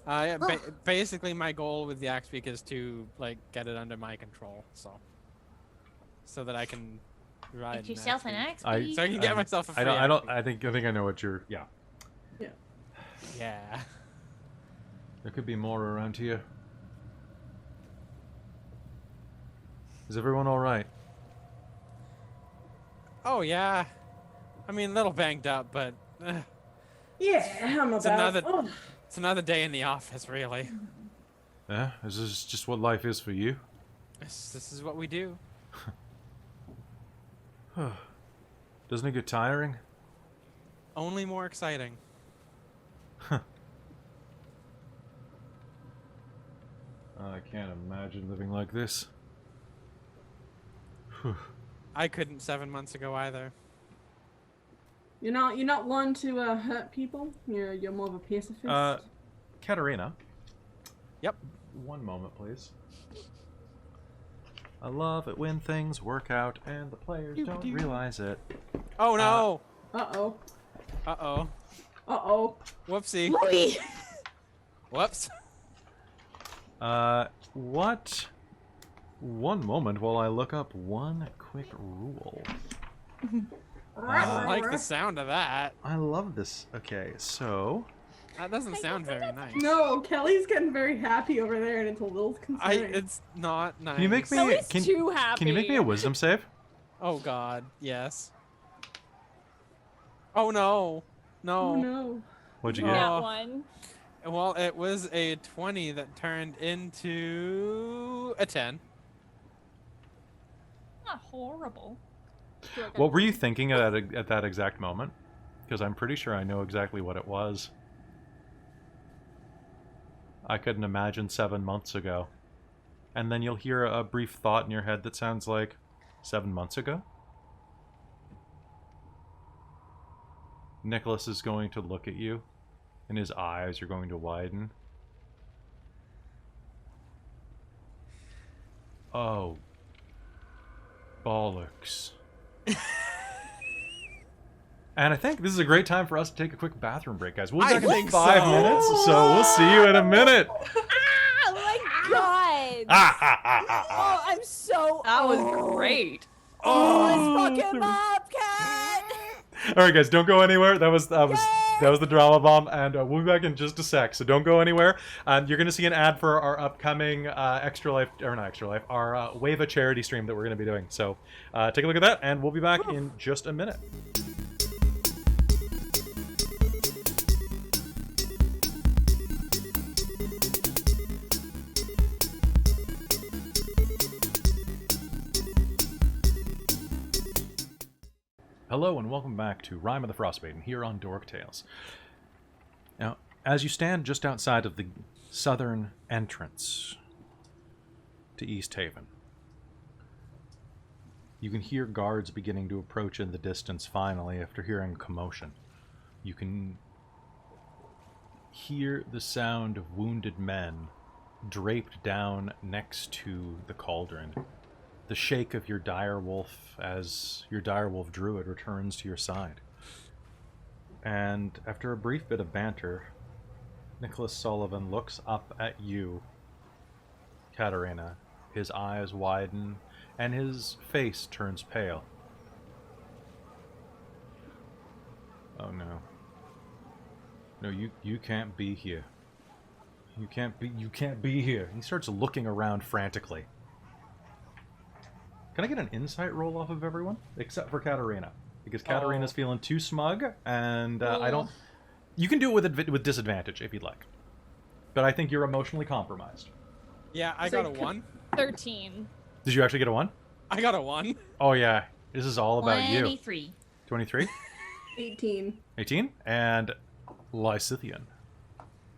Yeah, basically, my goal with the axe beak is to like get it under my control, so that I can ride. Get yourself an axe. So I can get myself a free axe beak. I think I know what you're. Yeah. Yeah. There could be more around here. Is everyone all right? Oh yeah. I mean, a little banged up, but Yeah, I'm it's about. it's another day in the office, really. Yeah, is this just what life is for you? This is what we do. Doesn't it get tiring? Only more exciting. I can't imagine living like this. I couldn't 7 months ago either. You're not one to hurt people. You're more of a pacifist. Katarina. Yep. One moment, please. I love it when things work out and the players don't realize it. Oh no! Uh-oh. Uh-oh. Uh-oh. Whoopsie. Whoops. What? One moment while I look up one quick rule. I like the sound of that. I love this. Okay, so... That doesn't sound very nice. No, Kelly's getting very happy over there, and it's a little concerning. It's not nice. Can you make me... Kelly's too happy. Can you make me a wisdom save? Oh god, yes. Oh no. No. Oh no. What'd you Oh. get? That one. Well, it was a 20 that turned into a 10. Not horrible. What were you thinking at that exact moment? Because I'm pretty sure I know exactly what it was. I couldn't imagine 7 months ago. And then you'll hear a brief thought in your head that sounds like 7 months ago. Nicholas is going to look at you, and his eyes are going to widen. Oh. Bollocks. And I think this is a great time for us to take a quick bathroom break, guys. We'll be back in 5 minutes, so we'll see you in a minute. Oh my god! Oh, I'm so. That was great. Oh, let's fuck him up, cat! All right, guys, don't go anywhere. That was the drama bomb, and we'll be back in just a sec. So don't go anywhere. You're going to see an ad for our upcoming Extra Life, or not Extra Life, our Wave a charity stream that we're going to be doing. So take a look at that, and we'll be back in just a minute. Hello and welcome back to Rime of the Frostmaiden here on Dork Tales. Now, as you stand just outside of the southern entrance to East Haven, you can hear guards beginning to approach in the distance finally after hearing commotion. You can hear the sound of wounded men draped down next to the cauldron. The shake of your direwolf as your direwolf druid returns to your side. And after a brief bit of banter, Nicholas Sullivan looks up at you, Katarina. His eyes widen and his face turns pale. Oh no. No, you can't be here. You can't be here. He starts looking around frantically. Can I get an insight roll off of everyone? Except for Katarina. Because Katarina's feeling too smug, and I don't... You can do it with disadvantage, if you'd like. But I think you're emotionally compromised. Yeah, I got a 1. 13. Did you actually get a 1? I got a 1. Oh yeah, this is all about 23. you. 23? 18. 18? And Lysithian.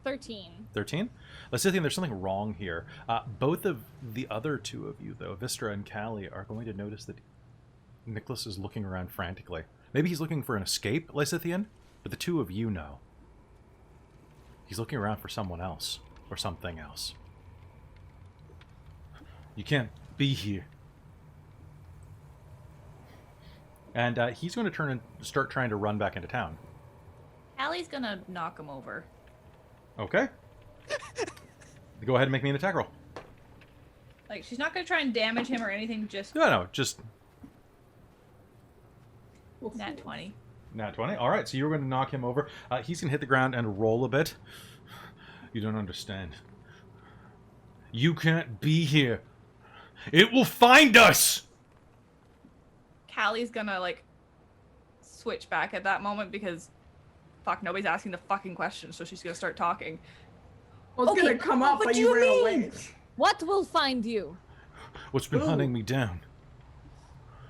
13. 13? Lysithian, there's something wrong here. Both of the other two of you, though, Vistra and Callie, are going to notice that Nicholas is looking around frantically. Maybe he's looking for an escape, Lysithian, but the two of you know. He's looking around for someone else, or something else. You can't be here. And he's going to turn and start trying to run back into town. Allie's gonna knock him over. Okay. Go ahead and make me an attack roll. Like, she's not gonna try and damage him or anything, just No, just nat 20. nat 20. All right, so you're going to knock him over. He's going to hit the ground and roll a bit. You don't understand. You can't be here. It will find us! Callie's gonna, like, switch back at that moment because, fuck, nobody's asking the fucking question, so she's gonna start talking. I was gonna come up, what but do you you ran mean? away. What will find you? What's been hunting me down?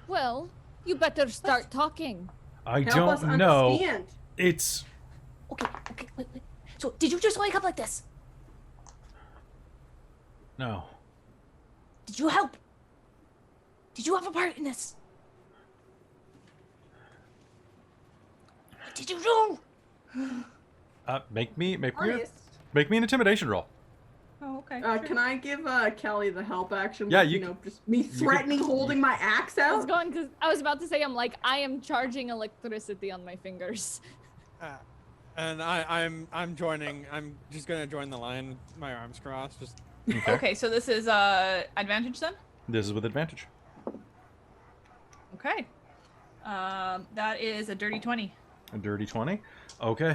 Well, you better start talking. I Help us don't know. understand. It's... Okay, wait. So, did you just wake up like this? No. Did you help? Did you have a part in this? What did you do? Make me Honest. an intimidation roll. Oh, okay. Can I give Callie the help action? Yeah, with, you know, just me threatening holding my axe I was out. going because I was about to say I am charging electricity on my fingers. And I'm joining. I'm just gonna join the line with my arms crossed. Just Okay, so this is advantage then? This is with advantage. Okay. That is a dirty 20. A dirty 20. Okay. my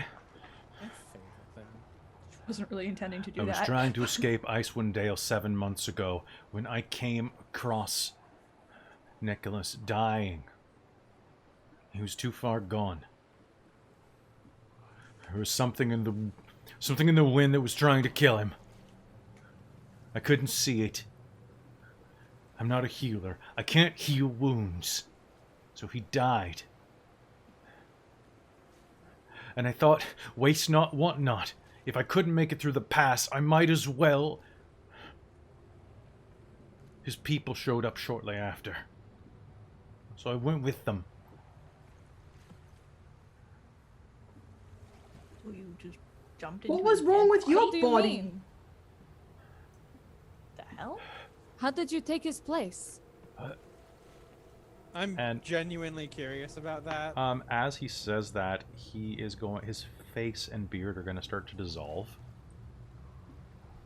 favorite thing. Wasn't really intending to do I was that. trying to escape Icewind Dale 7 months ago when I came across Nicholas dying. He was too far gone. There was something in the wind that was trying to kill him. I couldn't see it. I'm not a healer. I can't heal wounds. So he died. And I thought, waste not, want not. If I couldn't make it through the pass, I might as well. His people showed up shortly after. So I went with them. So you just jumped into What was his wrong dead with body? your What do you body? mean? The hell? How did you take his place? I'm And- genuinely curious about that. As he says that, his face and beard are going to start to dissolve.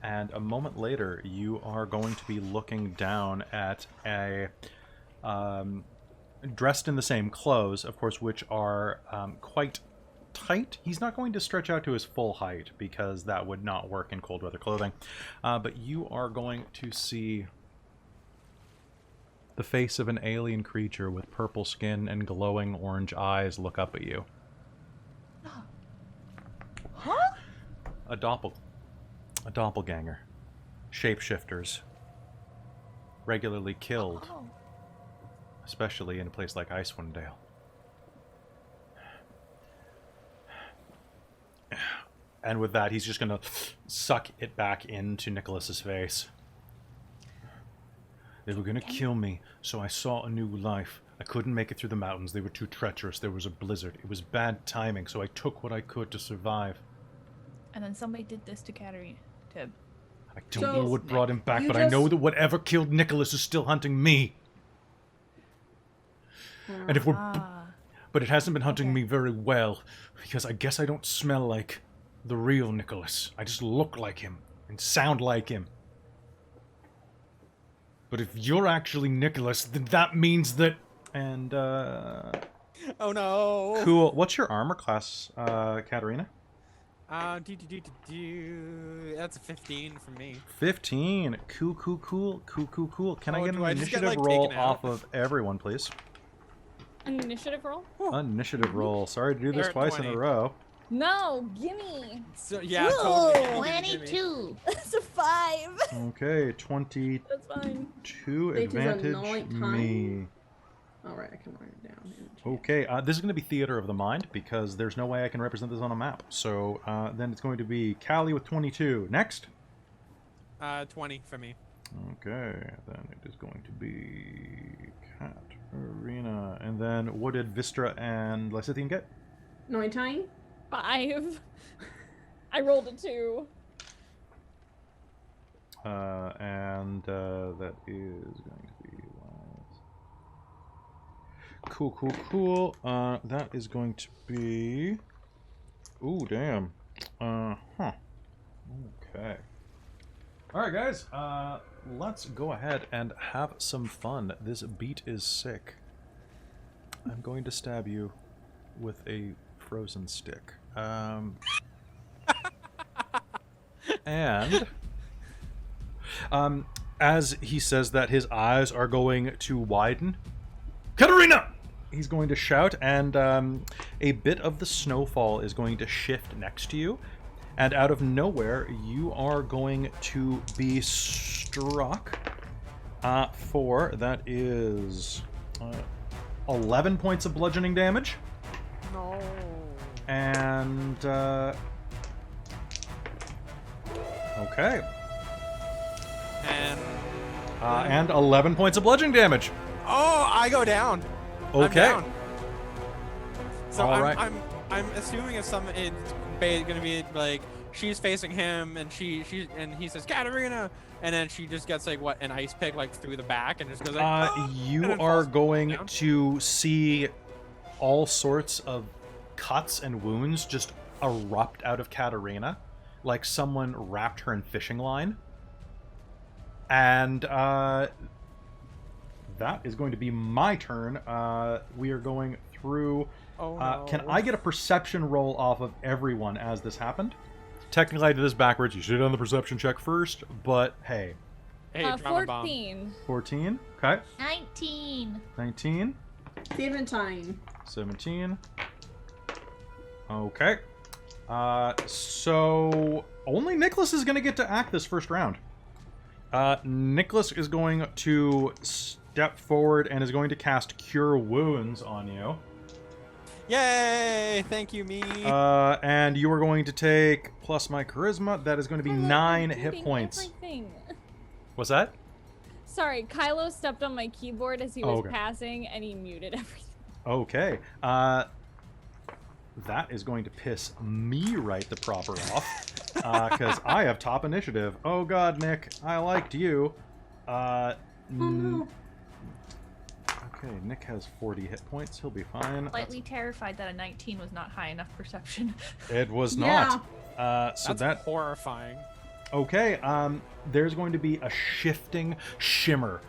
And a moment later, you are going to be looking down at a, dressed in the same clothes, of course, which are quite tight. He's not going to stretch out to his full height, because that would not work in cold weather clothing. But you are going to see the face of an alien creature with purple skin and glowing orange eyes look up at you. Huh? A doppelganger. Shapeshifters. Regularly killed, Oh. especially in a place like Icewind Dale. And with that, he's just gonna suck it back into Nicholas's face. They were gonna kill me, so I saw a new life. I couldn't make it through the mountains. They were too treacherous. There was a blizzard. It was bad timing, so I took what I could to survive. And then somebody did this to Katarina. To I don't So, know what brought him back, you but I know just- that whatever killed Nicholas is still hunting me. And if we're... But it hasn't been hunting Okay. me very well, because I guess I don't smell like the real Nicholas. I just look like him and sound like him. But if you're actually Nicholas, then that means that... And, Oh no. Cool. What's your armor class, Katarina? That's a 15 for me. 15. Cool. Can I Oh, get an do I just get, initiative like, roll taken out? off of everyone, please? An initiative roll? Initiative roll. Sorry to do this Or twice in a 20. row. No, gimme. So yeah, totally. Jimmy. 22. That's a 5. Okay, 22 That's fine. It is a advantage night me. time. All right, I can write it down. in the chat. Okay, this is going to be theater of the mind because there's no way I can represent this on a map. So then it's going to be Callie with 22. Next. 20 for me. Okay, then it is going to be Katarina. And then what did Vistra and Lysithian get? 19. 5. I rolled a 2. And that is going to be cool. That is going to be... Ooh, damn. Okay. All right, guys. Let's go ahead and have some fun. This beat is sick. I'm going to stab you with a frozen stick. And as he says that, his eyes are going to widen. Katarina! He's going to shout, and a bit of the snowfall is going to shift next to you. And out of nowhere, you are going to be struck for, that is 11 points of bludgeoning damage. No. And, okay. And 11 points of bludgeoning damage. Oh, I go down. Okay. I'm down. So All right. I'm assuming it's gonna be like she's facing him and and he says Katarina, and then she just gets like what, an ice pick like through the back and just goes like You and then are falls going down. to see all sorts of cuts and wounds just erupt out of Katarina, like someone wrapped her in fishing line. And that is going to be my turn. We are going through. Oh, no. Can I get a perception roll off of everyone as this happened? Technically, I did this backwards. You should have done the perception check first, but hey. Hey, drama bomb. 14. 14. Okay. 19. 19. 17. Okay. So only Nicholas is going to get to act this first round. Nicholas is going to step forward and is going to cast Cure Wounds on you. Yay! Thank you, me. And you are going to take plus my charisma. That is going to be 9 hit Muting points. everything. What's that? Sorry, Kylo stepped on my keyboard as he was okay. passing, and he muted everything. Okay. That is going to piss me right the proper off. Because I have top initiative. Oh god, Nick. I liked you. No. Okay, Nick has 40 hit points. He'll be fine. Slightly terrified that a 19 was not high enough perception. It was Yeah. not. So That's that... horrifying. Okay, there's going to be a shifting shimmer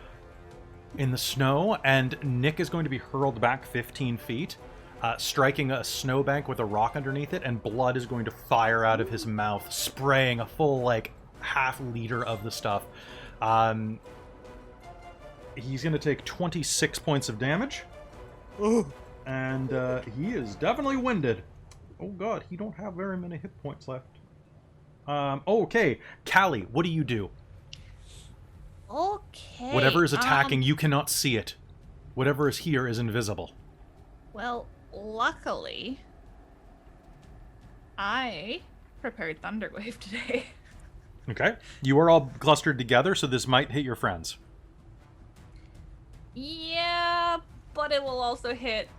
in the snow, and Nick is going to be hurled back 15 feet, striking a snowbank with a rock underneath it, and blood is going to fire out of his mouth, spraying a full, like, half liter of the stuff. He's going to take 26 points of damage. Ooh. And he is definitely winded. Oh god, he don't have very many hit points left. Okay, Callie, what do you do? Okay. Whatever is attacking, you cannot see it. Whatever is here is invisible. Well, luckily, I prepared Thunderwave today. Okay. You are all clustered together, so this might hit your friends. Yeah, but it will also hit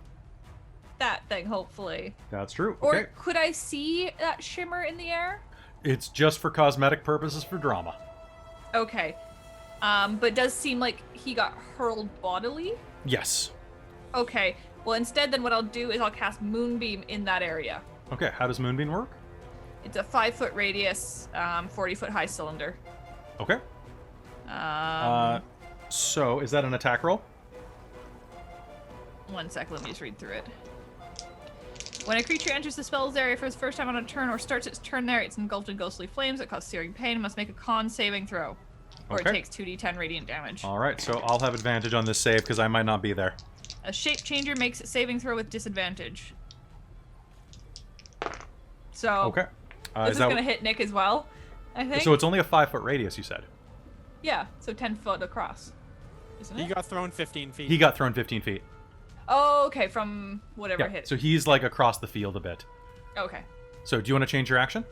that thing, hopefully. That's true. Or Okay. could I see that shimmer in the air? It's just for cosmetic purposes for drama. Okay. But it does seem like he got hurled bodily. Yes. Okay. Well, instead, then what I'll do is I'll cast Moonbeam in that area. Okay, how does Moonbeam work? It's a 5-foot radius, 40-foot high cylinder. Okay. So, is that an attack roll? 1 sec, let me just read through it. When a creature enters the spell's area for the first time on a turn or starts its turn there, it's engulfed in ghostly flames that cause searing pain and must make a con saving throw. Or Okay. it takes 2d10 radiant damage. Alright, so I'll have advantage on this save because I might not be there. A shape changer makes a saving throw with disadvantage. So, Okay. this is gonna hit Nick as well, I think. So it's only a 5-foot radius, you said? Yeah, so 10 foot across. Isn't He it? got thrown 15 feet. He got thrown 15 feet. Oh, okay, from whatever Yeah, hit. so he's like across the field a bit. Okay. So do you want to change your action?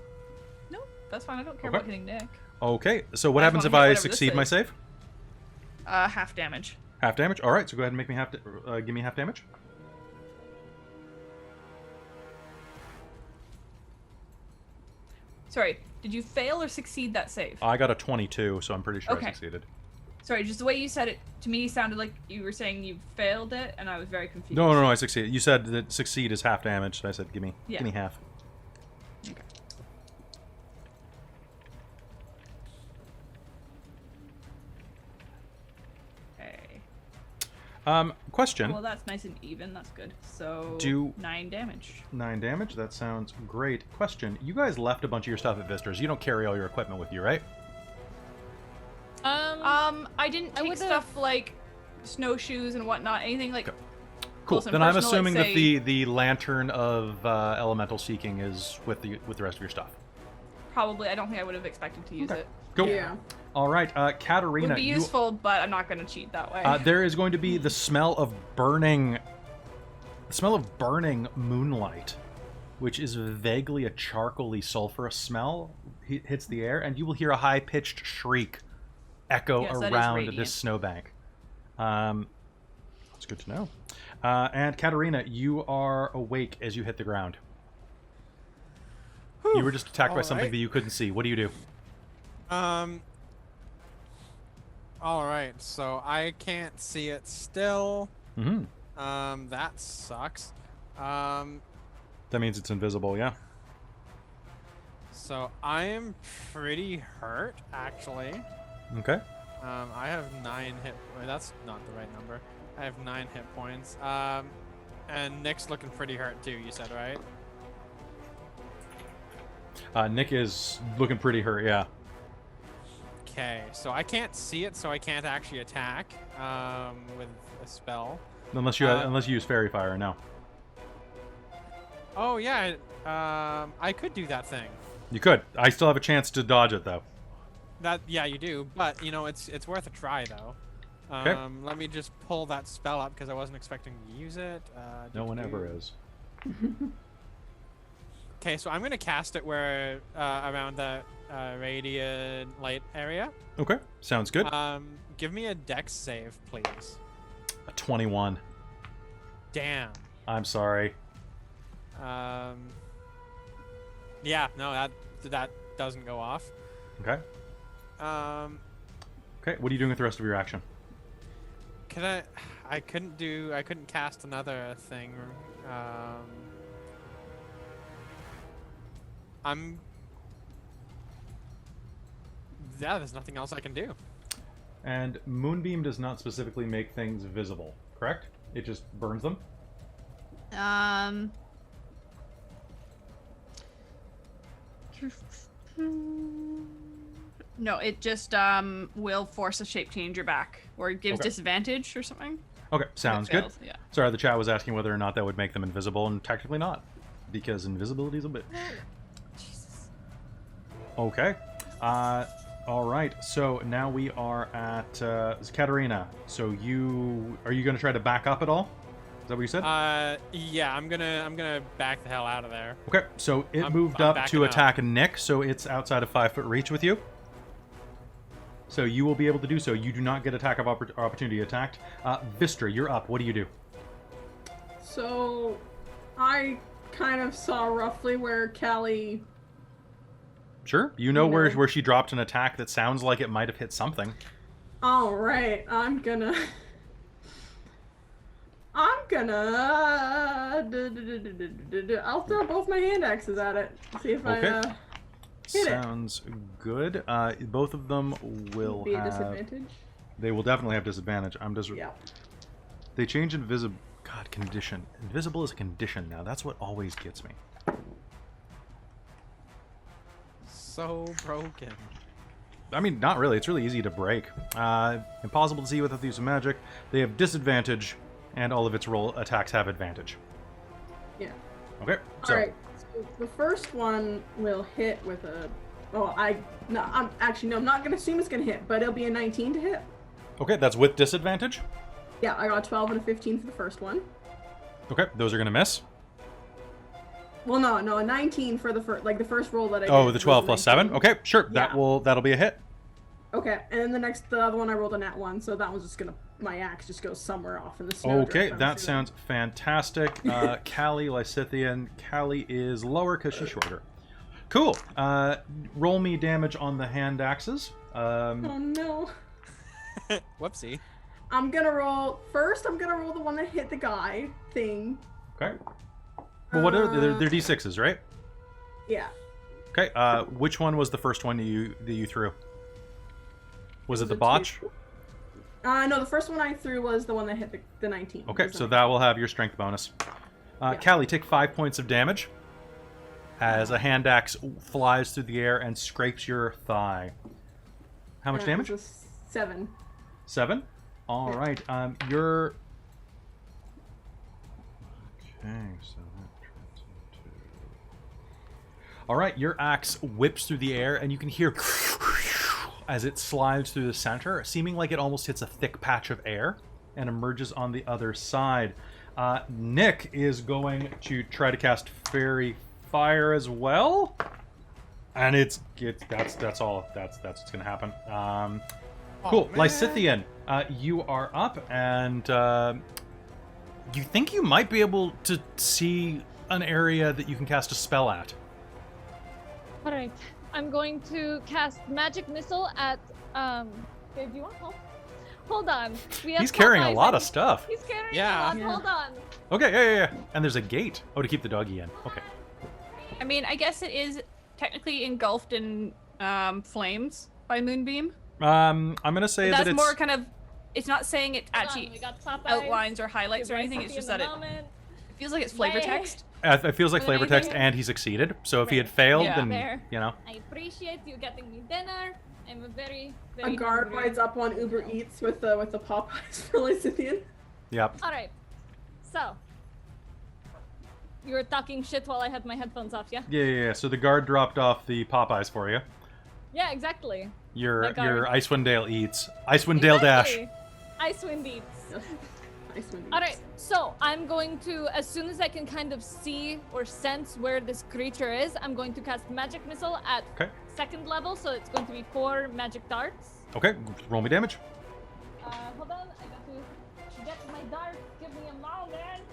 No, that's fine. I don't care Okay. about hitting Nick. Okay, so what I just happens if wanna hit I whatever this succeed my is. save? Half damage. Half damage? Alright, so go ahead and make me give me half damage. Sorry, did you fail or succeed that save? I got a 22, so I'm pretty sure Okay. I succeeded. Sorry, just the way you said it to me sounded like you were saying you failed it, and I was very confused. No, I succeeded. You said that succeed is half damage, so I said give me Yeah. half. Okay. Question. Well, that's nice and even. That's good. So 9 damage. 9 damage. That sounds great. Question. You guys left a bunch of your stuff at Vista's. You don't carry all your equipment with you, right? I didn't take stuff like snowshoes and whatnot. Anything like. Cool. Then I'm assuming like, that the lantern of elemental seeking is with the rest of your stuff. Probably. I don't think I would have expected to use it. Cool. Yeah. All right, Katarina. Would be useful, but I'm not going to cheat that way. There is going to be the smell of burning moonlight, which is vaguely a charcoaly sulfurous smell. Hits the air, and you will hear a high-pitched shriek echo around this snowbank. That's good to know. And Katarina, you are awake as you hit the ground. You were just attacked by something that you couldn't see. What do you do? All right, so I can't see it still. Mm-hmm. That sucks. That means it's invisible, yeah. So I am pretty hurt, actually. Okay. I have 9 hit. Wait, that's not the right number. I have 9 hit points. And Nick's looking pretty hurt too. You said, right? Nick is looking pretty hurt, yeah. Okay, so I can't see it, so I can't actually attack with a spell. Unless you use fairy fire, no. Oh yeah, I could do that thing. You could. I still have a chance to dodge it though. Yeah, you do, but you know it's worth a try though. Okay. Let me just pull that spell up because I wasn't expecting to use it. No one ever is. Okay, so I'm gonna cast it where around the radiant light area. Okay, sounds good. Give me a dex save, please. A 21. Damn. I'm sorry. Yeah, no, that doesn't go off. Okay. Okay, what are you doing with the rest of your action? I couldn't cast another thing. There's nothing else I can do. And Moonbeam does not specifically make things visible, correct? It just burns them? No, it just will force a shape changer back, or it gives disadvantage or something. Okay, sounds good. Yeah. Sorry, the chat was asking whether or not that would make them invisible, and technically not, because invisibility is a bitch. Jesus. Okay. All right. So now we are at Katarina. So are you going to try to back up at all? Is that what you said? Yeah, I'm gonna back the hell out of there. Okay. So it moved up to attack Nick, so it's outside of 5-foot reach with you. So you will be able to do so. You do not get attack of opportunity attacked. Vistra, you're up. What do you do? So, I kind of saw roughly where Callie... Sure. You know where she dropped an attack that sounds like it might have hit something. All right, I'm gonna I'll throw both my hand axes at it. See if I hit it. Sounds good. Both of them will be a have disadvantage. They will definitely have disadvantage. I'm just. Yeah. They change invisible. God, condition. Invisible is a condition now. That's what always gets me. So broken. I mean, not really. It's really easy to break. Impossible to see without the use of magic. They have disadvantage, and all of its attacks have advantage. Yeah. Okay. So. All right. So the first one will hit with a. Oh, I'm not gonna assume it's gonna hit, but it'll be a 19 to hit. Okay, that's with disadvantage. Yeah, I got a 12 and a 15 for the first one. Okay, those are gonna miss. Well, no, a 19 for the first roll that I did. Oh, the 12 plus 7. Okay, sure. Yeah. That'll be a hit. Okay, and then the other one I rolled a nat 1, so that one's just gonna, my axe just goes somewhere off in the snow. Okay, that sounds fantastic. Callie, Lysithian. Callie is lower because she's shorter. Cool. Roll me damage on the hand axes. Oh no. Whoopsie. I'm gonna roll the one that hit the guy thing. Okay. Well, what are they're d6s, right? Yeah. Okay. Which one was the first one that you threw? Was it the botch? No, the first one I threw was the one that hit the 19. Okay, so that will have your strength bonus. Yeah. Callie, take 5 points of damage as a hand axe flies through the air and scrapes your thigh. How much damage? It was 7. 7? All Yeah. right. You're... Okay, so... All right, your axe whips through the air, and you can hear as it slides through the center, seeming like it almost hits a thick patch of air and emerges on the other side. Nick is going to try to cast Fairy Fire as well, and that's what's gonna happen. Cool, man. Lysithian, you are up, and you think you might be able to see an area that you can cast a spell at. All right, I'm going to cast magic missile at. Babe, do you want help? Hold on. He's carrying a lot of stuff. He's carrying Yeah. a lot. Yeah. Hold on. Okay, yeah. And there's a gate. Oh, to keep the doggy in. Okay. I mean, I guess it is technically engulfed in flames by Moonbeam. I'm gonna say But that that's it's more kind of. It's not saying it Hold on, actually we got Popeyes, outlines or highlights or we have anything. It's Recipe just in that the it moment. feels like it's flavor Yay. text. It feels like But flavor text, anything- and he succeeded. So if he had Right. failed, Yeah. then Fair. you know. I appreciate you getting me dinner. I'm a very, A very guard hungry. rides up on Uber Eats with the Popeyes for Lysithian. Yep. All right. So you were talking shit while I had my headphones off, yeah? Yeah. So the guard dropped off the Popeyes for you. Yeah, exactly. Your My guard. Icewind Dale eats. Icewind Dale dash. Exactly. Icewind eats. Icewind All right, so I'm going to, as soon as I can kind of see or sense where this creature is, I'm going to cast Magic Missile at Okay. 2nd level, so it's going to be 4 magic darts. Okay. Roll me damage. Hold on, I got to get my darts. Give me a moment.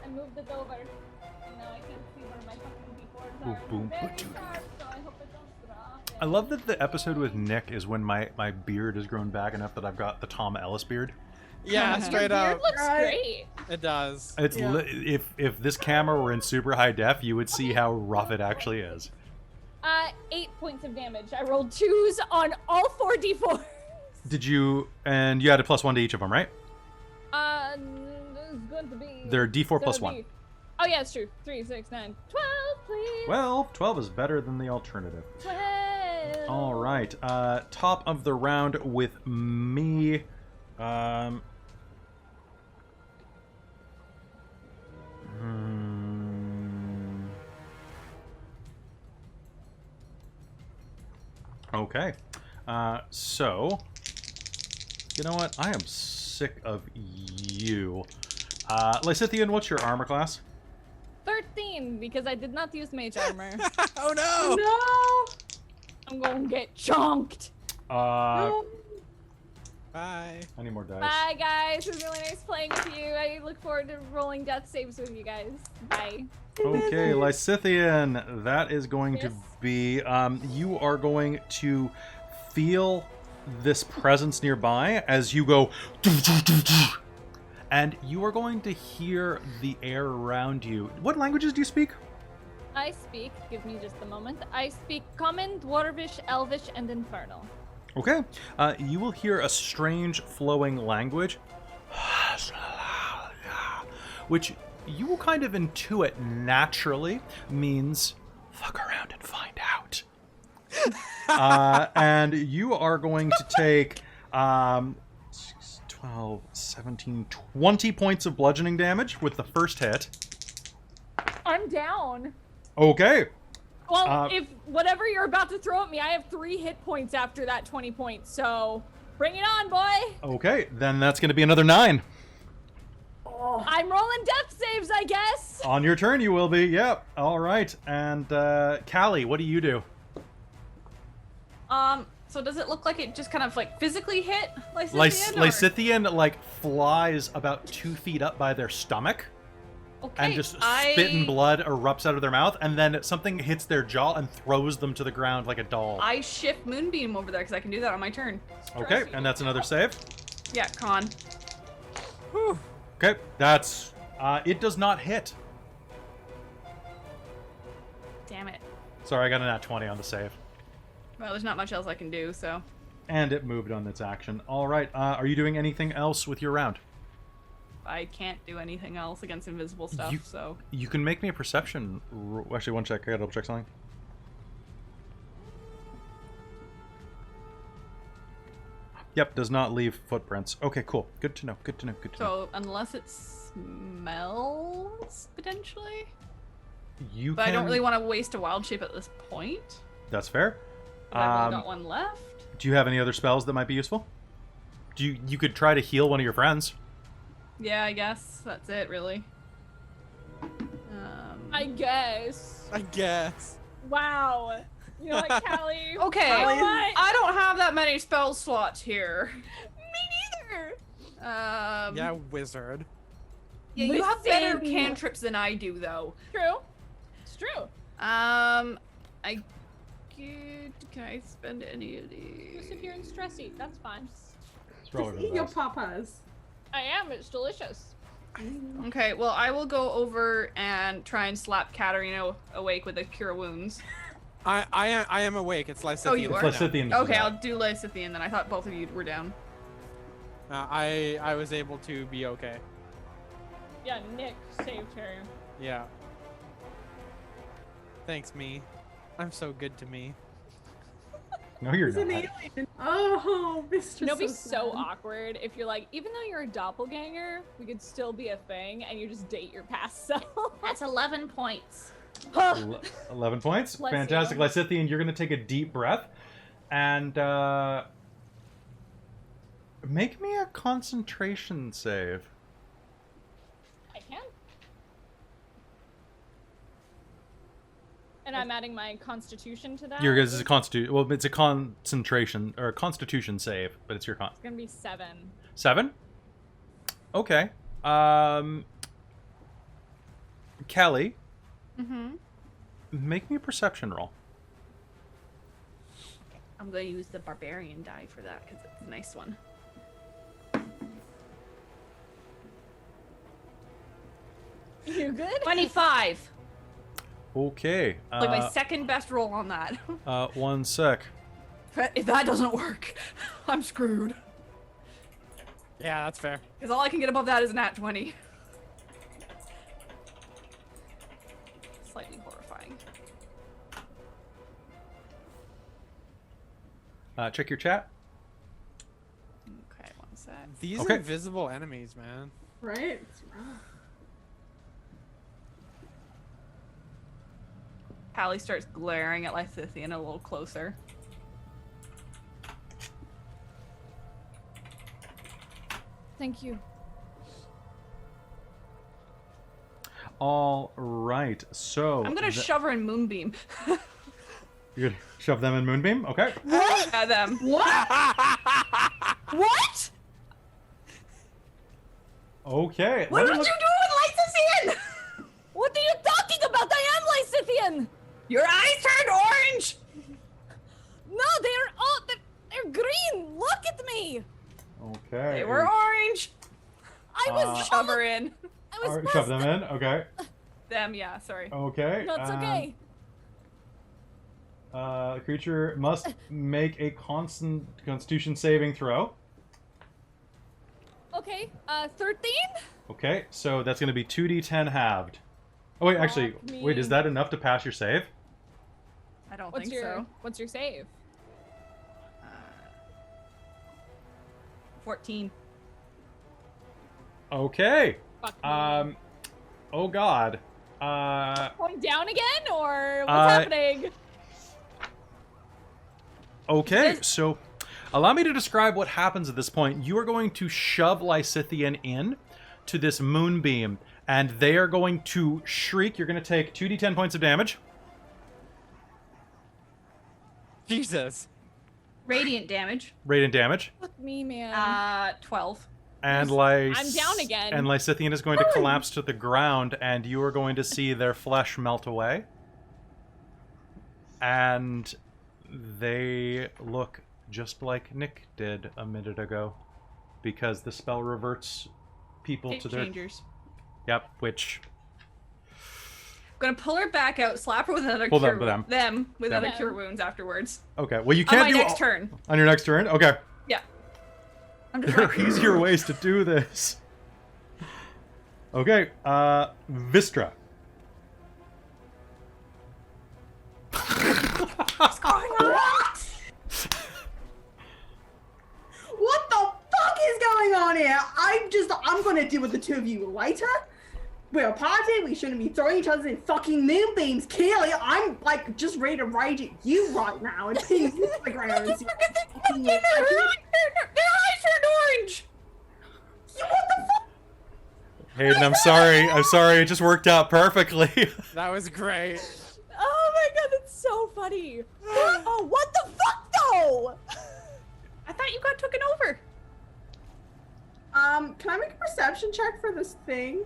I moved it over. And now I can't see where my fucking D4s are. Boom, boom, Very ba-doo. sharp, so I hope it don't drop. I love that the episode with Nick is when my beard has grown back enough that I've got the Tom Ellis beard. Yeah, Your straight beard up. looks Right. great. It does. It's Yeah. if this camera were in super high def, you would see how rough it actually is. 8 points of damage. I rolled 2s on all 4 D4s. Did you? And you added +1 to each of them, right? It's going to be. They're D4 it's plus gonna 1. be- Oh yeah, it's true. 3, 6, 9, 12, please. Well, 12 is better than the alternative. 12. All right. Top of the round with me. Okay. So, you know what? I am sick of you. Lysithian, what's your armor class? 13, because I did not use mage armor. Oh no! No! I'm gonna get chunked. I Bye. need more dice. Bye, guys. It was really nice playing with you. I look forward to rolling death saves with you guys. Bye. Okay, Lysithian, that is going to Yes. be, you are going to feel this presence nearby as you go, and you are going to hear the air around you. What languages do you speak? I speak, give me just a moment. I speak Common, Dwarvish, Elvish, and Infernal. Okay, you will hear a strange flowing language, which you will kind of intuit naturally means fuck around and find out. And you are going to take 6, 12, 17, 20 points of bludgeoning damage with the first hit. I'm down. Okay. Well, if whatever you're about to throw at me, I have 3 hit points after that 20 points, so bring it on, boy. Okay, then that's going to be another 9. Oh, I'm rolling death saves, I guess. On your turn, you will be. Yep. All right. And Callie, what do you do? So does it look like it just kind of like physically hit Lysithian? or- Lysithian like flies about 2 feet up by their stomach Okay, and just spit and blood erupts out of their mouth, and then something hits their jaw and throws them to the ground like a doll. I shift Moonbeam over there because I can do that on my turn. Okay, and that's another save. Yeah, con. Whew. Okay, that's it does not hit. Damn it. Sorry, I got a nat 20 on the save. Well, there's not much else I can do, so. And it moved on its action. All right. Are you doing anything else with your round? I can't do anything else against invisible stuff, so... You can make me a perception... Actually, one check. I gotta double check something. Yep, does not leave footprints. Okay, cool. Good to know. Good to know. Good to know. So, unless it smells, potentially? You But can... I don't really want to waste a wild shape at this point. That's fair. I've only got one left. Do you have any other spells that might be useful? You could try to heal one of your friends. Yeah, I guess that's it, really. I guess. I guess. Wow. You know what, Callie? Okay, You know what? I don't have that many spell slots here. Me neither. Yeah, wizard. Yeah, you have better Listen. cantrips than I do, though. True. It's true. I can I spend any of these? Just if you're in stressy, that's fine. Let's roll Just over eat your those. papas. I am. It's delicious. Okay, well, I will go over and try and slap Katarina awake with a cure wounds. I am awake. It's Lysithian. Oh, you are? It's Lysithian. Okay, I'll do Lysithian then. I thought both of you were down. I was able to be okay. Yeah, Nick saved her. Yeah. Thanks, me. I'm so good to me. No, you're He's an not. alien. Oh, Mistress. You know, it'd be so so sad. awkward if you're like, even though you're a doppelganger, we could still be a thing, and you just date your past self. That's 11 points. 11 points. Bless Fantastic. you. Lysithian, you're going to take a deep breath. And make me a concentration save. I can. And I'm adding my constitution to that. Your guys is a constitution. Well, it's a concentration or a constitution save, but it's your con. It's gonna be 7. 7? Okay. Kelly, Mm-hmm. make me a perception roll. I'm going to use the barbarian die for that because it's a nice one. You good? 25! Okay. Like my second best roll on that. One sec. If that doesn't work, I'm screwed. Yeah, that's fair. Because all I can get above that is a nat 20. Slightly horrifying. Check your chat. Okay, one sec. These Okay. invisible enemies, man. Right? It's rough. Hallie starts glaring at Lysithian a little closer. Thank you. All right. So I'm gonna shove her in Moonbeam. you're gonna shove them in Moonbeam. Okay. At them. What? What? Okay. What let did me you do look- with Lysithian? What are you talking about? I am Lysithian! Your eyes turned orange! No, they're green! Look at me! Okay. They were orange. I was Shove her in. I was Alright, shove them in. Okay. Them, yeah, sorry. Okay. No, it's okay. The creature must make a constant Constitution saving throw. Okay, 13? Okay, so that's going to be 2d10 halved. Oh wait, actually, Fuck me. wait, is that enough to pass your save? I don't What's think your so. What's your save? 14. Okay. Fuck me. Oh god. Going down again, or what's uh, happening? Okay, so allow me to describe what happens at this point. You are going to shove Lysithian in to this moonbeam, and they are going to shriek. You're going to take 2d10 points of damage. Jesus. Radiant damage. Radiant damage. Fuck me, man. 12. And I'm down again. And Lysithian is going to collapse to the ground, and you are going to see their flesh melt away. And they look just like Nick did a minute ago, because the spell reverts people Shape to their... changers. Yep, which... gonna pull her back out, slap her with another Pull cure them with Them. other cure wounds afterwards. Okay. Well, you On can't my do next turn. on your next turn. Okay. Yeah. I'm just There like, are easier ways to do this. Okay. Vistra. What's going on? What the fuck is going on here? I'm gonna deal with the two of you later. We're a party, we shouldn't be throwing each other in fucking moonbeams. Kelly, I'm like just ready to rage at you right now and ping you to the ground. Their eyes turned orange! What the fuck? Hayden, I'm sorry. I'm sorry. It just worked out perfectly. That was great. Oh my god, that's so funny. Oh, what the fuck though? I thought you got taken over. Can I make a perception check for this thing?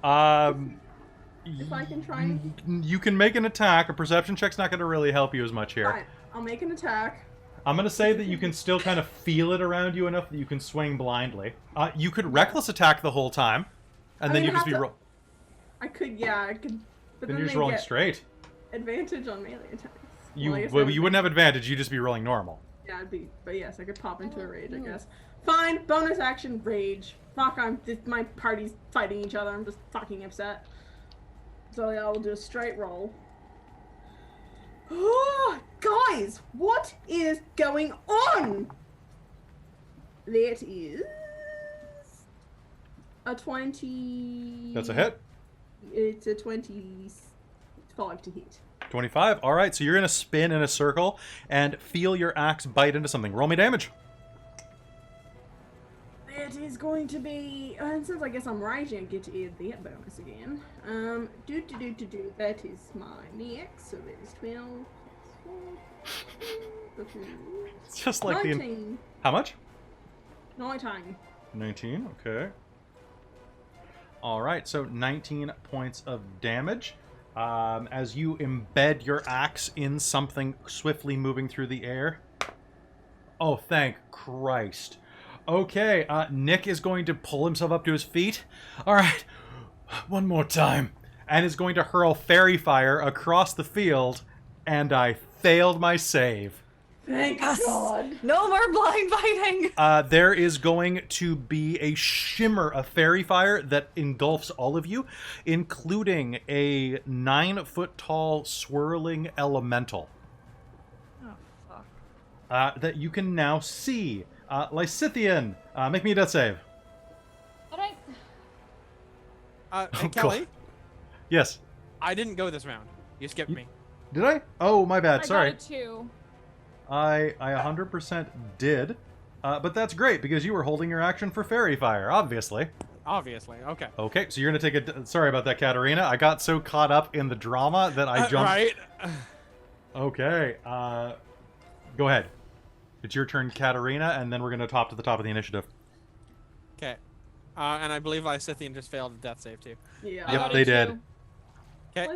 If I can try and... You can make an attack. A perception check's not going to really help you as much here. Fine, I'll make an attack. I'm going to say that you can still kind of feel it around you enough that you can swing blindly. You could reckless attack the whole time, and then you just be... I could, yeah, I could... But then you're just they rolling get straight. advantage on melee attacks. You I guess you wouldn't have advantage, you'd just be rolling normal. Yeah, it'd be, but yes, I could pop into a rage, I guess. Fine, bonus action, rage. Fuck, my party's fighting each other, I'm just fucking upset. So yeah, we'll do a straight roll. Guys, what is going on? That is a 20. That's a hit. It's a 25 to hit. 25. All right, so you're going to spin in a circle and feel your axe bite into something. Roll me damage. It is going to be, and since I guess I'm raging, I get to add that bonus again. That is my next, so that is 12 plus 4. It's just like 19. How much? 19. 19, okay. All right, so 19 points of damage. As you embed your axe in something swiftly moving through the air. Oh, thank Christ. Okay, Nick is going to pull himself up to his feet. All right, one more time. And is going to hurl fairy fire across the field, and I failed my save. Thank God. No more blind fighting. There is going to be a shimmer of fairy fire that engulfs all of you, including a 9-foot-tall swirling elemental. Oh, fuck. That you can now see. Lysithian, make me a death save. Alright. Hey, Kelly, Yes. I didn't go this round. You skipped me. Did I? Oh, my bad. I Sorry. got it too. I 100% did. But that's great, because you were holding your action for fairy fire, obviously. Obviously, okay. Okay, so you're going to take a... Sorry about that, Katarina. I got so caught up in the drama that I jumped... Right? Okay, go ahead. It's your turn, Katarina, and then we're going to top to the top of the initiative. Okay. And I believe Lysithian just failed a death save too. Yeah. I Yep, got they it did. too. Okay.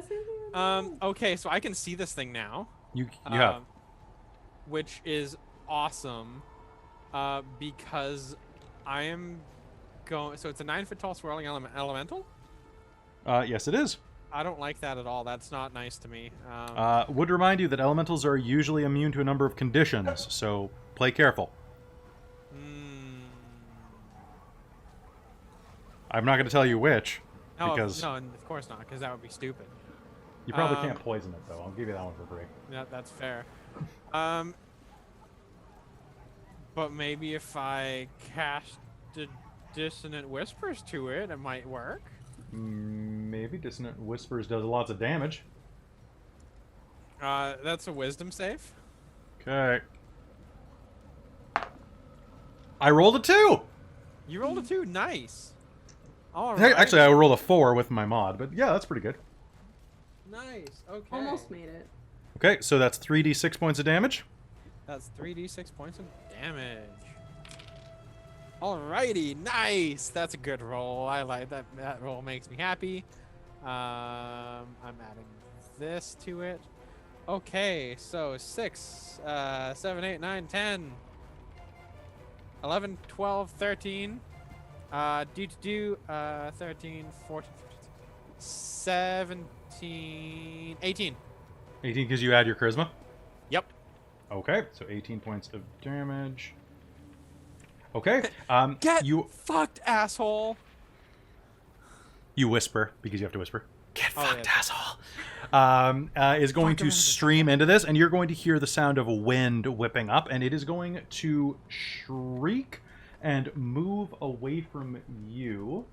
Okay, so I can see this thing now. You have. Which is awesome. Because I am going... So it's a 9-foot tall swirling elemental? Yes, it is. I don't like that at all. That's not nice to me. Would remind you that elementals are usually immune to a number of conditions, so play careful. I'm not going to tell you which, No, because no, of course not, because that would be stupid. you probably can't poison it, though. I'll give you that one for free. Yeah, that's fair. But maybe if I cast the Dissonant Whispers to it, it might work. Maybe Dissonant Whispers does lots of damage. That's a Wisdom save. Okay. I rolled a 2! You rolled a 2, nice. All Hey, right. actually, I rolled a 4 with my mod, but yeah, that's pretty good. Nice. Okay. Almost made it. Okay, so that's 3d6 points of damage. That's 3d6 points of damage. Alrighty, nice. That's a good roll. I like that. That roll makes me happy. I'm adding this to it. Okay, so 6, 7, 8, 9, 10, 11, 12, 13. 13, 14, 15, 17, 18. 18 because you add your charisma? Yep. Okay, so 18 points of damage. Okay. Get you fucked, asshole. You whisper, because you have to whisper. Get Oh, fucked, yeah. asshole. Is going Fuck to around. stream into this, and you're going to hear the sound of wind whipping up, and it is going to shriek and move away from you.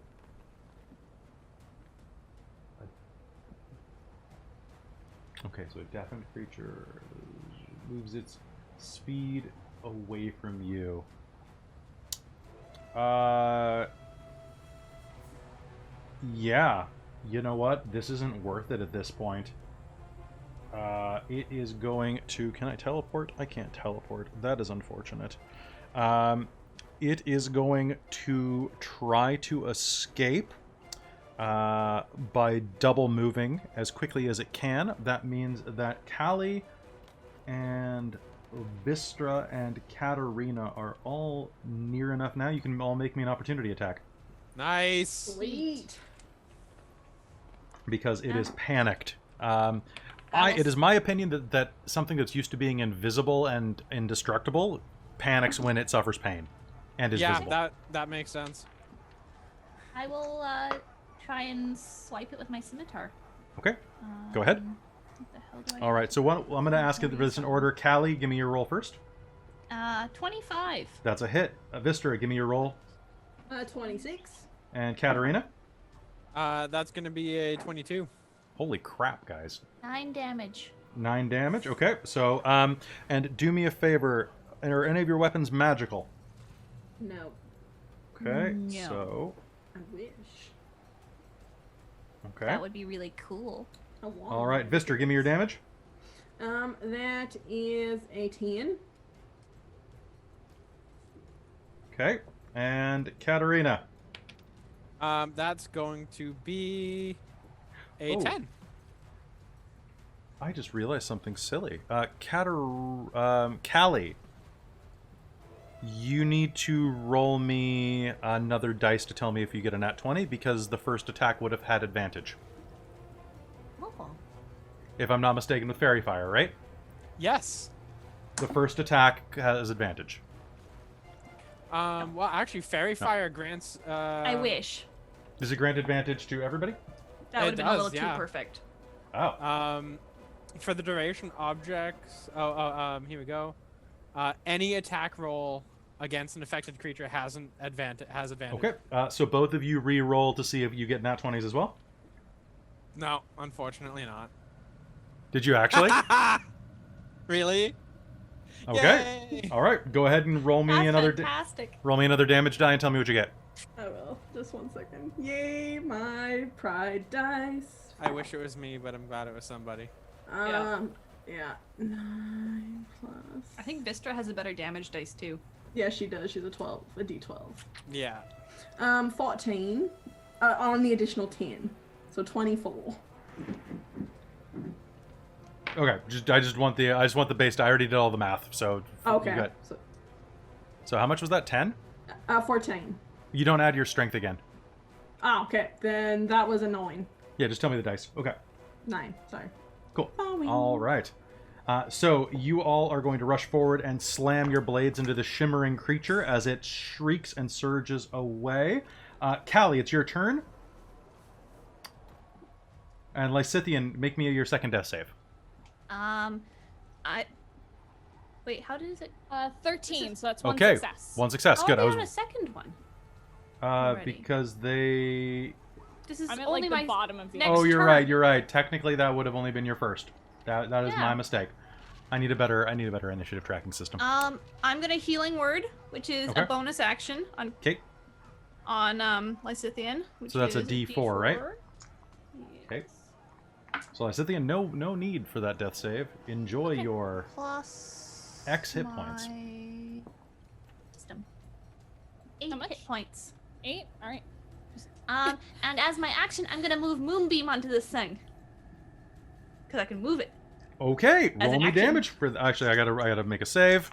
Okay, so a deafened creature moves its speed away from you. Yeah. You know what? This isn't worth it at this point. It is going to... Can I teleport? I can't teleport. That is unfortunate. It is going to try to escape by double moving as quickly as it can. That means that Callie and Vistra and Katarina are all near enough now. You can all make me an opportunity attack. Nice. Sweet. Because it is panicked. It is my opinion that something that's used to being invisible and indestructible panics when it suffers pain and is visible. Yeah, that makes sense. I will try and swipe it with my scimitar. Okay, go ahead. What the hell do I All right, so I'm going to ask if this in order. Callie, give me your roll first. 25. That's a hit. Vistra, give me your roll. 26. And Katarina? That's gonna be a 22. Holy crap, guys. 9 damage. 9 damage. Okay, so and do me a favor. Are any of your weapons magical? No. Okay, No. so I wish. okay. That would be really cool. I want. All right, Vistra, give me your damage. That is a 10. Okay, and Katarina. That's going to be a Oh. 10. I just realized something silly. Callie, you need to roll me another dice to tell me if you get a nat 20, because the first attack would have had advantage. Oh. If I'm not mistaken with Fairy Fire, right? Yes. The first attack has advantage. Well, actually, Fairy Fire grants. I wish. Does it grant advantage to everybody? That It would have been a little does, yeah. too perfect. Oh. For the duration, objects. Here we go. Any attack roll against an affected creature has advantage. Okay, so both of you re-roll to see if you get nat 20s as well? No, unfortunately not. Did you actually? Really? Okay. Yay! All right, go ahead and roll me That's another fantastic. roll me another damage die and tell me what you get. I will. Just 1 second. Yay, my pride dice. I wish it was me, but I'm glad it was somebody. Yeah. 9 plus. I think Vistra has a better damage dice too. Yeah, she does. She's a 12, a d12. Yeah. 14 on the additional 10, so 24. Okay, I just want the base die. I already did all the math, so Okay. you got- So, So how much was that? 10? 14. You don't add your strength again. Oh, okay. Then that was a 9. Yeah, just tell me the dice. Okay, 9. Sorry. cool. Sorry. All right. So you all are going to rush forward and slam your blades into the shimmering creature as it shrieks and surges away. Callie, it's your turn. And Lysithian, make me your second death save. Wait, how does it? 13, so that's one Okay, success. one success. Oh, Good. they're on a second one. already. Because they. This is I'm at only like my the bottom of the. next Oh, you're turn. right. You're right. Technically, that would have only been your first. That is Yeah. my mistake. I need a better initiative tracking system. I'm gonna healing word, which is Okay. a bonus action on Okay. Lysithian. Which So that's a is D4, right? Yes. Okay. So Lysithian, no need for that death save. Enjoy Okay. your Plus X hit points. my wisdom. 8 How much? hit points. 8? Alright. And as my action, I'm gonna move Moonbeam onto this thing. Because I can move it. Okay, As roll an me action. damage for. Actually, I gotta make a save.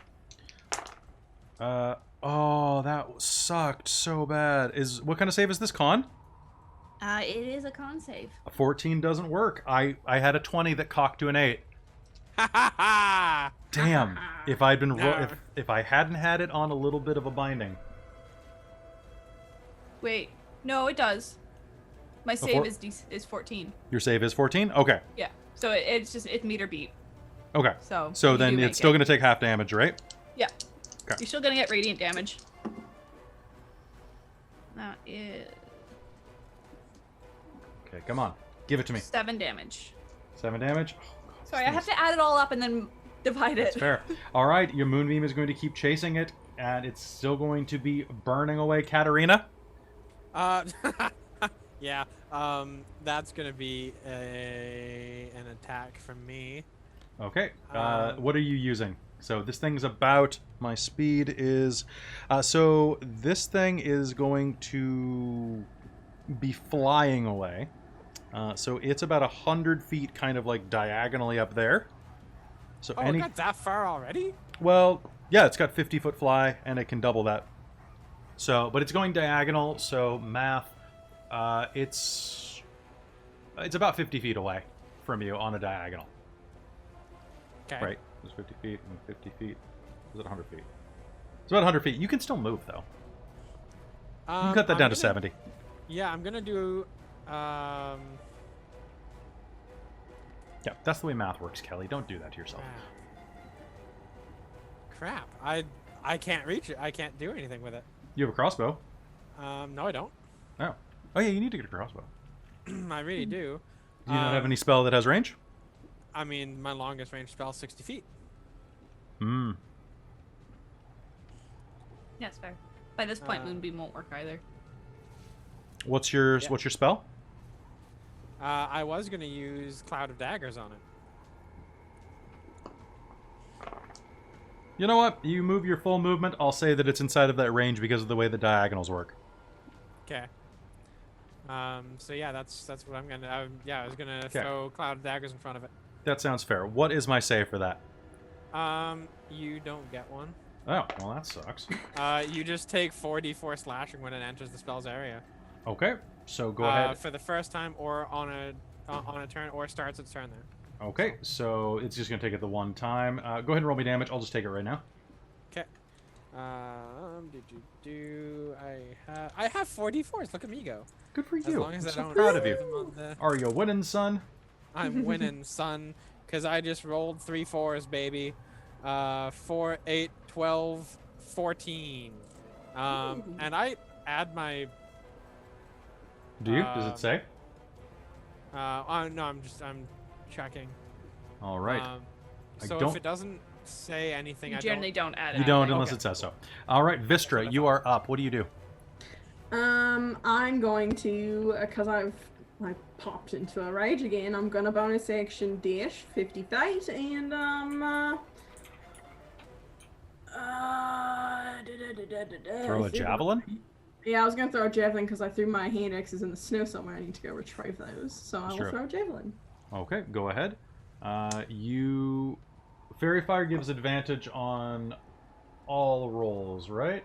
Oh, that sucked so bad. What kind of save is this? Con? It is a con save. A 14 doesn't work. I had a 20 that cocked to an 8. Ha ha ha! Damn. If I'd been No. if I hadn't had it on a little bit of a binding. Wait, no, it does. My save four- is 14. Your save is 14? Okay. Yeah, so it's meter beat. Okay. So So you then do make it's still it. going to take half damage, right? Yeah. Okay. You're still gonna get radiant damage. That is Okay, come on. Give it to me. 7 damage. 7 damage? Oh, God, Sorry, I have to add it all up and then divide it. That's fair. All right, your moonbeam is going to keep chasing it, and it's still going to be burning away Katarina. Yeah. That's gonna be an attack from me. Okay. What are you using? So this thing's about, my speed is, so this thing is going to be flying away. So it's about 100 feet kind of like diagonally up there. So Oh, it got that far already? well, yeah, it's got 50-foot fly, and it can double that. So, but it's going diagonal, so math, it's about 50 feet away from you on a diagonal. Okay. Right. It's 50 feet and 50 feet. Is it 100 feet? It's about 100 feet. You can still move, though. You can cut that I'm down to gonna- 70. Yeah, I'm gonna do. Yeah, that's the way math works, Kelly. Don't do that to yourself. Crap. I can't reach it. I can't do anything with it. You have a crossbow. No, I don't. Oh. Oh, yeah, you need to get a crossbow. I really do. Do you not have any spell that has range? I mean, my longest range spell is 60 feet. Hmm. Yeah, it's fair. By this point, Uh, Moonbeam won't work either. What's your Yeah. spell? I was gonna use Cloud of Daggers on it. You know what? You move your full movement. I'll say that it's inside of that range because of the way the diagonals work. Okay. So yeah, that's what I'm gonna. I was gonna 'Kay. throw Cloud of Daggers in front of it. That sounds fair. What is my save for that? You don't get one. Oh, well, that sucks. You just take 4d4 slashing when it enters the spell's area. Okay, so go ahead. For the first time, or on a turn, or starts its turn there. Okay, so it's just going to take it the one time. Go ahead and roll me damage. I'll just take it right now. Okay. I have 4d4s. Look at me go. Good for As you. long as I'm I so don't proud of use you. them on the- Are you winning, son? I'm winning, son, because I just rolled 3 4s, baby. 4, 8, 12, 14. And I add my. Do you? Does it say? No, I'm checking. All right. I So don't- if it doesn't say anything, You I generally don't add it. You don't okay. unless it says so. All right, Vistra, you are up. What do you do? I'm going to, because I popped into a rage again, I'm gonna bonus action dash 50 feet and Throw a javelin? Yeah, I was gonna throw a javelin because I threw my hand axes in the snow somewhere. I need to go retrieve those, so I will Sure. throw a javelin. Okay, go ahead. Fairy Fire gives advantage on all rolls, right?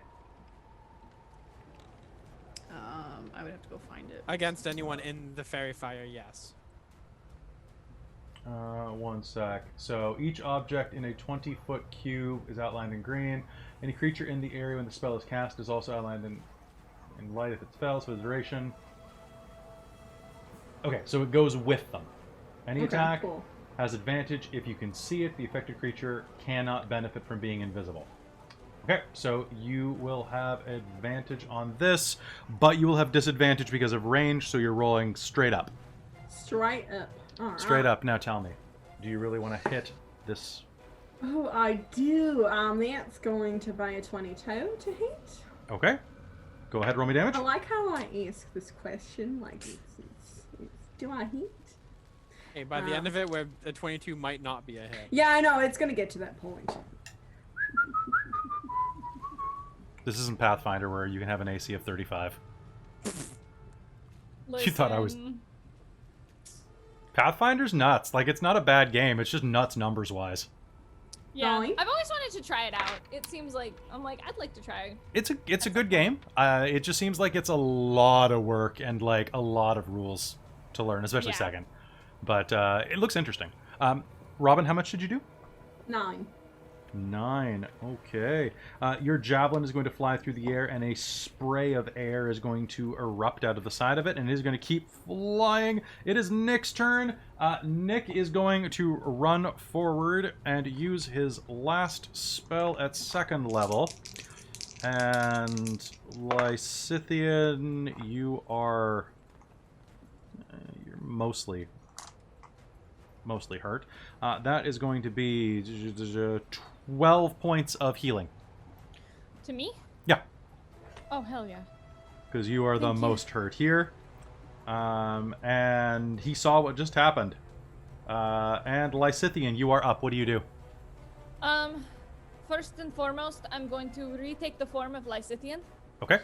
I would have to go find it. against anyone in the fairy fire. Yes. One sec. So each object in a 20-foot cube is outlined in green. Any creature in the area when the spell is cast is also outlined in light if it fails for the duration. Okay, so it goes with them. Any Okay, attack cool. has advantage if you can see it. The affected creature cannot benefit from being invisible. Okay, so you will have advantage on this, but you will have disadvantage because of range, so you're rolling straight up. Straight up. All right. Straight up. Now tell me, do you really want to hit this? Oh, I do. That's going to be a 22 to hit. Okay. Go ahead, roll me damage. I like how I ask this question. Like, do I hit? Hey, by the end of it, where a 22 might not be a hit. Yeah, I know. It's going to get to that point. This isn't Pathfinder where you can have an AC of 35. You thought I was- Listen, Pathfinder's nuts. Like, it's not a bad game. It's just nuts numbers-wise. Yeah, Nine. I've always wanted to try it out. It seems like I'm like I'd like to try. It's a good game. It just seems like it's a lot of work and like a lot of rules to learn, especially Yeah. second. But it looks interesting. Robin, how much did you do? 9. 9. Okay. Your javelin is going to fly through the air, and a spray of air is going to erupt out of the side of it, and it is going to keep flying. It is Nick's turn. Nick is going to run forward and use his last spell at 2nd level. And Lysithian, you are you're mostly hurt. That is going to be 12 points of healing. To me? Yeah. Oh hell yeah. Because you are the Thank you. most hurt here. And he saw what just happened. And Lysithian, you are up. What do you do? First and foremost, I'm going to retake the form of Lysithian, Okay.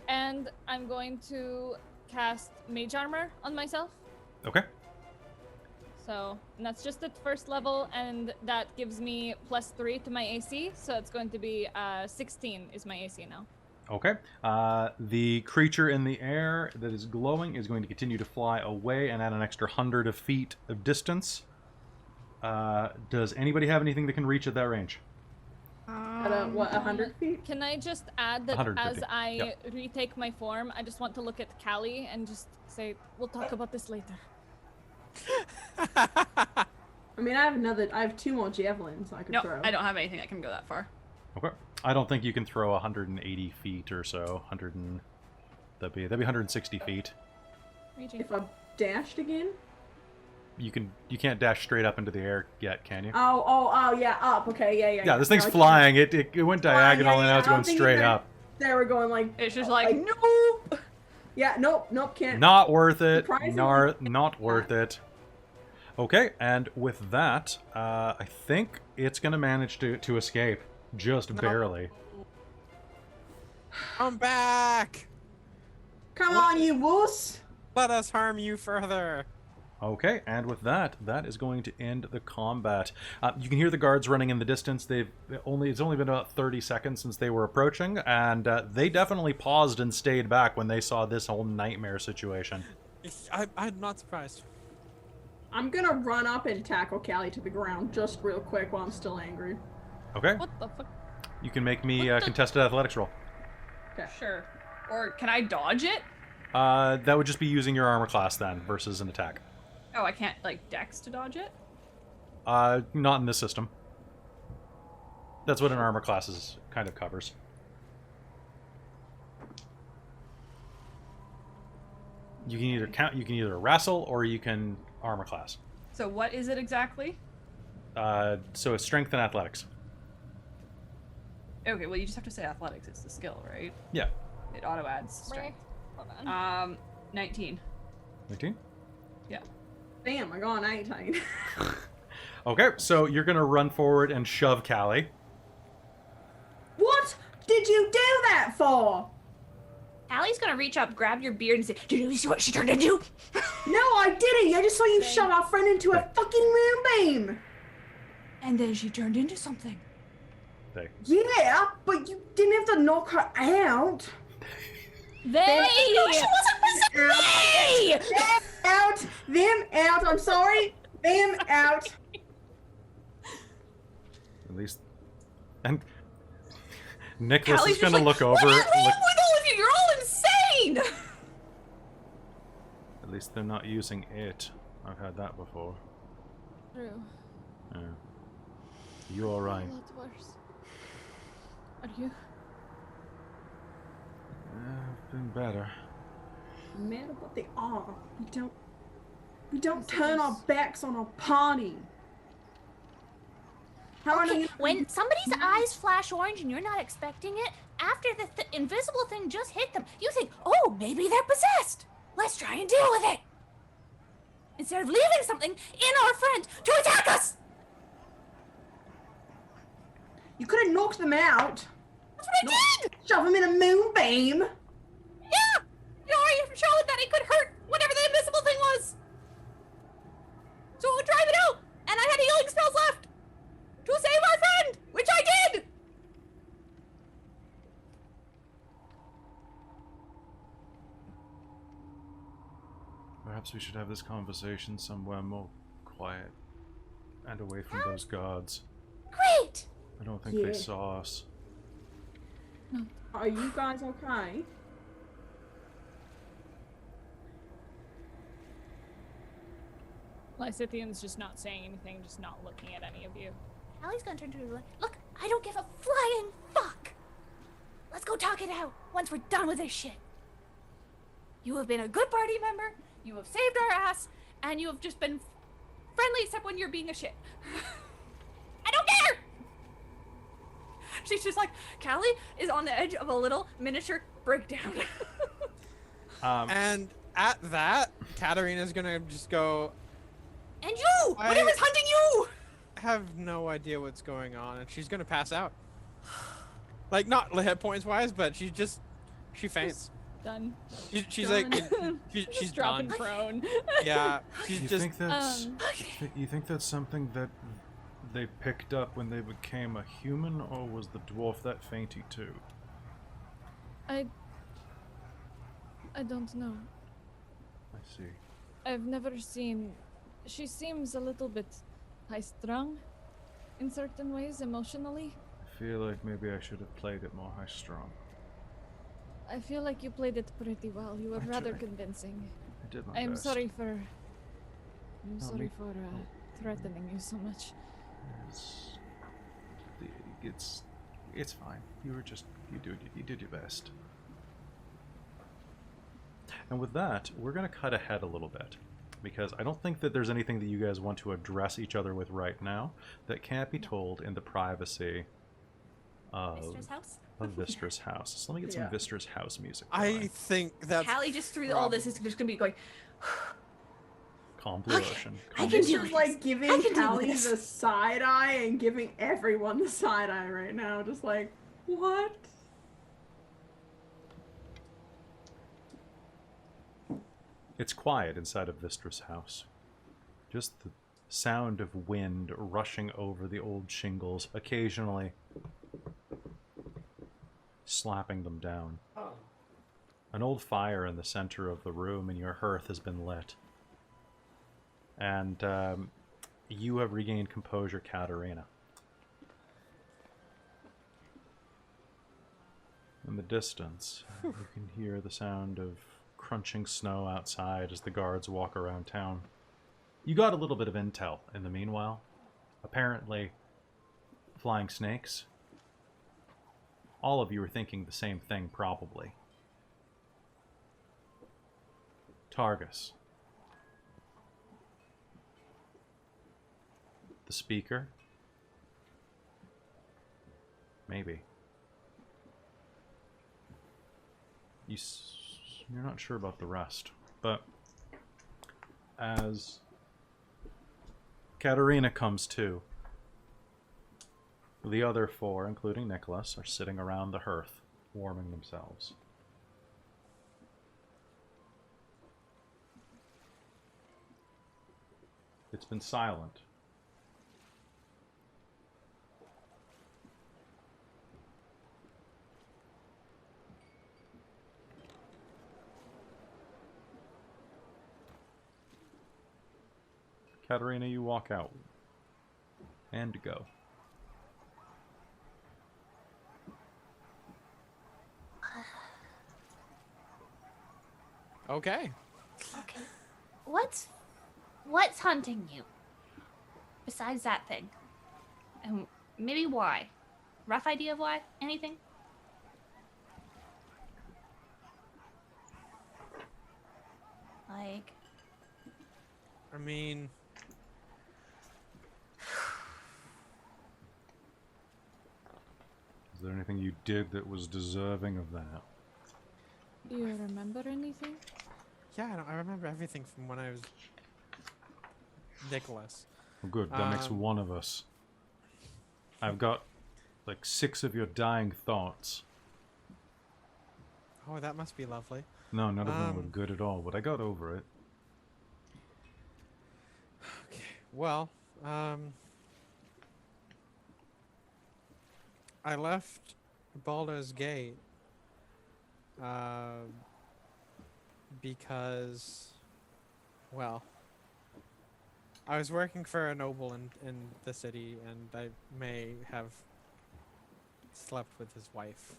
and I'm going to cast Mage Armor on myself. Okay. So, and that's just at 1st level, and that gives me +3 to my AC, so it's going to be 16 is my AC now. Okay. The creature in the air that is glowing is going to continue to fly away and add an extra 100 of feet of distance. Does anybody have anything that can reach at that range? At what, 100 feet? Can I just add that 150, as I yep. retake my form, I just want to look at Callie and just say, we'll talk about this later. I mean, I have 2 more javelins I could No, throw. I don't have anything that can go that far. Okay. I don't think you can throw 180 feet or so. That'd be 160 feet. Raging. If I dashed again? You can't dash straight up into the air yet, can you? Oh, yeah, up. Okay, yeah. Yeah, this thing's No, I can't. flying. It went diagonal and now it's I going don't think straight they- up. They were going like... It's just like, nope! Yeah, nope, can't. Not worth it. Surprisingly- Not worth it. Okay, and with that, I think it's going to manage to escape. Just barely. Come back! Come on, you wuss! Let us harm you further. Okay, and with that, that is going to end the combat. You can hear the guards running in the distance. It's only been about 30 seconds since they were approaching, and they definitely paused and stayed back when they saw this whole nightmare situation. I'm not surprised. I'm gonna run up and tackle Callie to the ground just real quick while I'm still angry. Okay, What the fuck? you can make me What the- contested athletics roll. sure. Or can I dodge it? That would just be using your armor class then, versus an attack. Oh, I can't, like, dex to dodge it? Not in this system. That's what an armor class kind of covers. You can either wrestle or you can armor class. So what is it exactly? So it's strength and athletics. Okay, well, you just have to say athletics. It's the skill, right? Yeah. It auto adds strength. Hold on. 19. 19? Yeah. Damn, I got an 18. Okay, so you're gonna run forward and shove Callie. What did you do that for? Allie's gonna reach up, grab your beard, and say, "Did you see what she turned into?" No, I didn't. I just saw you Thank- shove our friend into a fucking moonbeam. And then she turned into something. Yeah, but you didn't have to knock her out. They! She wasn't me! Them out. Them out. I'm sorry. Them out. At least. And Nicholas Callie's is just gonna like, look over. What is wrong with all of you? You're all insane! At least they're not using it. I've had that before. True. Yeah. You alright? A lot worse. Are you? I've been better. No matter what they are, we don't turn our backs on our party. How are Okay, you? when somebody's eyes flash orange and you're not expecting it, after the invisible thing just hit them, you think, oh, maybe they're possessed. Let's try and deal with it. Instead of leaving something in our friend to attack us. You could have knocked them out. That's what I did. Shove them in a moonbeam. Yeah. You already showed that it could hurt whatever the invisible thing was. So drive it out. And I had healing spells left to save Perhaps we should have this conversation somewhere more quiet and away from those guards. Great! I don't think they saw us. Are you guys okay? Lysithian's just not saying anything, just not looking at any of you. Allie's gonna turn to her. Look, I don't give a flying fuck! Let's go talk it out once we're done with this shit. You have been a good party member, you have saved our ass, and you have just been friendly except when you're being a shit. I don't care! She's just like, Callie is on the edge of a little miniature breakdown. And at that, Katarina's gonna just go, And you! Whatever's hunting you! have no idea what's going on, and she's gonna pass out. Like, not hit points wise, but she faints. Done. She's Done. like, she's dropping done. prone. Yeah, she's You just. think that's Okay. you think that's something that they picked up when they became a human, or was the dwarf that fainty too? I don't know. I see. I've never seen. She seems a little bit high-strung in certain ways emotionally. I feel like maybe I should have played it more high-strung. I feel like you played it pretty well. You were I rather tried. convincing. I did my I'm best. sorry for. I'm No, sorry me- for threatening you so much. It's fine. You were just you did your best. And with that, we're gonna cut ahead a little bit, because I don't think that there's anything that you guys want to address each other with right now that can't be told in the privacy of Mistress House? Vistra's house. So let me get some Yeah. Vistra's house music. I going. think that's. Callie just through all this is just gonna be going. Calm blue ocean. I Calm can blue just ocean. like giving I can deal with Callie this. the side eye and giving everyone the side eye right now. Just like, what? It's quiet inside of Vistra's house. Just the sound of wind rushing over the old shingles, occasionally slapping them down. An old fire in the center of the room and your hearth has been lit. And you have regained composure, Katarina. In the distance, you can hear the sound of crunching snow outside as the guards walk around town. You got a little bit of intel in the meanwhile. Apparently, flying snakes. All of you are thinking the same thing, probably. Targus. The speaker? Maybe. You're not sure about the rest, but as Katarina comes to, the other four, including Nicholas, are sitting around the hearth, warming themselves. It's been silent. Katarina, you walk out. And go. Okay. Okay. What's hunting you? Besides that thing. And maybe why? Rough idea of why? Anything? Like, I mean, Is there anything you did that was deserving of that? Do you remember anything? yeah, I remember everything from when I was Nicholas. Well, good, that makes one of us. I've got like 6 of your dying thoughts. Oh, that must be lovely. No, none of them were Um, good at all, but I got over it. Well, I left Baldur's Gate because Well, I was working for a noble in the city, and I may have slept with his wife.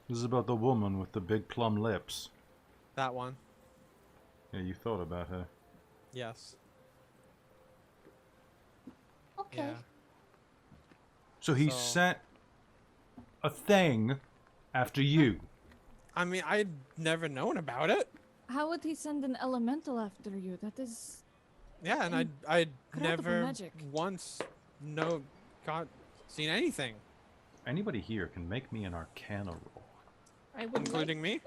This is about the woman with the big plum lips. That one. Yeah, you thought about her. Yes. Okay. Yeah. So he So- sent a thing after you. I mean, I'd never known about it. How would he send an elemental after you? That is. Yeah, and And I'd incredible never magic. once seen anything, Anybody here can make me an Arcana roll. I would including me.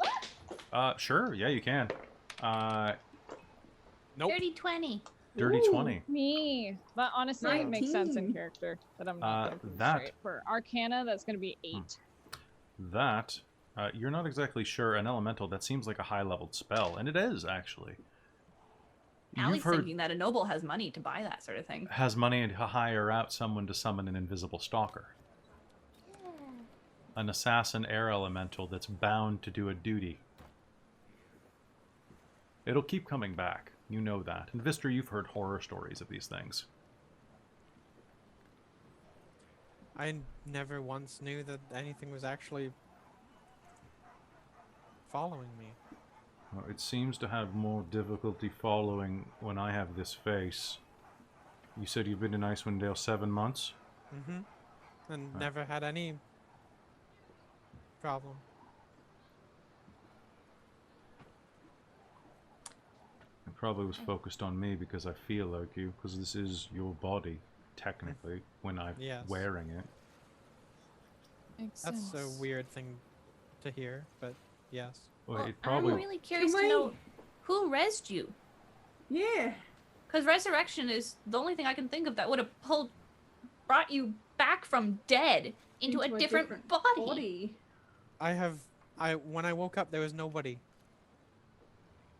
Sure, yeah, you can. Nope. Dirty 20. Dirty Ooh. 20. Me. But honestly, it makes sense in 19. character that I'm not getting that- straight. For Arcana, that's going to be 8. That, you're not exactly sure an elemental. That seems like a high-leveled spell, and it is, actually. Allie's You've heard thinking that a noble has money to buy that sort of thing. has money to hire out someone to summon an invisible stalker. An assassin air elemental that's bound to do a duty. It'll keep coming back. You know that. And Vistra, you've heard horror stories of these things. I never once knew that anything was actually following me. Well, it seems to have more difficulty following when I have this face. You said you've been in Icewind Dale 7 months? Mm-hmm. And Right. never had any problem. It probably was focused on me because I feel like you, because this is your body, technically, when I'm Yes. wearing it. Makes That's sense. a weird thing to hear, but yes. Well, Well, it probably... I'm really curious to Wait. know who rezzed you. Yeah. Because resurrection is the only thing I can think of that would have brought you back from dead into a different body. When I woke up, there was nobody.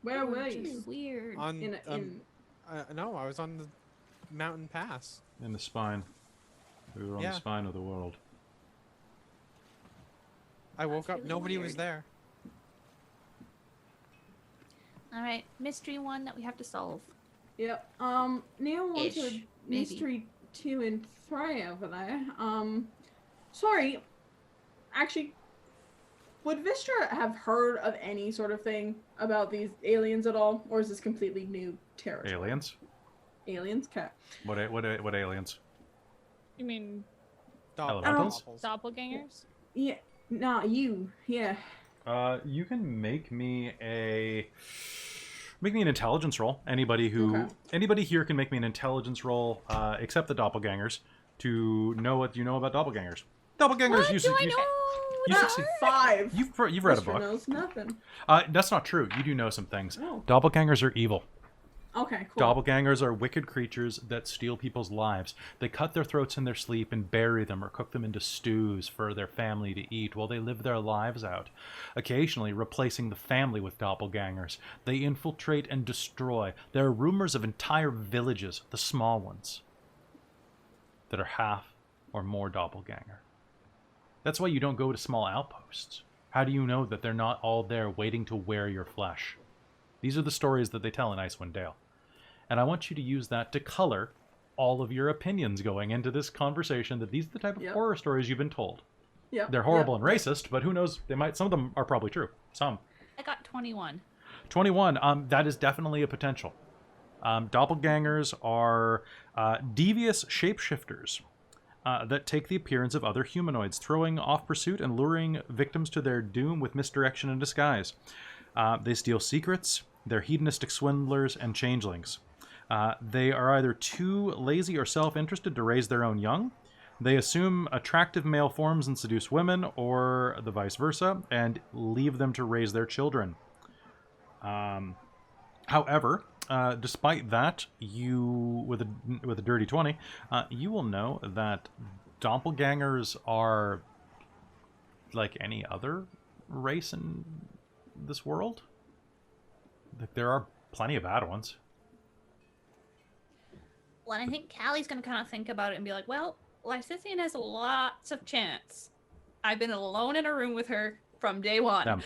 Where were Which you? is weird. On, In no, I was on the mountain pass. In the spine. We were on Yeah. the spine of the world. I woke up, really nobody was weird. there. All right, mystery 1 that we have to solve. Yep. Neil wanted Ish, maybe. mystery 2 and 3 over there. Sorry. Actually, would Vistra have heard of any sort of thing about these aliens at all, or is this completely new territory? Aliens? Aliens. Okay. What aliens? You mean Elementals? doppelgangers? Yeah. Nah, you. Yeah. You can make me an intelligence roll. Anybody here can make me an intelligence roll, except the doppelgangers, to know what you know about doppelgangers. Doppelgangers. What do I know? you That's succeed. 5. You've read a Vistra book. knows nothing. That's not true. You do know some things. Oh. Doppelgangers are evil. Okay. Cool. Doppelgangers are wicked creatures that steal people's lives. They cut their throats in their sleep and bury them or cook them into stews for their family to eat while they live their lives out, occasionally replacing the family with doppelgangers. They infiltrate and destroy. There are rumors of entire villages, the small ones, that are half or more doppelganger. That's why you don't go to small outposts. How do you know that they're not all there waiting to wear your flesh? These are the stories that they tell in Icewind Dale. And I want you to use that to color all of your opinions going into this conversation, that these are the type of Yep. horror stories you've been told. Yeah. They're horrible and racist, but who knows? Some of them are probably true. Some. I got 21. 21, that is definitely a potential. Doppelgangers are devious shapeshifters that take the appearance of other humanoids, throwing off pursuit and luring victims to their doom with misdirection and disguise. They steal secrets. They're hedonistic swindlers and changelings. They are either too lazy or self-interested to raise their own young. They assume attractive male forms and seduce women, or the vice versa, and leave them to raise their children. However, despite that, you, with a dirty 20, you will know that doppelgangers are like any other race in this world. Like, there are plenty of bad ones. Well, I think Callie's gonna kind of think about it and be like, well, Lysithian has lots of chance. I've been alone in a room with her from day one. Them.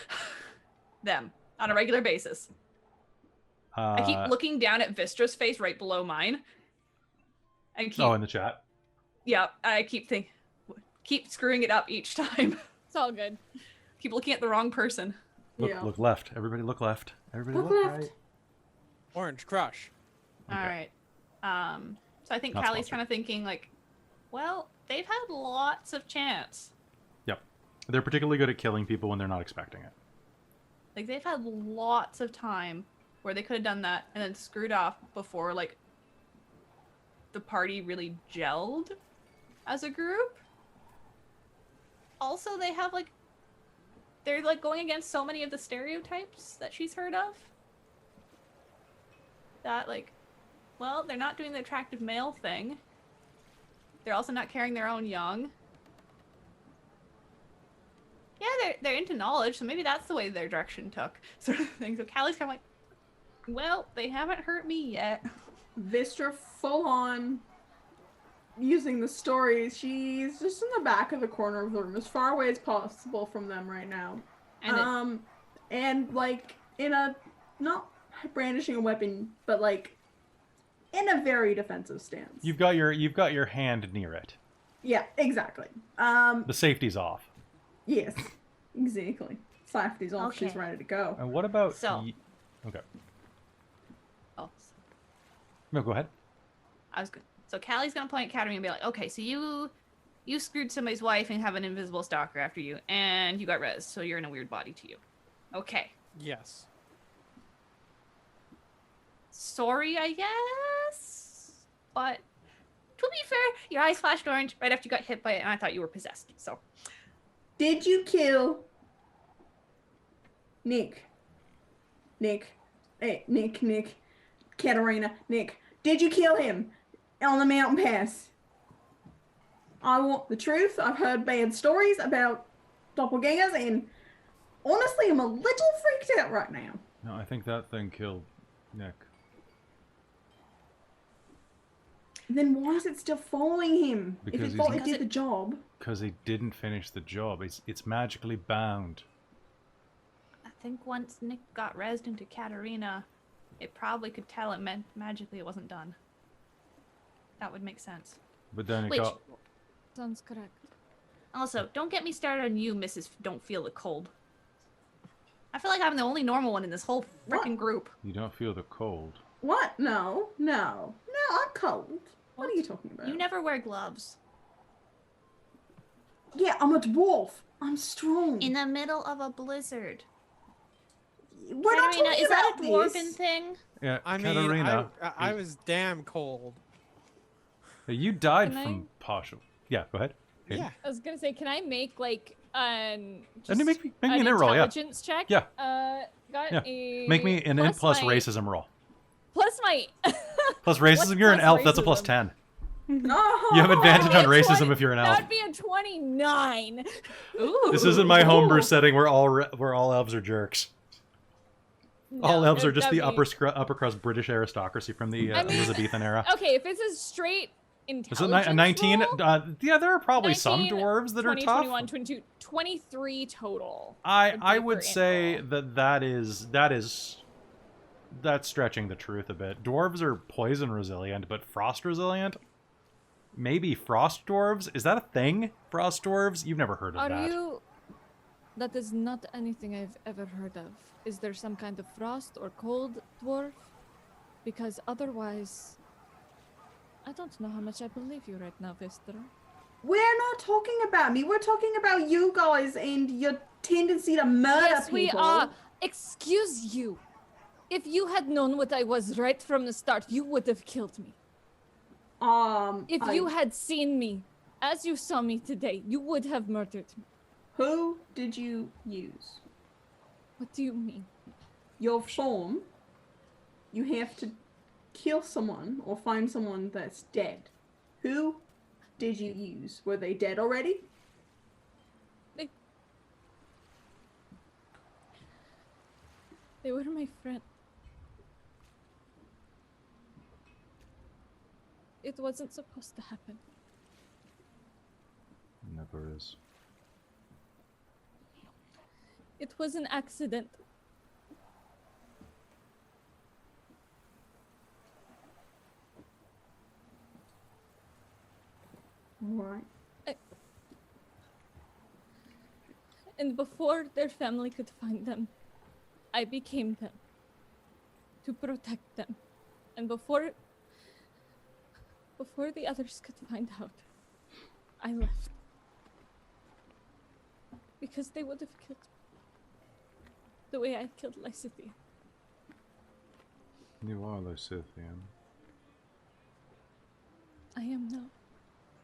Them. On a regular basis. I keep looking down at Vistra's face right below mine. And keep, in the chat. Yeah, I keep screwing it up each time. It's all good. Keep looking at the wrong person. Look left. Everybody look left. Everybody Look look left. right. Orange Crush. All right. So I think Not Callie's sponsored. kind of thinking like, well, they've had lots of chance. Yep. They're particularly good at killing people when they're not expecting it. Like they've had lots of time where they could have done that and then screwed off before like the party really gelled as a group. Also, they have like they're like going against so many of the stereotypes that she's heard of. That like, well, they're not doing the attractive male thing. They're also not carrying their own young. Yeah, they're into knowledge, so maybe that's the way their direction took, sort of thing. So Callie's kind of like, well, they haven't hurt me yet. Vistra full on using the stories. She's just in the back of the corner of the room, as far away as possible from them right now. And And like in a not brandishing a weapon, but like in a very defensive stance. You've got your hand near it. Yeah, exactly. The safety's off. Yes, exactly. Safety's off. Okay. She's ready to go. And what about So- Okay. oh, No, go ahead. I was good. So Callie's gonna point at Katarina and be like, okay, so you screwed somebody's wife and have an invisible stalker after you, and you got res, so you're in a weird body to you. Okay. Yes. Sorry, I guess. But to be fair, your eyes flashed orange right after you got hit by it, and I thought you were possessed. So Did you kill Nick? Hey, Nick, Katarina, Nick. Did you kill him on the mountain pass? I want the truth. I've heard bad stories about doppelgangers, and honestly, I'm a little freaked out right now. No, I think that thing killed Nick. Then why is it still following him? Because if he's- it thought it Because did the job. Because he didn't finish the job. It's magically bound. I think once Nick got rezzed into Katarina, it probably could tell it meant magically it wasn't done. That would make sense. But then it Which, got Sounds correct. also, don't get me started on you, Mrs. Don't Feel the Cold. I feel like I'm the only normal one in this whole freaking group. you don't feel the cold. What? No, I'm cold. What are you talking about? You never wear gloves. Yeah, I'm a dwarf. I'm strong. In the middle of a blizzard. We're not Katarina, talking is that about a dwarven this. thing? Yeah, I mean, Katarina, I was damn cold. you died Can I- from partial. Yeah, go ahead. Hayden. Yeah. I was gonna say, can I make like And just you make me an an roll, yeah. intelligence check? Yeah. Got Yeah. a Make me an plus my, racism roll. plus my Plus racism, What's you're an plus elf, that's a plus racism? 10. No. You have advantage on That'd be a racism 20 if you're an elf. That'd be a 29. Ooh. This isn't my homebrew setting where all elves are jerks. All No, elves are just that'd the be- upper crust British aristocracy from the I mean- Elizabethan era. Okay, if it's a straight Is intelligence it a 19? roll, Yeah, there are probably some 19, dwarves that 20, are tough. 21, 22, 23 total. I would would be for say animal. that's stretching the truth a bit. Dwarves are poison resilient, but frost resilient? Maybe frost dwarves? Is that a thing? Frost dwarves? You've never heard of Are that. you... That is not anything I've ever heard of. Is there some kind of frost or cold dwarf? Because otherwise... I don't know how much I believe you right now, Vistra. We're not talking about me. We're talking about you guys and your tendency to murder Yes, people. we are. Excuse you. If you had known what I was right from the start, you would have killed me. If you had seen me as you saw me today, you would have murdered me. Who did you use? What do you mean? Your form. You have to kill someone or find someone that's dead. Who did you use? Were they dead already? They were my friend. It wasn't supposed to happen. Never is. It was an accident. Alright. And before their family could find them, I became them. To protect them. And before the others could find out, I left. Because they would have killed me. The way I killed Lysithian. You are Lysithian. I am now.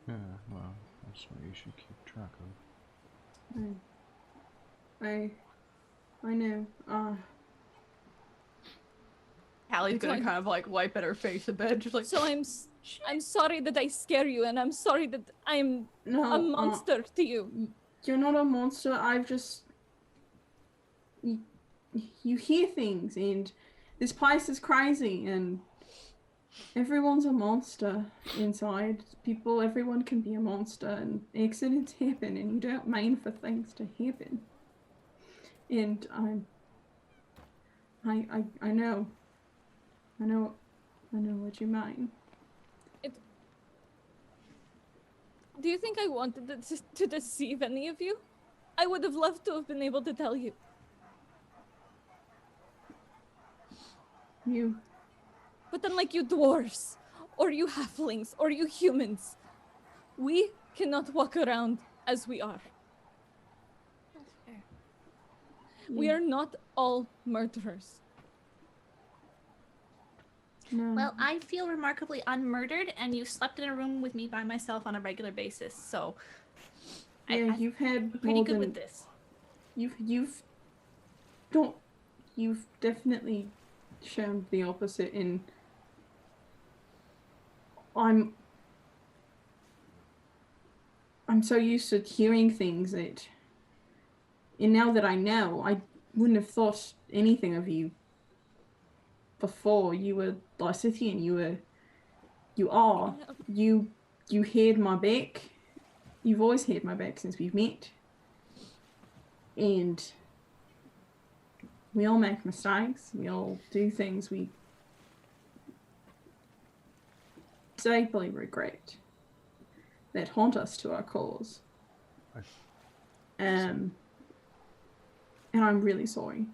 Yeah, well, that's what you should keep track of. I know. Hallie's It's gonna like- kind of like wipe at her face a bit, just like. So I'm sorry that I scare you, and I'm sorry that I'm No, a monster to you. you're not a monster. I've just you hear things, and this place is crazy, and everyone's a monster inside. Everyone can be a monster, and accidents happen, and you don't mean for things to happen. And I know what you mean. Do you think I wanted to deceive any of you? I would have loved to have been able to tell you. But then, like, you dwarves, or you halflings, or you humans, we cannot walk around as we are. That's fair. We are not all murderers. No. Well, I feel remarkably unmurdered, and you slept in a room with me by myself on a regular basis, so yeah, I'm you've had pretty more good than with this. you've definitely shown the opposite. And I'm so used to hearing things and now that I know, I wouldn't have thought anything of you before. You were Lysithian. You had my back. You've always had my back since we've met. And we all make mistakes. We all do things we deeply regret that haunt us to our cause. And I'm really sorry.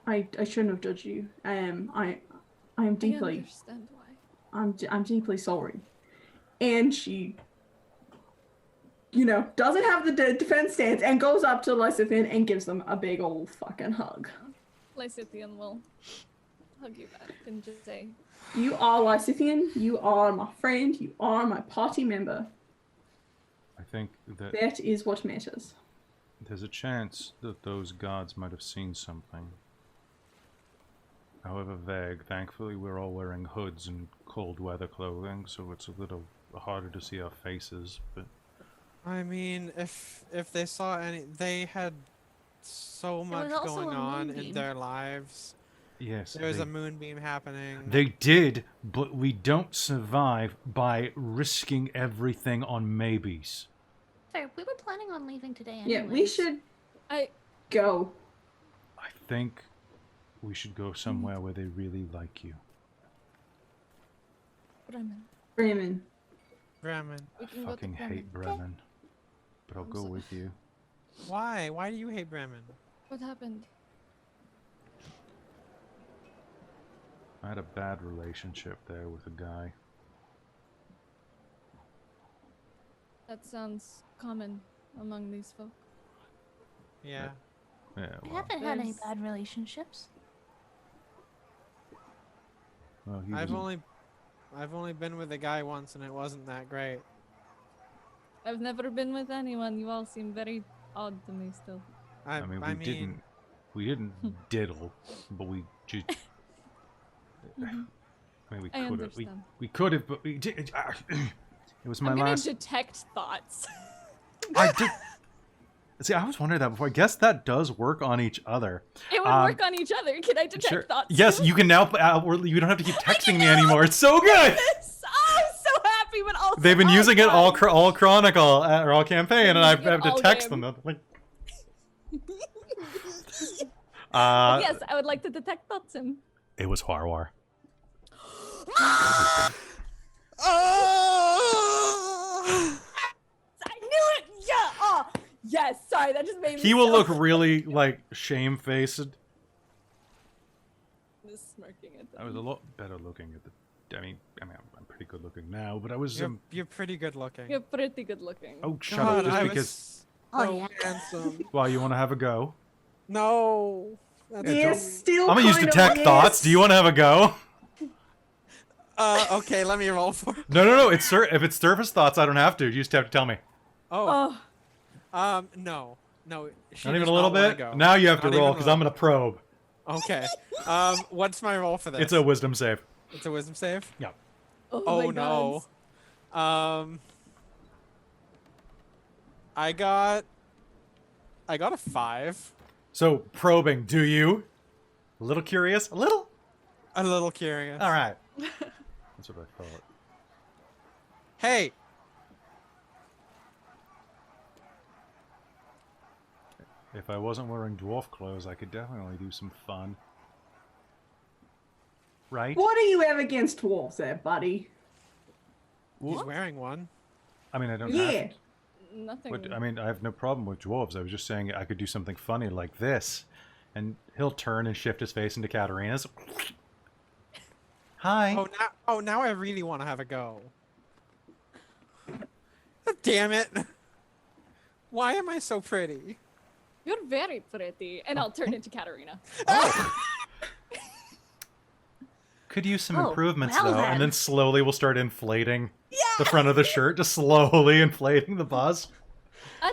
I shouldn't have judged you. I am deeply. I understand why. I'm deeply sorry. And she, doesn't have the defense stance and goes up to Lysithian and gives them a big old fucking hug. Lysithian will hug you back and just say, You are Lysithian. You are my friend. You are my party member. I think that That is what matters. there's a chance that those gods might have seen something. However vague, thankfully we're all wearing hoods and cold weather clothing, so it's a little harder to see our faces, but... I mean, if they saw they had so much was also going a on in moonbeam. their lives. Yes, There was a moonbeam happening. they did, but we don't survive by risking everything on maybes. Fair. We were planning on leaving today anyways. Yeah, we should go. I think we should go somewhere where they really like you. Bremen. Bremen. Bremen. We can I go to fucking Bremen. hate Bremen, but I'll I'm go so- with you. Why? Why do you hate Bremen? What happened? I had a bad relationship there with a guy. That sounds common among these folk. Yeah. Yeah, I well, haven't had any There's- bad relationships. he I've was- only been with a guy once and it wasn't that great. I've never been with anyone. You all seem very odd to me still. I I mean, mean, we didn't diddle, but we just... I mean, we I could have. understand. We could have, but we did. It was my I'm gonna last... detect thoughts. I did... See, I was wondering that before. I guess that does work on each other. It would work on each other. Can I detect Sure. thoughts? Yes, too? you can now. You don't have to keep texting me anymore. It's so good. Yes! Oh, I'm so happy, but also They've been using it all fun. all Chronicle or all campaign, and I Using it have to all text game. them. Like, Yes, I would like to detect thoughts him. it was Harwar. Oh! Yes, sorry, that just made me He will so look really, like, shamefaced. just smirking at them. I was a lot better looking at the... I mean, I'm pretty good looking now, but I was... You're pretty good looking. You're pretty good looking. Oh, shut God, up, just I because... was Oh, so yeah. handsome. Well, you want to have a go? No. That's Yes, still I'm gonna use kind of detect thoughts. Do you want to have a go? Okay, let me roll for it. No. It's if it's surface thoughts, I don't have to. You just have to tell me. Oh. Oh, No. She Not even does a little not wanna bit? go. Now you have to Not roll, even because a I'm going to probe. Okay. What's my roll for this? It's a wisdom save. It's a wisdom save? Yeah. Oh, my no. gods. I got a 5. So, probing, do you? A little curious? A little? A little curious. All right. That's what I thought. Hey. If I wasn't wearing dwarf clothes, I could definitely do some fun. Right? What do you have against dwarves there, buddy? He's wearing one. I mean, I don't Yeah. have to. Nothing. But, I mean, I have no problem with dwarves. I was just saying I could do something funny like this. And he'll turn and shift his face into Katarina's. Hi. Now I really want to have a go. Damn it. Why am I so pretty? You're very pretty, and I'll turn into Katarina. Could use some Oh, improvements, well though. then. And then slowly we'll start inflating the front of the shirt. Just slowly inflating the buzz. I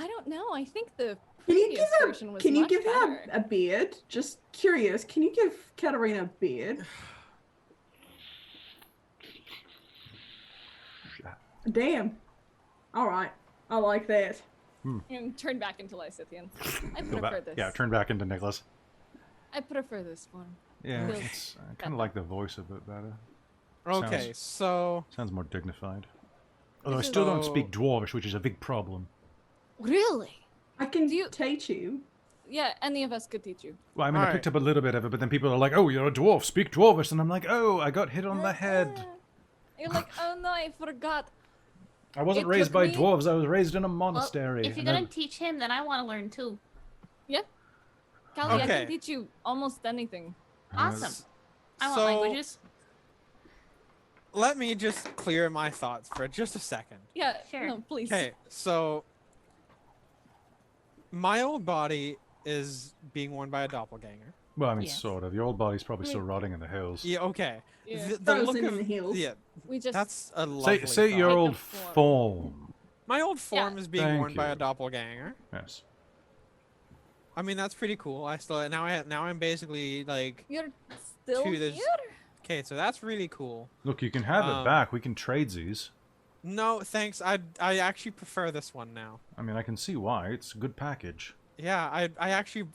don't know. I think the Can you previous give version was Can you much give her better. a beard? Just curious. Can you give Katarina a beard? Damn. All right. I like that. And turn back into Lysithian. I Go prefer back. this. Yeah, turn back into Nicholas. I prefer this one. Yeah, Feels it's, I kind of like the voice a bit better. Okay, so Sounds more dignified. Although I This is- still don't speak Dwarvish, which is a big problem. Really? I can Do you- teach you. Yeah, any of us could teach you. Well, I mean, I Alright. picked up a little bit of it, but then people are like, "Oh, you're a dwarf. Speak Dwarvish," and I'm like, "Oh, I got hit on the head. You're like, oh no, I forgot. I wasn't It raised took by me- dwarves. I was raised in a Well, monastery." if you're And gonna then- teach him, then I want to learn too. Yeah. Callie, I Okay. can teach you almost anything. Awesome. I want So- languages. let me just clear my thoughts for just a second. Yeah, Sure. no, please. Okay, so my old body is being worn by a doppelganger. Well, I mean, Yes. sort of. Your old body's probably I still mean- rotting in the hills. Yeah, okay. Yeah. The Frozen look in of the hills. yeah, We just that's a lovely Say your thought. old Like a form. My old form Yeah. is being Thank worn by you. a doppelganger. Yes. I mean, that's pretty cool. I still now I'm basically like, you're still to this- here. okay, so that's really cool. Look, you can have it Um, back. We can trade these. No, thanks. I actually prefer this one now. I mean, I can see why. It's a good package. Yeah, I actually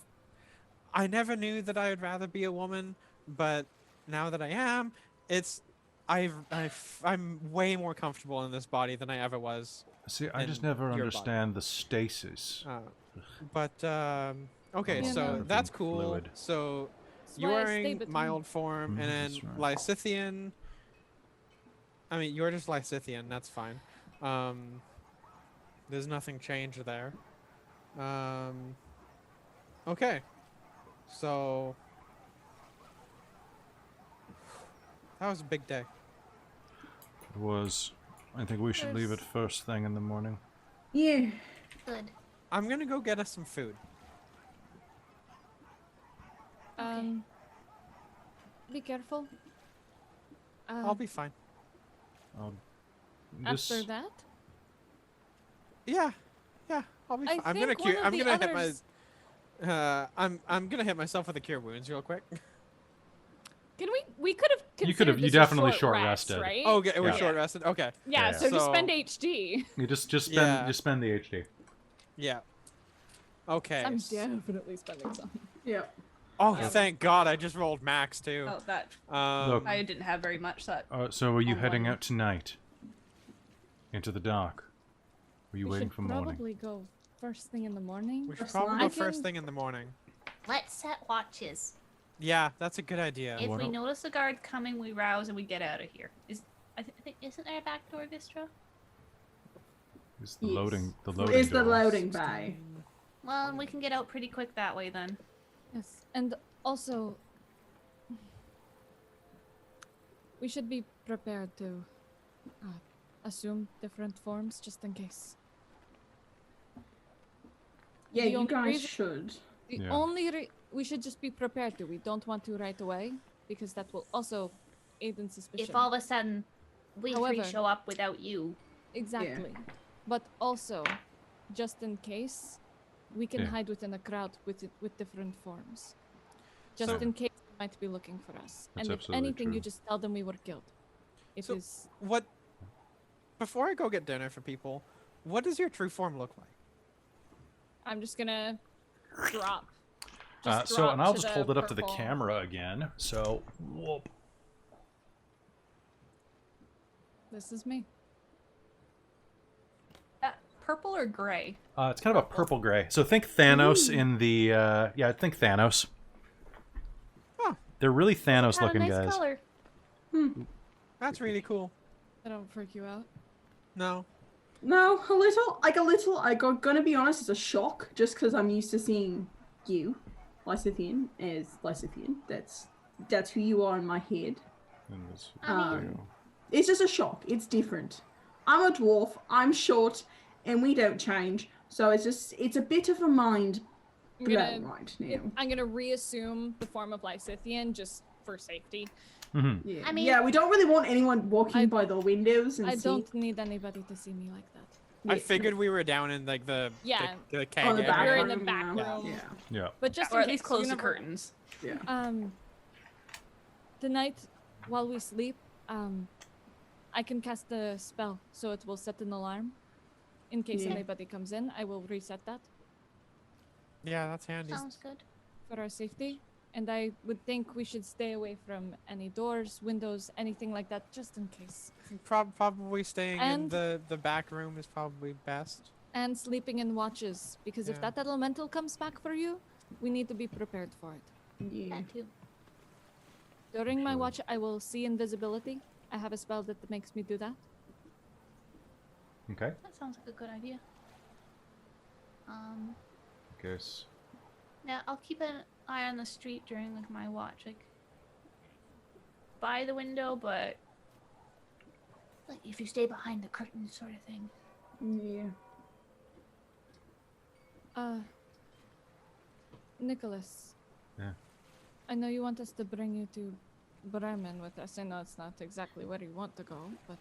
I never knew that I would rather be a woman, but now that I am, I'm way more comfortable in this body than I ever was. See, I just And never your body. understand the stasis. But okay, Yeah, so no. that's Everything cool. fluid. So That's you're why I stay wearing my between. old form, and then That's right. Lysithian. I mean, you're just Lysithian. That's fine. There's nothing changed there. Okay. So that was a big day. It was. I think we should leave it first thing in the morning. Yeah. Good. I'm gonna go get us some food. Be careful. I'll be fine. This, After that, Yeah, I'll be I fine. I'm gonna think one cure. of I'm the gonna hit others- my. I'm gonna hit myself with a cure wounds real quick. can we could have You could have- considered you this a definitely short short-rested. rest, right? Oh, okay, we're Yeah. short rested. Okay. Yeah, Yeah, so yeah. just So- spend HD. you just spend Yeah. the HD. Yeah. Okay. I'm definitely spending some. Yeah. Oh, Yeah. thank God! I just rolled max too. Oh, that Look. I didn't have very much. So that So are you On heading one. out tonight? Into the dark? Were you We waiting should for morning? probably go first thing in the morning. We should First probably line. go I first can- thing in the morning. Let's set watches. Yeah, that's a good idea. If Why we don't- notice a guard coming, we rouse and we get out of here. I think isn't there a back door, Vistra? It's the Yes. loading. The It's loading. the door. loading bay. Well, and we can get out pretty quick that way then. Yes, and also we should be prepared to assume different forms just in case. Yeah, The you only guys reason- should. The Yeah. only we should just be prepared to. We don't want to right away because that will also aid in suspicion. If all of a sudden we three However- show up without you, Exactly. But also, just in case, we can Yeah. hide within a crowd with different forms. Just So- in case they might be looking for us. That's And if absolutely anything, you true. just tell them we were killed. It is. So what? Before I go get dinner for people, what does your true form look like? I'm just gonna drop. So, drop and I'll to just the hold it up to the purple. camera again. So, whoop. This is me. Purple or gray? It's kind of a purple gray. So think Thanos in the yeah, think Thanos. Huh. They're really Thanos have a looking nice guys. color. That's really cool. I don't freak you out. No. No, a little. Gonna be honest, it's a shock just because I'm used to seeing you, Lysithian, as Lysithian. That's who you are in my head. And this- I mean- It's just a shock. It's different. I'm a dwarf. I'm short, and we don't change. So it's a bit of a mind I'm blow gonna, right now. I'm gonna reassume the form of Lysithian just for safety. Mhm. Yeah. I mean- yeah, we don't really want anyone walking I- by the windows and I see. don't need anybody to see me like that. I Yeah. figured we were down in like the Yeah. the keg On the back You're area. in the room back now. room. Yeah. Yeah. But just Or in at least case, close you the never know. curtains. Yeah. Tonight, while we sleep, I can cast a spell, so it will set an alarm. In case Yeah. anybody comes in, I will reset that Yeah, that's handy. Sounds good. for our safety. And I would think we should stay away from any doors, windows, anything like that, just in case. Probably staying in And- the back room is probably best. And sleeping in watches, because if Yeah. that elemental comes back for you, we need to be prepared for it. Yeah. That too. During my Sure. watch, I will see invisibility. I have a spell that makes me do that. Okay. That sounds like a good idea. Guess. Yeah, I'll keep an eye on the street during like my watch, like by the window, but like if you stay behind the curtain, sort of thing. Yeah. Nicholas. Yeah. I know you want us to bring you to Bremen with us. I know it's not exactly where you want to go, but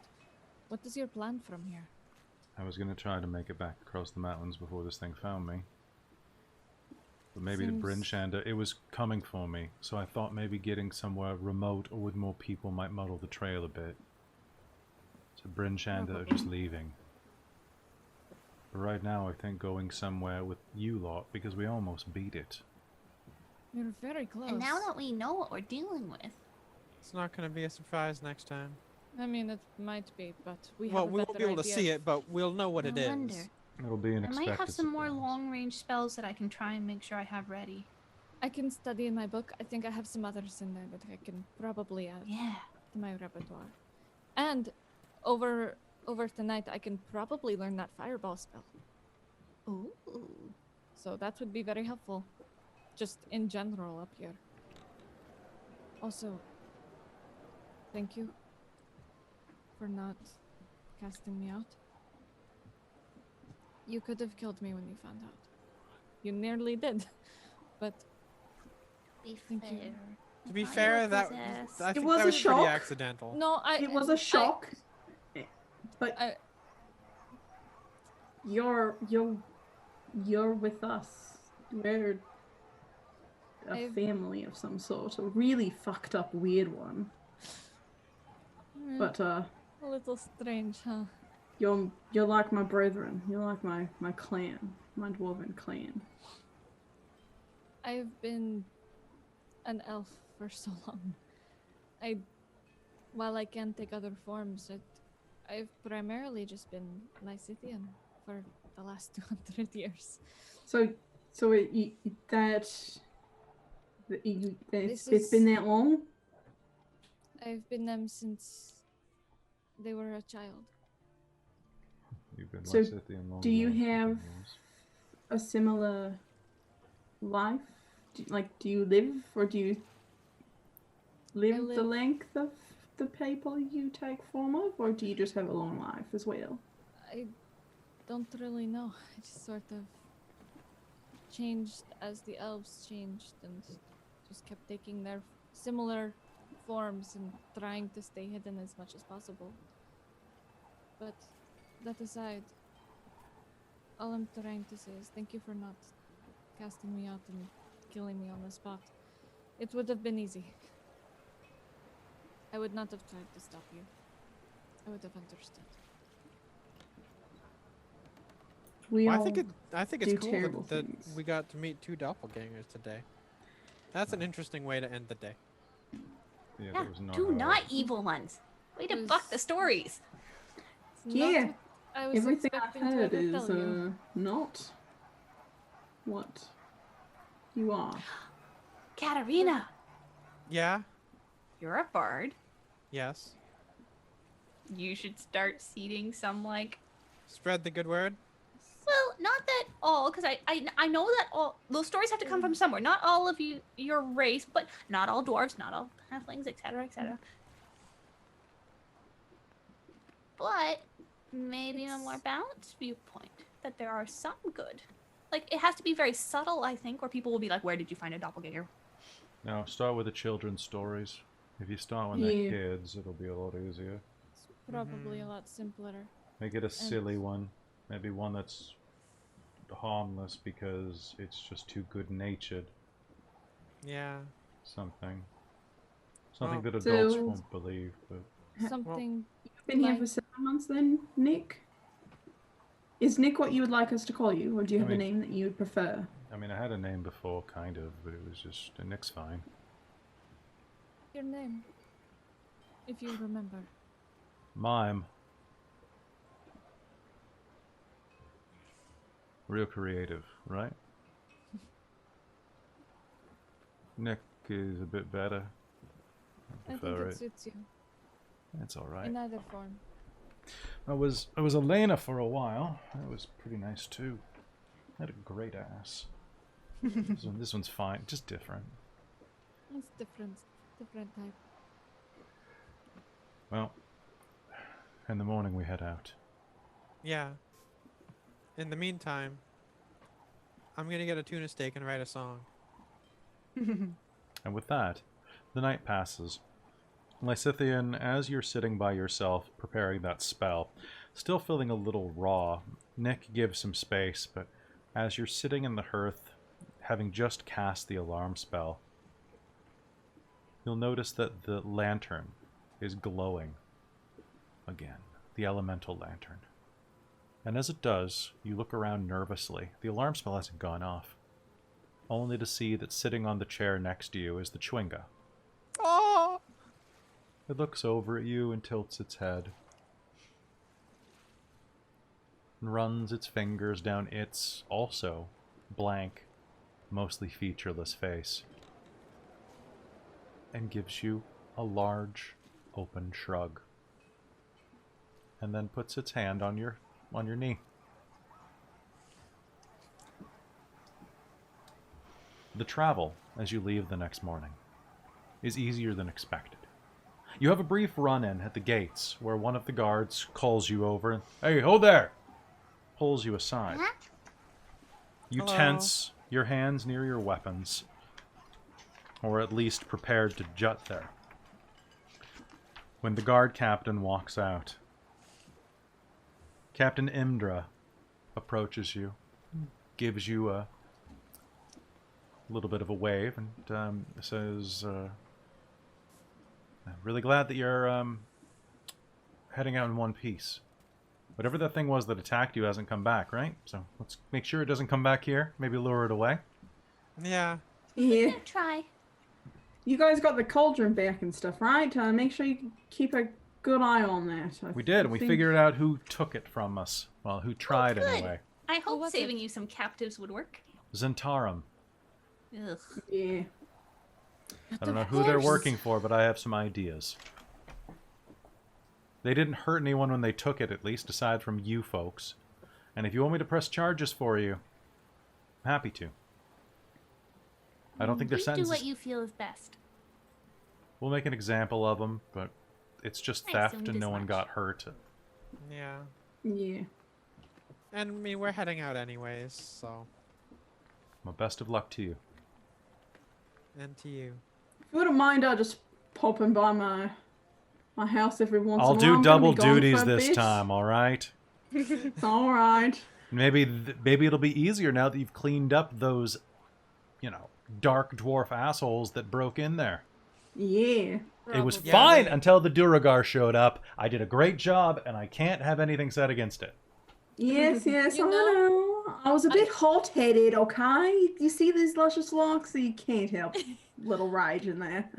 what is your plan from here? I was gonna try to make it back across the mountains before this thing found me. But maybe the Seems- Bryn Shander, it was coming for me, so I thought maybe getting somewhere remote or with more people might muddle the trail a bit. So Bryn Shander are just leaving. But right now I think going somewhere with you lot, because we almost beat it. You're very close. And now that we know what we're dealing with, It's not going to be a surprise next time. I mean, it might be, but we Well, have a we won't better be able to idea see of- it, but we'll know what it I is. wonder. It'll be an I might have expected some more surprise. long-range spells that I can try and make sure I have ready. I can study in my book. I think I have some others in there that I can probably add Yeah. to my repertoire. And over tonight, I can probably learn that fireball spell. Ooh. So that would be very helpful, just in general up here. Also, thank you for not casting me out. You could have killed me when you found out. You nearly did, but Be Thank you. fair. To be I thought you fair, were that possessed. I think was that a was pretty shock. accidental. no, It was a shock. But I- you're with us. We're a I've- family of some sort. A really fucked up weird one. But a little strange, huh? you're like my brethren. You're like my clan. My dwarven clan. I've been an elf for so long. While I can take other forms, I've primarily just been Lysithian for the last 200 years. So it's This been is- that long? I've been them since they were a child. You've been So, Lysithian longer do you than Lysithian have was. a similar life? Do you live, or do you live the live- length of the people you take form of, or do you just have a long life as well? I don't really know. I just sort of changed as the elves changed and just kept taking their similar forms and trying to stay hidden as much as possible. But that aside, all I'm trying to say is thank you for not casting me out and killing me on the spot. It would have been easy. I would not have tried to stop you. I would have understood. Well, I think it's do cool terrible that things. we got to meet 2 doppelgangers today. That's an interesting way to end the day. Yeah, Yeah, that was not two how- not evil ones. Way to buck the stories. It's not Yeah. what I was Everything I've expecting to heard ever is tell you. not what you are. Katarina, Yeah. You're a bard. Yes. You should start seeding some like. Spread the good word. well, not that all, because I know that all those stories have to come from somewhere. Not all of your race, but not all dwarves, not all halflings, etc., etc. But maybe a more balanced viewpoint that there are some good. Like it has to be very subtle, I think, where people will be like, "Where did you find a doppelganger?" No, start with the children's stories. If you start when they're Yeah. kids, it'll be a lot easier. It's probably a lot simpler. Make it a silly one. Maybe one that's harmless because it's just too good-natured. Yeah. Something Well, that adults so- won't believe, but Something You've been here Like- for 7 months then, Nick? Is Nick what you would like us to call you, or do you I have a mean- name that you would prefer? I mean, I had a name before, kind of, but it was just Nick's fine. your name, if you remember. Mime. Real creative, right? Nick is a bit better. I I think prefer it it. suits you It's all right. in either form. I was Elena for a while. That was pretty nice too. I had a great ass. This one's fine, just different. It's different type. Well, in the morning we head out. Yeah. In the meantime, I'm gonna get a tuna steak and write a song. And with that, the night passes. Lysithian, as you're sitting by yourself preparing that spell, still feeling a little raw, Nick gives some space, but as you're sitting in the hearth, having just cast the alarm spell, you'll notice that the lantern is glowing again, the elemental lantern. And as it does, you look around nervously. The alarm spell hasn't gone off, only to see that sitting on the chair next to you is the Chwinga. Oh! It looks over at you and tilts its head. And runs its fingers down its, also, blank, mostly featureless face. And gives you a large, open shrug. And then puts its hand on your knee. The travel, as you leave the next morning, is easier than expected. You have a brief run-in at the gates, where one of the guards calls you over and, "Hey, ho there!" pulls you aside. You Hello. tense, your hands near your weapons, or at least prepared to jut there. When the guard captain walks out, Captain Imdra approaches you, gives you a little bit of a wave, and says, "I'm really glad that you're heading out in one piece. Whatever that thing was that attacked you hasn't come back, right? So let's make sure it doesn't come back here. Maybe lure it away." Yeah. Yeah. Try. You guys got the cauldron back and stuff, right? Make sure you keep a good eye on that. We did, and we think- figured out who took it from us. Well, who tried good. anyway. I hope was saving it? you some captives would work. Zentarum. Ugh. Yeah. I don't know who they're working for, but I have some ideas. They didn't hurt anyone when they took it, at least, aside from you folks. And if you want me to press charges for you, I'm happy to. I don't think their You do sentences... what you feel is best. We'll make an example of them, but it's just I theft assumed and as no one much. got hurt. Yeah. Yeah. And I mean, we're heading out anyways, so. Well, best of luck to you. And to you. If you wouldn't mind, I'll just popping by my house every once in a I'll while. do I'm gonna double be gone for duties a this bit. time, alright? It's alright. Maybe it'll be easier now that you've cleaned up those, you know, dark dwarf assholes that broke in there. Yeah. It was Yeah, fine they- until the Duragar showed up. I did a great job, and I can't have anything said against it. Yes, yes, You I know, know. I was a bit hot-headed, okay? You see these luscious locks? You can't help little rage in there.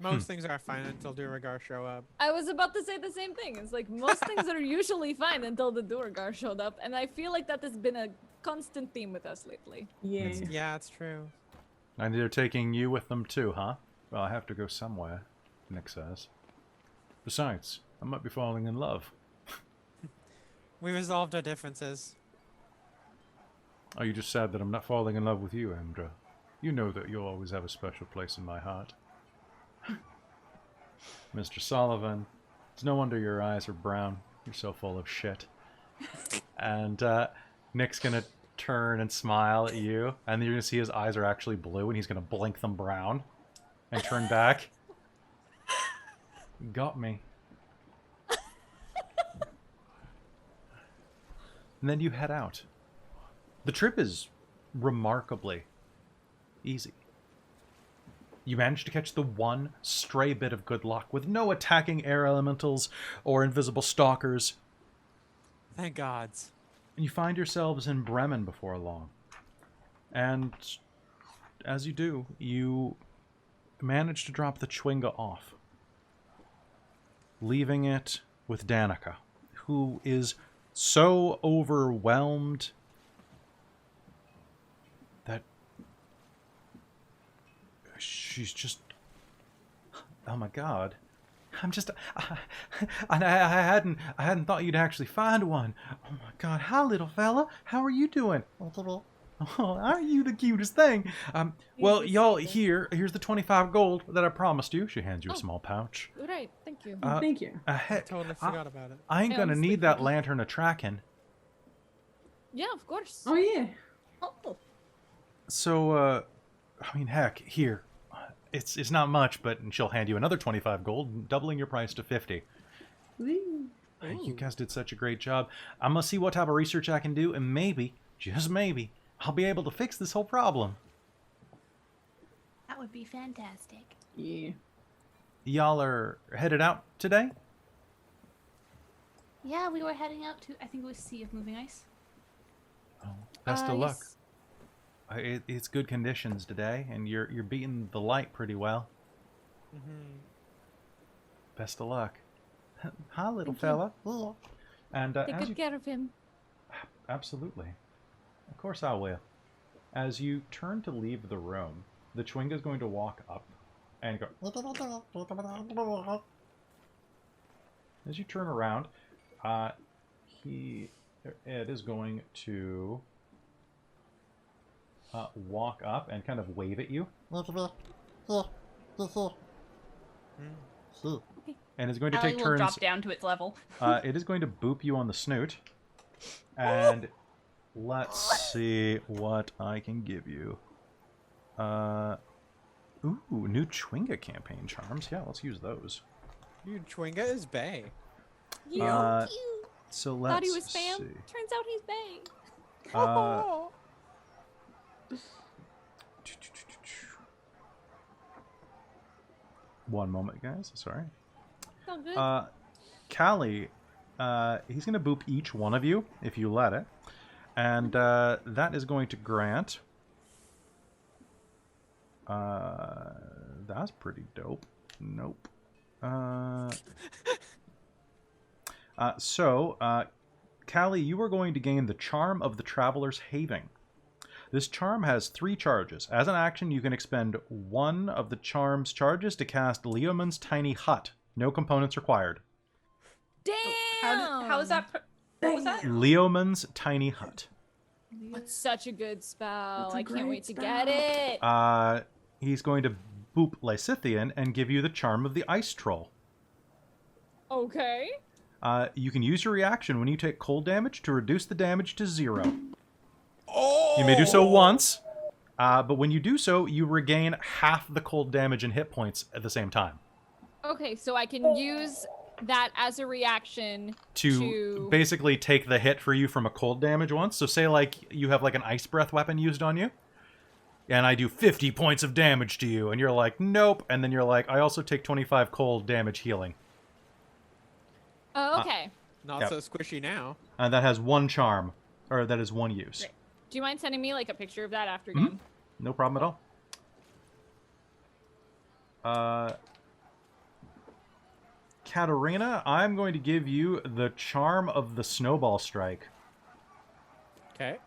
Most things are fine until Duragar show up. I was about to say the same thing. It's like most things are usually fine until the Durgar showed up, and I feel like that has been a constant theme with us lately. Yeah. Yeah, it's true. And they're taking you with them too, huh? Well, I have to go somewhere, Nick says. Besides, I might be falling in love. We resolved our differences. Are you just sad that I'm not falling in love with you, Andra? You know that you'll always have a special place in my heart. Mr. Sullivan, it's no wonder your eyes are brown. You're so full of shit. And Nick's gonna turn and smile at you, and you're gonna see his eyes are actually blue, and he's gonna blink them brown and turn back. Got me. And then you head out. The trip is remarkably easy. You manage to catch the one stray bit of good luck with no attacking air elementals or invisible stalkers. Thank gods. And you find yourselves in Bremen before long. And as you do, you manage to drop the Chwinga off, leaving it with Danica, who is so overwhelmed that she's just, oh my god, I'm just, I hadn't thought you'd actually find one. Oh my god, hi little fella, how are you doing? Oh, aren't you the cutest thing? Well, y'all, here's the 25 gold that I promised you. She hands you a small pouch. Right, thank you. Thank you. I totally forgot about it. I ain't Yeah, gonna honestly, need that lantern a tracking. Yeah, of course. Oh, yeah. Oh. So, I mean, heck, here. It's not much, but she'll hand you another 25 gold, doubling your price to 50. Woo. You guys did such a great job. I'm gonna see what type of research I can do, and maybe, just maybe, I'll be able to fix this whole problem. That would be fantastic. Yeah. Y'all are headed out today? Yeah, we were heading out to, I think it was Sea of Moving Ice. Oh, best of luck. Yes. It's good conditions today, and you're beating the light pretty well. Best of luck. Hi, little fella. And Take as good you... care of him. Absolutely. Of course I will. As you turn to leave the room, the Chwinga is going to walk up and go... As you turn around, Ed is going to walk up and kind of wave at you. And is going to Allie take will turns... drop down to its level. It is going to boop you on the snoot. And let's see what I can give you. Ooh, new Chwinga campaign charms. Yeah, let's use those. Dude, Chwinga is bae. Yeah. So let's Thought he was spam. see. Turns out he's bae. One moment, guys. Sorry. So good. Callie, he's going to boop each one of you if you let it. And that is going to grant... that's pretty dope. Nope. Callie, you are going to gain the Charm of the Traveler's Haven. This charm has 3 charges. As an action, you can expend one of the charm's charges to cast Leomund's Tiny Hut No components required. Damn! How is that? What was that? Leomund's tiny hut. That's such a good spell. That's a I can't great wait to spell. get it. He's going to boop Lysithian and give you the charm of the ice troll. Okay. You can use your reaction when you take cold damage to reduce the damage to 0. Oh! You may do so once, but when you do so, you regain half the cold damage and hit points at the same time. Okay, so I can use that as a reaction To basically take the hit for you from a cold damage once. So say like you have like an ice breath weapon used on you, and I do 50 points of damage to you, and you're like, nope, and then you're like, I also take 25 cold damage healing. Oh, okay. Not Yep. so squishy now. And that has one charm, or that is one use. Great. Do you mind sending me like a picture of that after Mhm. game? No problem at all. Katarina, I'm going to give you the charm of the snowball strike. Okay.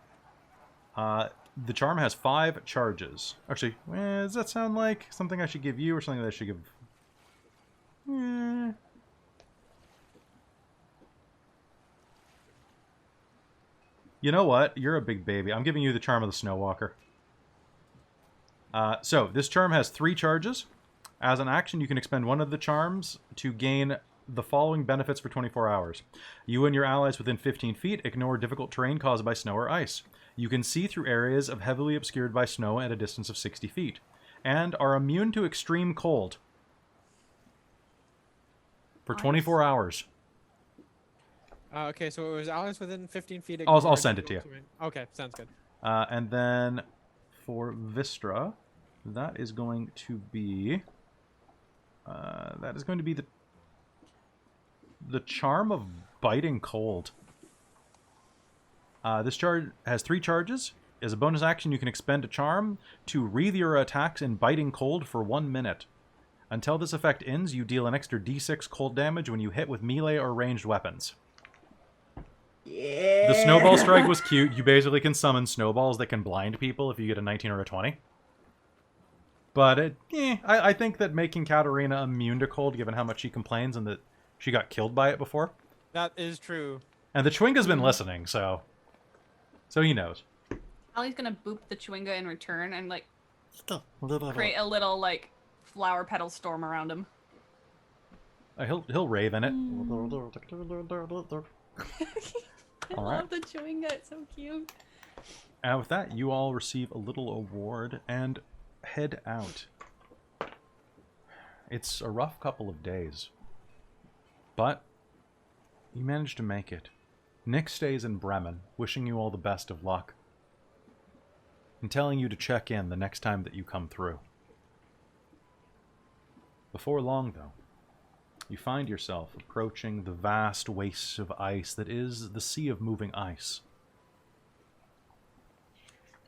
The charm has 5 charges. Actually, does that sound like something I should give you or something that I should give... You know what? You're a big baby. I'm giving you the charm of the Snowwalker. So, this charm has 3 charges. As an action, you can expend one of the charms to gain the following benefits for 24 hours. You and your allies within 15 feet ignore difficult terrain caused by snow or ice. You can see through areas of heavily obscured by snow at a distance of 60 feet. And are immune to extreme cold. For 24 hours. Okay, so it was always within 15 feet. I'll send it to you. Okay, sounds good. And then for Vistra, that is going to be... the charm of biting cold. This charge has 3 charges. As a bonus action, you can expend a charm to wreathe your attacks in biting cold for 1 minute. Until this effect ends, you deal an extra d6 cold damage when you hit with melee or ranged weapons. Yeah. The snowball strike was cute. You basically can summon snowballs that can blind people if you get a 19 or a 20. But I think that making Katarina immune to cold, given how much she complains and that she got killed by it before. That is true. And the Chwinga's been listening, so he knows. Ali's gonna boop the Chwinga in return and like create a little like flower petal storm around him. He'll rave in it. I love the Chwinga, it's so cute. And with that, you all receive a little award and head out. It's a rough couple of days, but you managed to make it. Nick stays in Bremen, wishing you all the best of luck, and telling you to check in the next time that you come through. Before long, though, you find yourself approaching the vast waste of ice that is the Sea of Moving Ice.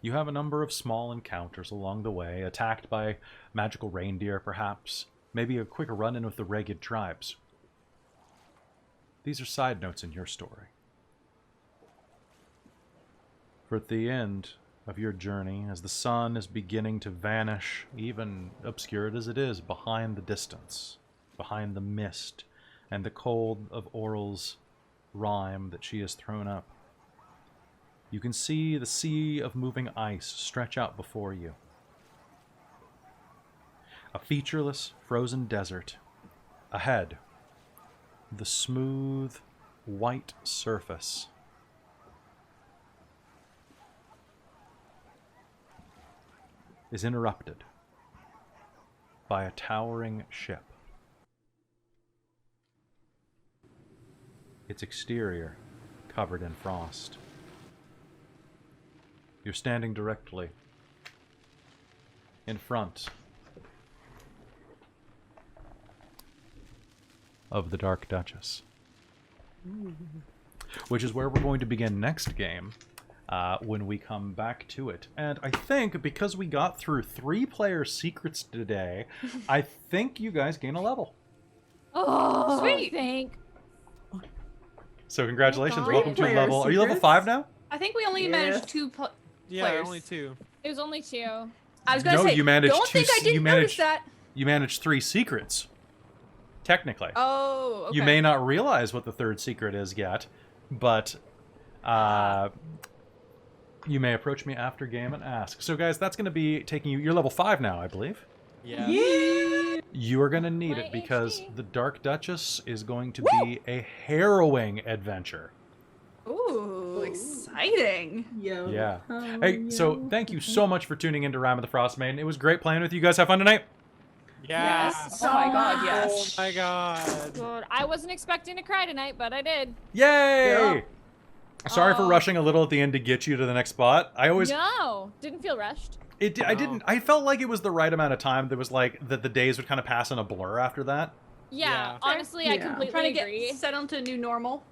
You have a number of small encounters along the way, attacked by magical reindeer, perhaps, maybe a quick run-in with the ragged tribes. These are side notes in your story. For at the end of your journey, as the sun is beginning to vanish, even obscured as it is, behind the distance, behind the mist and the cold of Oral's rime that she has thrown up, you can see the sea of moving ice stretch out before you. A featureless, frozen desert. Ahead, the smooth, white surface is interrupted by a towering ship. Its exterior covered in frost. You're standing directly in front of the Dark Duchess. Which is where we're going to begin next game, when we come back to it. And I think, because we got through 3-player secrets today, I think you guys gain a level. Oh, Sweet. Thank. So congratulations, Oh, welcome to 3-player level... Are you level secrets? 5 now? I think we only Yes. managed 2 Yeah, players. only 2. It was only 2. I was gonna No, say, you managed don't two think I you didn't notice managed- that. You managed 3 secrets. technically. Oh, okay. You may not realize what the third secret is yet, but you may approach me after game and ask. So, guys, that's going to be taking you... You're level 5 now, I believe. Yeah. You are going to need My it because HD. the Dark Duchess is going to be a harrowing adventure. Ooh, exciting. Yo. Yeah. Oh, Hey, so yo. thank you so much for tuning into Rime of the Frostmaiden. It was great playing with you guys. Have fun tonight. Yeah. Yes. Oh my god, yes. Oh my god. Good. I wasn't expecting to cry tonight, but I did. Yay! Yeah. Sorry for Oh. rushing a little at the end to get you to the next spot. I always... No, didn't feel rushed. I didn't... I felt like it was the right amount of time. There was like... that the days would kind of pass in a blur after that. Yeah, Yeah. honestly, I Yeah. completely Trying to agree. get settled to a new normal.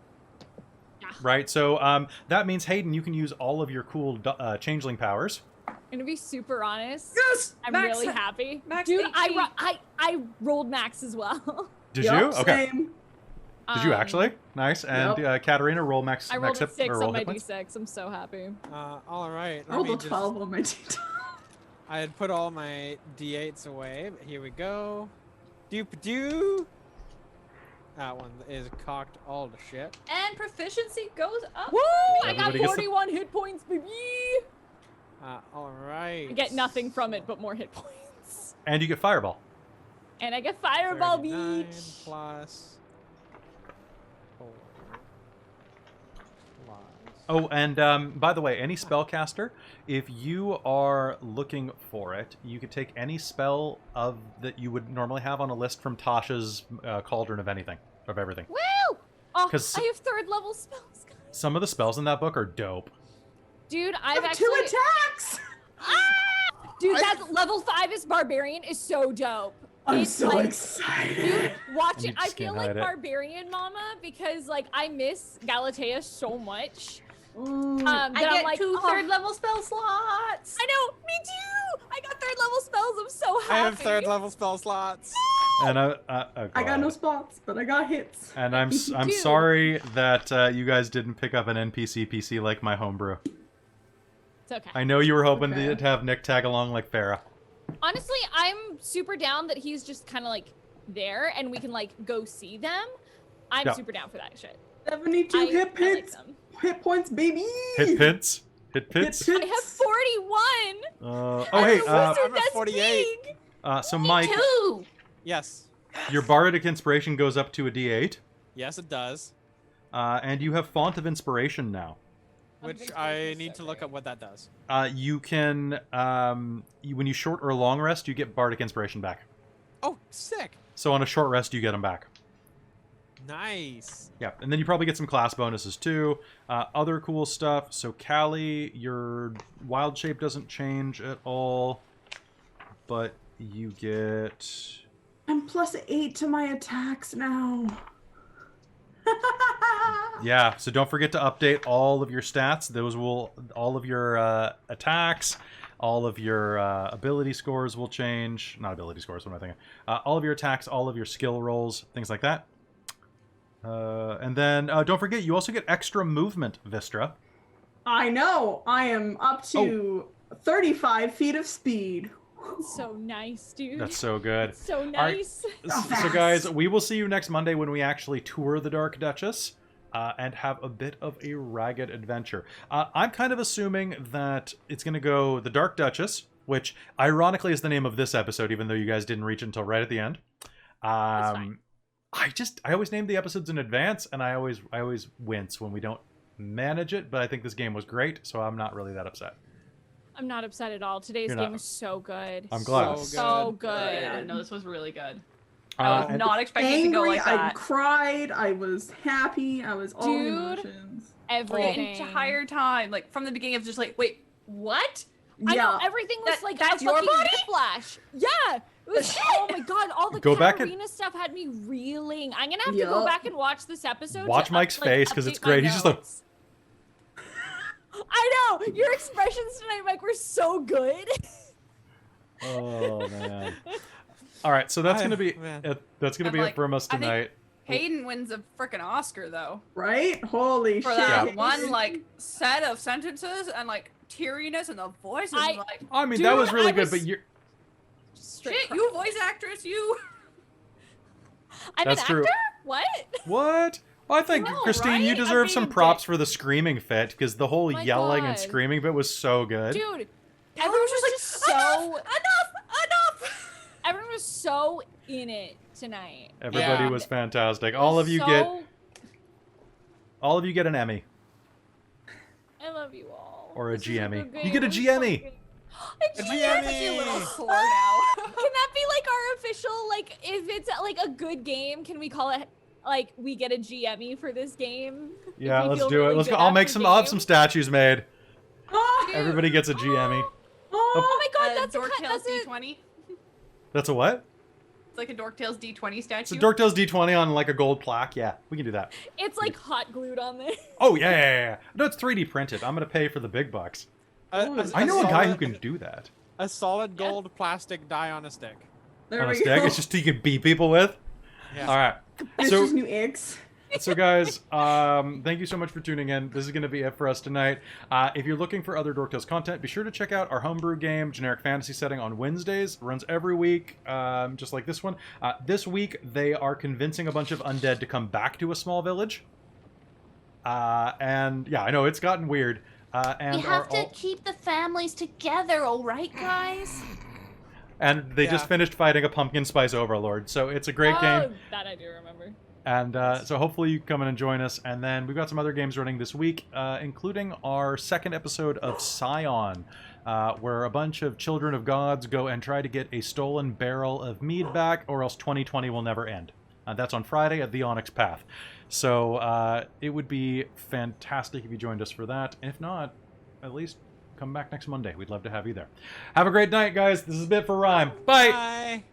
Right? So that means, Hayden, you can use all of your cool changeling powers. I'm gonna be super honest. Yes! I'm really happy. max Dude, HP. I rolled max as well. Did Yup, you? Okay. Same. Did you actually? Nice. And Katarina, roll max I rolled max a hit, 6 or roll on my hit points. d6. I'm so happy. All right. I let me rolled a just- 12 on my d10. I had put all my d8s away. But here we go. Doop doo. That one is cocked all to shit. And proficiency goes up. Woo! I got Everybody gets the- 41 hit points, baby! All right. I get nothing from it but more hit points. And you get fireball. And I get Fireball 39 Beach! plus 4 plus. Oh, and by the way, any spellcaster, if you are looking for it, you could take any spell of that you would normally have on a list from Tasha's Cauldron of Anything, of Everything. Woo! Oh, 'Cause- I have 3rd level spells, guys. Some of the spells in that book are dope. Dude, I I've have actually... 2 attacks! Dude, that level 5 is Barbarian is so dope. I'm It's so like- excited. Dude, watching, You I just feel can't like hide it. Barbarian Mama because like I miss Galatea so much. Ooh. That I get I'm like, 2 oh, third level spell slots. I know, me too. I got 3rd level spells. I'm so happy. I have 3rd level spell slots. And oh I got no God. spots, but I got hits. And I'm Dude. sorry that you guys didn't pick up an NPC PC like my homebrew. It's okay. I know you were hoping Okay. to have Nick tag along like Farah. Honestly, I'm super down that he's just kind of like there and we can like go see them. I'm Yeah. super down for that shit. 72 I hit like pits. them. Hit points, baby. Hit pits. Hit pits. Hit I have 41. Oh I'm hey, a wizard, I'm at that's 48. big. so Mike, 2. Yes. your bardic inspiration goes up to a D8, Yes, it does. and you have font of inspiration now. Which Inspiration I is need so to look great. up what that does. You can, when you short or long rest, you get bardic inspiration back. Oh, sick. So on a short rest, you get them back. Nice. Yeah, and then you probably get some class bonuses too. Other cool stuff. So Callie, your wild shape doesn't change at all, but you get... I'm plus 8 to my attacks now. Yeah, so don't forget to update all of your stats. Those will, all of your attacks, all of your ability scores will change. Not ability scores, what am I thinking? All of your attacks, all of your skill rolls, things like that. And then don't forget, you also get extra movement, Vistra. I know. I am up to 35 feet of speed. So nice, dude. That's so good. so right. nice. So guys, we will see you next Monday when we actually tour the Dark Duchess and have a bit of a ragged adventure. I'm kind of assuming that it's going to go the Dark Duchess, which ironically is the name of this episode, even though you guys didn't reach it until right at the end. That's fine. I always name the episodes in advance, and I always wince when we don't manage it. But I think this game was great, so I'm not really that upset. I'm not upset at all. Today's You're game not. was so good. I'm glad. So good. good. Yeah, no, this was really good. I was And- not expecting it to go Angry, like I that. cried, I was happy, I was all Dude. emotions. The Everything. entire time, like from the beginning, of just like, wait, what? I know Yeah. everything was That- like that's a your fucking body? whiplash. Yeah. It was, oh my god, all the Go back and- Katarina stuff had me reeling. I'm gonna have to go Yup. back and watch this episode. Watch to Mike's face, 'cause it's update my great. He's just like- notes. I know your expressions tonight, Mike, were so good. Oh man! All right, so that's gonna be Man. that's gonna I'm be like, it from us I think- tonight. Hayden wins a freaking Oscar though Right? Holy for shit. that one like set of sentences and like teariness and the voice is I- like, I mean, Dude, that was really I good, was- but you're Straight shit, cry. you voice actress, you. I I'm That's an true. actor? What? What? Well, I think, No, Christine, you right? I'm deserve being some a props dick. for the screaming fit, because the whole My yelling and God. screaming bit was so good. Dude, Everyone everyone was was just just like, so... enough! Everyone was so in it tonight. Everybody Yeah. was fantastic. It All was of you so... get an Emmy. I love you all. Or a This is GME. good game. You get a It was GME. fucking- A A GME. Little slur now. Can that be like our official, like, if it's like a good game, can we call it, like, we get a GME for this game? If Yeah, we let's feel do it. really Let's good go. I'll make after some. the I'll have game? some statues made. Oh, Everybody gets a GME. Oh my god, that's Dork a Tales that's a, D20. That's a what? It's like a Dork Tales D20 statue. It's a Dork Tales D20 on like a gold plaque. Yeah, we can do that. it's like hot glued on there. Oh yeah. No, it's 3D printed. I'm gonna pay for the big bucks. I know a guy who can do that A solid gold plastic die on a stick. There on a we stick. go. It's just you can beat people with. Yeah. All right. It's So just new eggs. So guys, thank you so much for tuning in. This is going to be it for us tonight. If you're looking for other Dork Tales content, be sure to check out our homebrew game, Generic Fantasy Setting, on Wednesdays. It runs every week, just like this one. This week, they are convincing a bunch of undead to come back to a small village. And yeah, I know, it's gotten weird. And We have to keep the families together, all right, guys? And they just Yeah. finished fighting a pumpkin spice overlord. So it's a great game. Oh, that I do remember. And so hopefully you come in and join us. And then we've got some other games running this week, including our second episode of Scion, where a bunch of children of gods go and try to get a stolen barrel of mead back, or else 2020 will never end. That's on Friday at the Onyx Path. So it would be fantastic if you joined us for that. If not, at least come back next Monday. We'd love to have you there. Have a great night, guys. This is it for Rime. Bye! Bye.